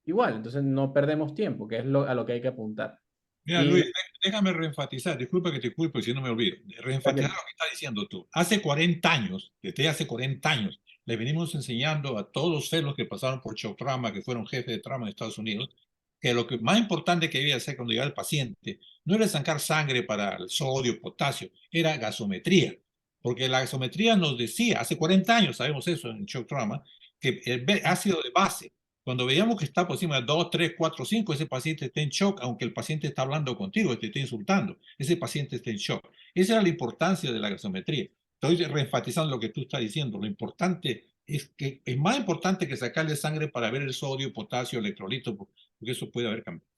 igual, entonces no perdemos tiempo, que es a lo que hay que apuntar. Mira, Y Luis, déjame reenfatizar, disculpa que te culpo si no me olvido, reenfatizar lo que estás diciendo tú. Hace 40 años, desde hace 40 años, le venimos enseñando a todos los fellows que pasaron por shock trauma, que fueron jefes de trauma en Estados Unidos, que lo que más importante que debía hacer cuando llegaba el paciente no era sacar sangre para el sodio, potasio, era gasometría. Porque la gasometría nos decía, hace 40 años sabemos eso en shock trauma, que el ácido de base, cuando veíamos que está por encima de 2, 3, 4, 5, ese paciente está en shock, aunque el paciente está hablando contigo, te está insultando, ese paciente está en shock. Esa era la importancia de la gasometría. Estoy reenfatizando lo que tú estás diciendo. Lo importante es que es más importante que sacarle sangre para ver el sodio, potasio, electrolitos, porque eso puede haber cambiado.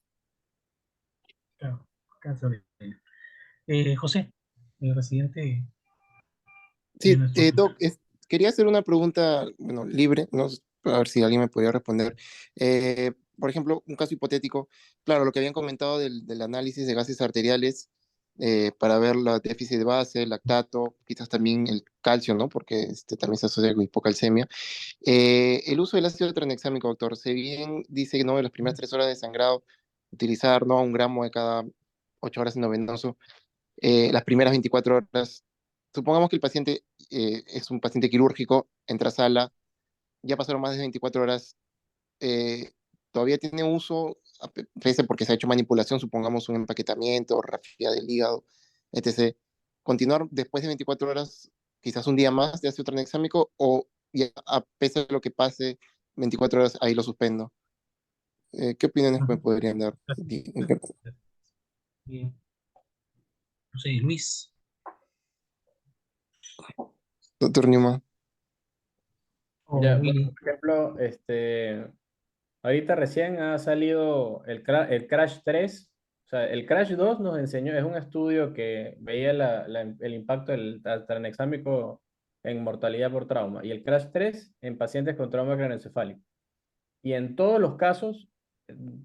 Claro, cáncer. José, el residente de Sí, nuestro... Doc, quería hacer una pregunta, bueno, libre, ¿no? A ver si alguien me podría responder. Por ejemplo, un caso hipotético, claro, lo que habían comentado del análisis de gases arteriales para ver la déficit de base, el lactato, quizás también el calcio, ¿no? Porque también se asocia con hipocalcemia. El uso del ácido tranexámico, doctor, se bien dice, ¿no? En las primeras 3 horas de sangrado, utilizar, ¿no? 1 gramo de cada 8 horas endovenoso. Las primeras 24 horas, supongamos que el paciente es un paciente quirúrgico, entra a sala, ya pasaron más de 24 horas, todavía tiene uso, pese porque se ha hecho manipulación, supongamos un empaquetamiento, rafia del hígado, etc. Continuar después de 24 horas, quizás un día más de ácido tranexámico, o ya, a pese a lo que pase 24 horas, ahí lo suspendo. ¿Qué opiniones me podrían dar? Bien. No sé, Luis. Doctor Newman. O ya, bueno, Willy. por ejemplo, ahorita recién ha salido el Crash 3. O sea, el Crash 2 nos enseñó, es un estudio que veía el impacto del tranexámico en mortalidad por trauma, y el Crash 3 en pacientes con trauma craneoencefálico. Y en todos los casos,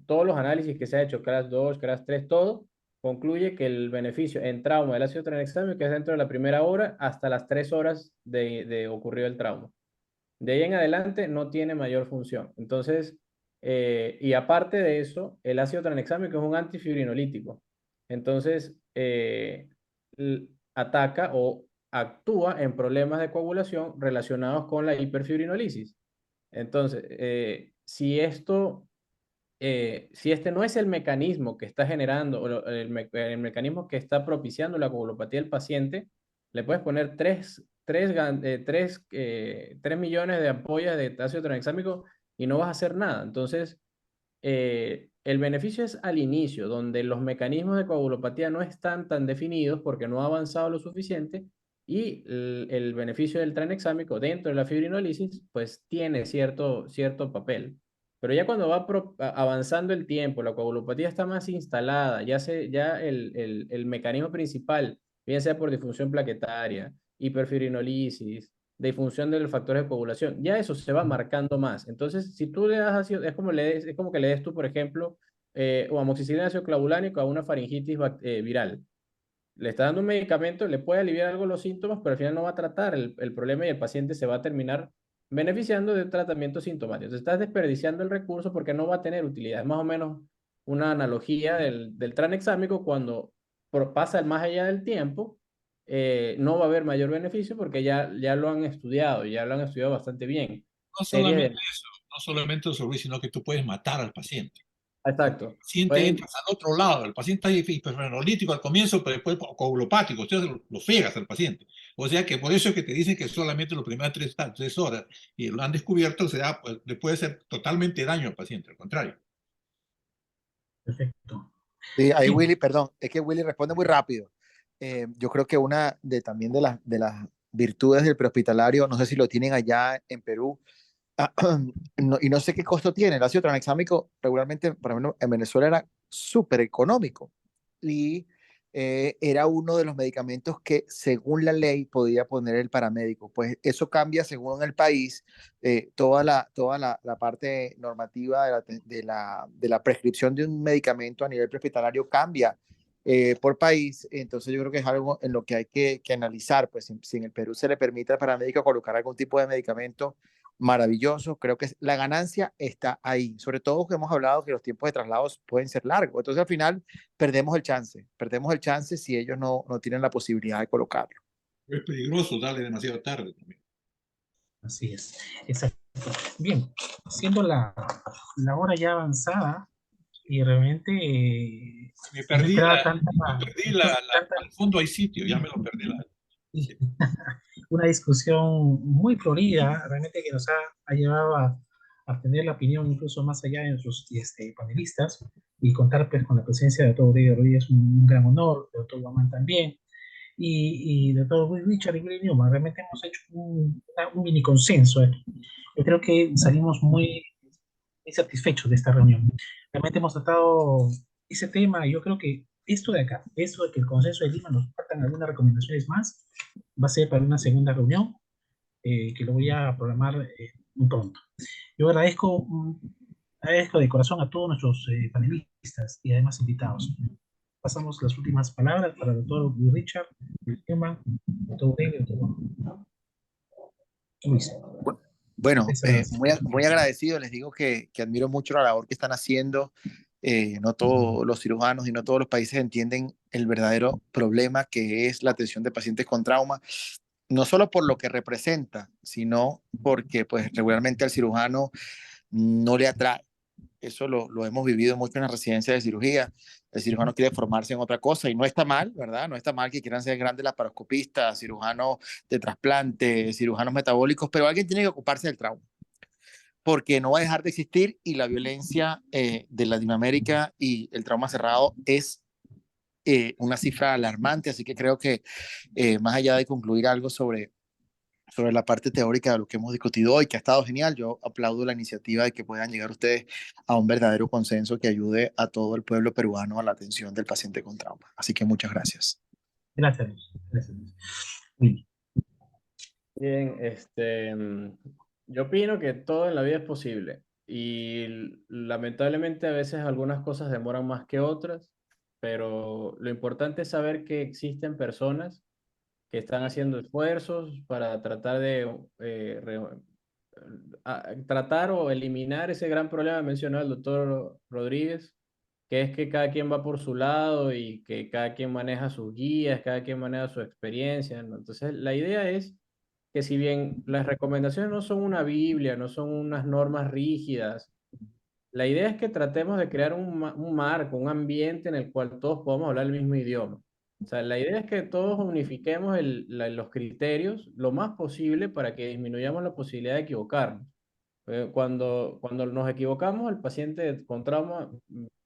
todos los análisis que se ha hecho, Crash 2, Crash 3, todo, concluye que el beneficio en trauma del ácido tranexámico es dentro de la primera hora hasta las 3 horas de ocurrido el trauma. De ahí en adelante no tiene mayor función. Entonces, y aparte de eso, el ácido tranexámico es un antifibrinolítico. Entonces, ataca o actúa en problemas de coagulación relacionados con la hiperfibrinolisis. Entonces, si este no es el mecanismo que está generando, o el mecanismo que está propiciando la coagulopatía del paciente, le puedes poner 3 millones de ampollas de ácido tranexámico y no vas a hacer nada. Entonces, el beneficio es al inicio, donde los mecanismos de coagulopatía no están tan definidos porque no ha avanzado lo suficiente, y el beneficio del tranexámico dentro de la fibrinolisis pues tiene cierto papel. Pero ya cuando va avanzando el tiempo, la coagulopatía está más instalada, ya el mecanismo principal, bien sea por disfunción plaquetaria, hiperfibrinolisis, disfunción de los factores de coagulación, ya eso se va marcando más. Entonces, si tú le das ácido, es como que le des tú, por ejemplo, o amoxicilina ácido clavulánico a una faringitis viral. Le está dando un medicamento, le puede aliviar algo los síntomas, pero al final no va a tratar el problema, y el paciente se va a terminar beneficiando de un tratamiento sintomático. Entonces, estás desperdiciando el recurso porque no va a tener utilidad. Es más o menos una analogía del tranexámico cuando pasa el más allá del tiempo. No va a haber mayor beneficio porque ya lo han estudiado, ya lo han estudiado bastante bien. No Serie solamente de... eso, no solamente eso, Luis, sino que tú puedes matar al paciente. Exacto. El paciente Pueden, entra al otro lado, el paciente está hiperfrenolítico al comienzo, pero después coagulopático, entonces lo fregas al paciente. O sea que por eso es que te dicen que solamente las primeras 3 horas, y lo han descubierto, pues, le puede hacer totalmente daño al paciente, al contrario. Perfecto. Sí, ahí Bien. Willy, perdón, es que Willy responde muy rápido. Yo creo que una también de las virtudes del prehospitalario, no sé si lo tienen allá en Perú. Y no sé qué costo tiene. El ácido tranexámico regularmente, por ejemplo, en Venezuela era súper económico y era uno de los medicamentos que según la ley podía poner el paramédico. Pues eso cambia según el país. Toda la parte normativa de la prescripción de un medicamento a nivel prehospitalario cambia por país. Entonces yo creo que es algo en lo que hay que analizar. Pues si en el Perú se le permite al paramédico colocar algún tipo de medicamento, maravilloso. Creo que la ganancia está ahí, sobre todo que hemos hablado que los tiempos de traslados pueden ser largos. Entonces al final perdemos el chance si ellos no tienen la posibilidad de colocarlo. Es peligroso darle demasiado tarde también. Así es, exacto. Bien, siendo la hora ya avanzada y realmente Me no perdí, esperaba al fondo hay sitio, ya me lo perdí. una discusión muy florida, realmente que nos ha llevado a tener la opinión incluso más allá de nuestros panelistas y contar pues, con la presencia de doctor Uribe Rodríguez, un gran honor, de doctor Guamán también, y de doctor Richard y Willy Newman. Realmente hemos hecho un mini consenso aquí. Yo creo que salimos muy satisfechos de esta reunión. Realmente hemos tratado ese tema y yo creo que esto de acá, esto de que el Consenso de Lima nos faltan algunas recomendaciones más, va a ser para una segunda reunión que lo voy a programar muy pronto. Yo agradezco de corazón a todos nuestros panelistas y además invitados. Pasamos las últimas palabras para el doctor Richard, Emma, doctor David, doctor Luis. Bueno, muy agradecido. Les digo que admiro mucho la labor que están haciendo. No todos los cirujanos y no todos los países entienden el verdadero problema que es la atención de pacientes con trauma, no solo por lo que representa, sino porque pues regularmente al cirujano no le atrae. Eso lo hemos vivido mucho en la residencia de cirugía. El cirujano quiere formarse en otra cosa y no está mal, ¿verdad? No está mal que quieran ser grandes laparoscopistas, cirujanos de trasplante, cirujanos metabólicos, pero alguien tiene que ocuparse del trauma porque no va a dejar de existir y la violencia de Latinoamérica y el trauma cerrado es una cifra alarmante, así que creo que más allá de concluir algo sobre la parte teórica de lo que hemos discutido hoy, que ha estado genial. Yo aplaudo la iniciativa de que puedan llegar ustedes a un verdadero consenso que ayude a todo el pueblo peruano a la atención del paciente con trauma. Así que muchas gracias. Gracias, Luis. Gracias, Luis. Willy. Bien, yo opino que todo en la vida es posible y lamentablemente a veces algunas cosas demoran más que otras, pero lo importante es saber que existen personas que están haciendo esfuerzos para tratar de tratar o eliminar ese gran problema que mencionó el doctor Rodríguez, que es que cada quien va por su lado y que cada quien maneja sus guías, cada quien maneja su experiencia, ¿no? Entonces, la idea es que si bien las recomendaciones no son una Biblia, no son unas normas rígidas, la idea es que tratemos de crear un marco, un ambiente en el cual todos podamos hablar el mismo idioma. O sea, la idea es que todos unifiquemos los criterios lo más posible para que disminuyamos la posibilidad de equivocarnos. Cuando nos equivocamos, el paciente con trauma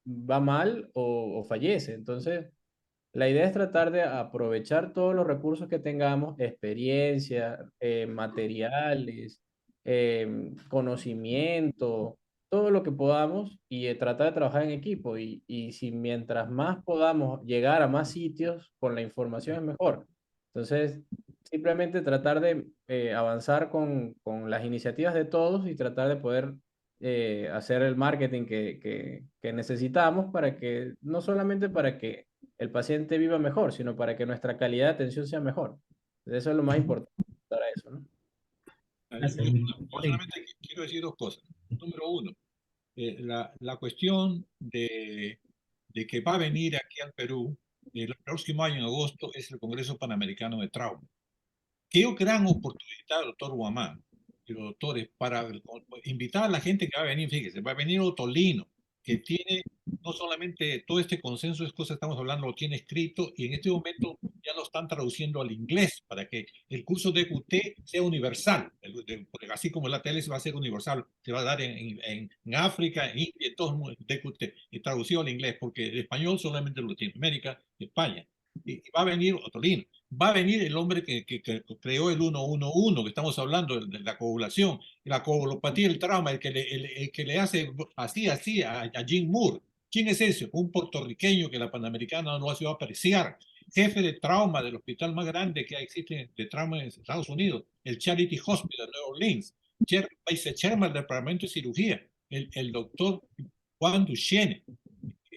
va mal o fallece. Entonces, la idea es tratar de aprovechar todos los recursos que tengamos, experiencia, materiales, conocimiento, todo lo que podamos y tratar de trabajar en equipo. Y si mientras más podamos llegar a más sitios con la información es mejor. Entonces, simplemente tratar de avanzar con las iniciativas de todos y tratar de poder hacer el marketing que necesitamos para que, no solamente para que el paciente viva mejor, sino para que nuestra calidad de atención sea mejor. Eso es lo más importante para eso, ¿no? Gracias, Yo Willy. solamente quiero decir dos cosas. Número uno, la cuestión de que va a venir aquí al Perú el próximo año en agosto es el Congreso Panamericano de Trauma. Qué gran oportunidad, doctor Guamán y los doctores, para invitar a la gente que va a venir. Fíjese, va a venir Otolino, que tiene no solamente todo este consenso de cosas que estamos hablando, lo tiene escrito y en este momento ya lo están traduciendo al inglés para que el curso de QT sea universal. Así como la tele se va a hacer universal, se va a dar en África, en India, en todo el mundo, DQT, y traducido al inglés, porque el español solamente lo tiene América y España. y va a venir Ottolino, va a venir el hombre que creó el 111, que estamos hablando de la coagulación, la coagulopatía, el trauma, el que le hace así a Jim Moore. ¿Quién es ese? Un puertorriqueño que la Panamericana no lo ha sido apreciar, jefe de trauma del hospital más grande que existe de trauma en Estados Unidos, el Charity Hospital de Nueva Orleans, vice chairman del departamento de cirugía, el doctor Juan Duchenne,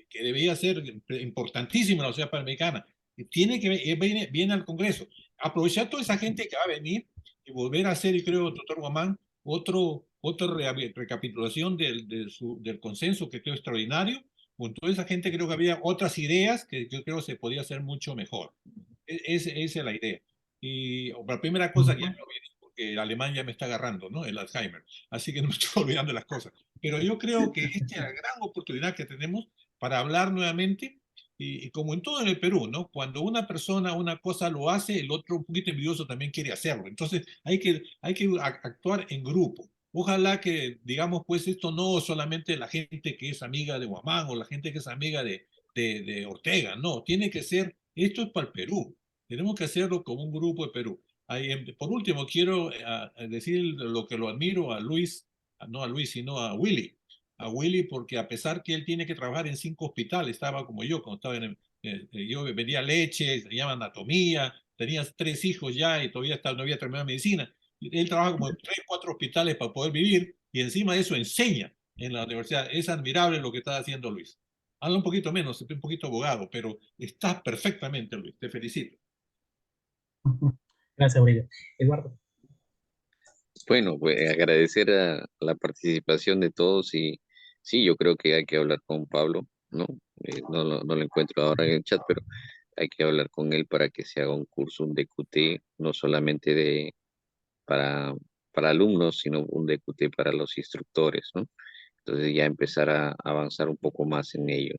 que debía ser importantísimo en la sociedad panamericana, tiene que viene al Congreso. Aprovechar toda esa gente que va a venir y volver a hacer, y creo, doctor Guamán, otra recapitulación del consenso que creo extraordinario. Con toda esa gente creo que había otras ideas que yo creo se podía hacer mucho mejor. Esa es la idea. Y la primera cosa que ya no viene, porque el alemán ya me está agarrando, ¿no? El Alzheimer. Así que no me estoy olvidando de las cosas. Pero yo creo que esta es la gran oportunidad que tenemos para hablar nuevamente, y como en todo en el Perú, ¿no? Cuando una persona una cosa lo hace, el otro un poquito envidioso también quiere hacerlo. Entonces hay que actuar en grupo. Ojalá que, digamos, pues esto no solamente la gente que es amiga de Guamán o la gente que es amiga de Ortega, no, tiene que ser, esto es para el Perú, tenemos que hacerlo como un grupo de Perú. Por último, quiero decir lo que lo admiro a Luis, no a Luis, sino a Willy, porque a pesar que él tiene que trabajar en 5 hospitales, estaba como yo, cuando estaba yo vendía leche, se llama anatomía, tenía 3 hijos ya y todavía no había terminado medicina. Él trabaja como en 3, 4 hospitales para poder vivir, y encima de eso enseña en la universidad. Es admirable lo que está haciendo Luis. Habla un poquito menos, un poquito abogado, pero está perfectamente, Luis. Te felicito. Gracias, Aurelio. Eduardo. Bueno, pues agradecer a la participación de todos, y sí, yo creo que hay que hablar con Pablo, ¿no? No lo encuentro ahora en el chat, pero hay que hablar con él para que se haga un curso, un DQT, no solamente para, para alumnos, sino un DQT para los instructores, ¿no? Entonces ya empezar a avanzar un poco más en ello.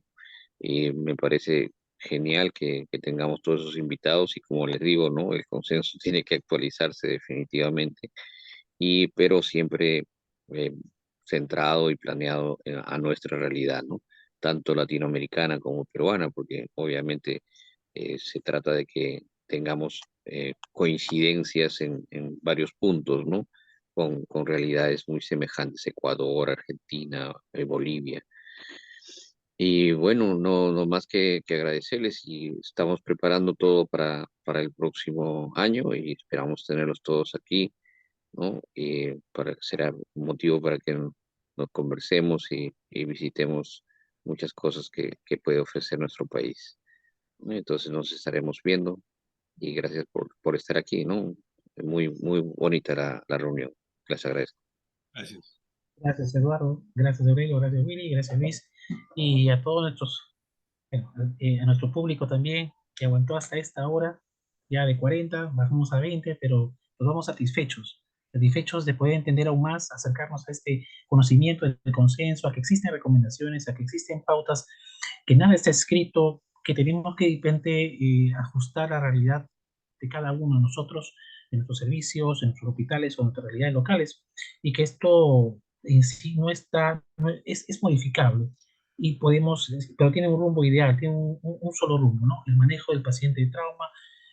Y me parece genial que tengamos todos esos invitados, y como les digo, ¿no? El consenso tiene que actualizarse definitivamente, pero siempre eh, centrado y planeado a nuestra realidad, ¿no? Tanto latinoamericana como peruana, porque obviamente se trata de que tengamos coincidencias en varios puntos, ¿no? Con realidades muy semejantes: Ecuador, Argentina, Bolivia. Y bueno, no más que agradecerles, y estamos preparando todo para el próximo año, y esperamos tenerlos todos aquí, ¿no? Y será un motivo para que nos conversemos y visitemos muchas cosas que puede ofrecer nuestro país, ¿no? Entonces nos estaremos viendo, y gracias por estar aquí, ¿no? Muy bonita la reunión. Les agradezco. Gracias. Gracias, Eduardo. Gracias, Aurelio. Gracias, Willy. Gracias, Luis. Y a todos bueno, a nuestro público también, que aguantó hasta esta hora, ya de 40, bajamos a 20, pero nos vamos satisfechos de poder entender aún más, acercarnos a este conocimiento del consenso, a que existen recomendaciones, a que existen pautas, que nada está escrito, que tenemos que de repente ajustar la realidad de cada uno de nosotros, de nuestros servicios, en nuestros hospitales o en nuestras realidades locales, y que esto en sí no está, es modificable, y podemos, pero tiene un rumbo ideal, tiene un solo rumbo, ¿no? El manejo del paciente de trauma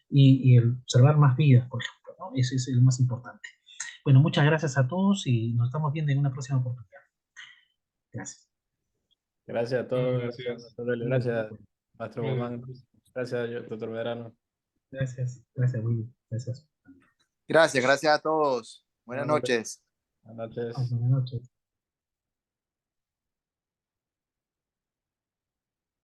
y el salvar más vidas, por ejemplo, ¿no? Ese es el más importante. Bueno, muchas gracias a todos y nos estamos viendo en una próxima oportunidad. Gracias. Gracias a todos. Gracias. Gracias, Maestro Gracias. Guzmán. Gracias, doctor Medrano. Gracias, Willy. Gracias. Gracias a todos. Buenas Buenas noches. noches. Buenas noches. Buenas noches.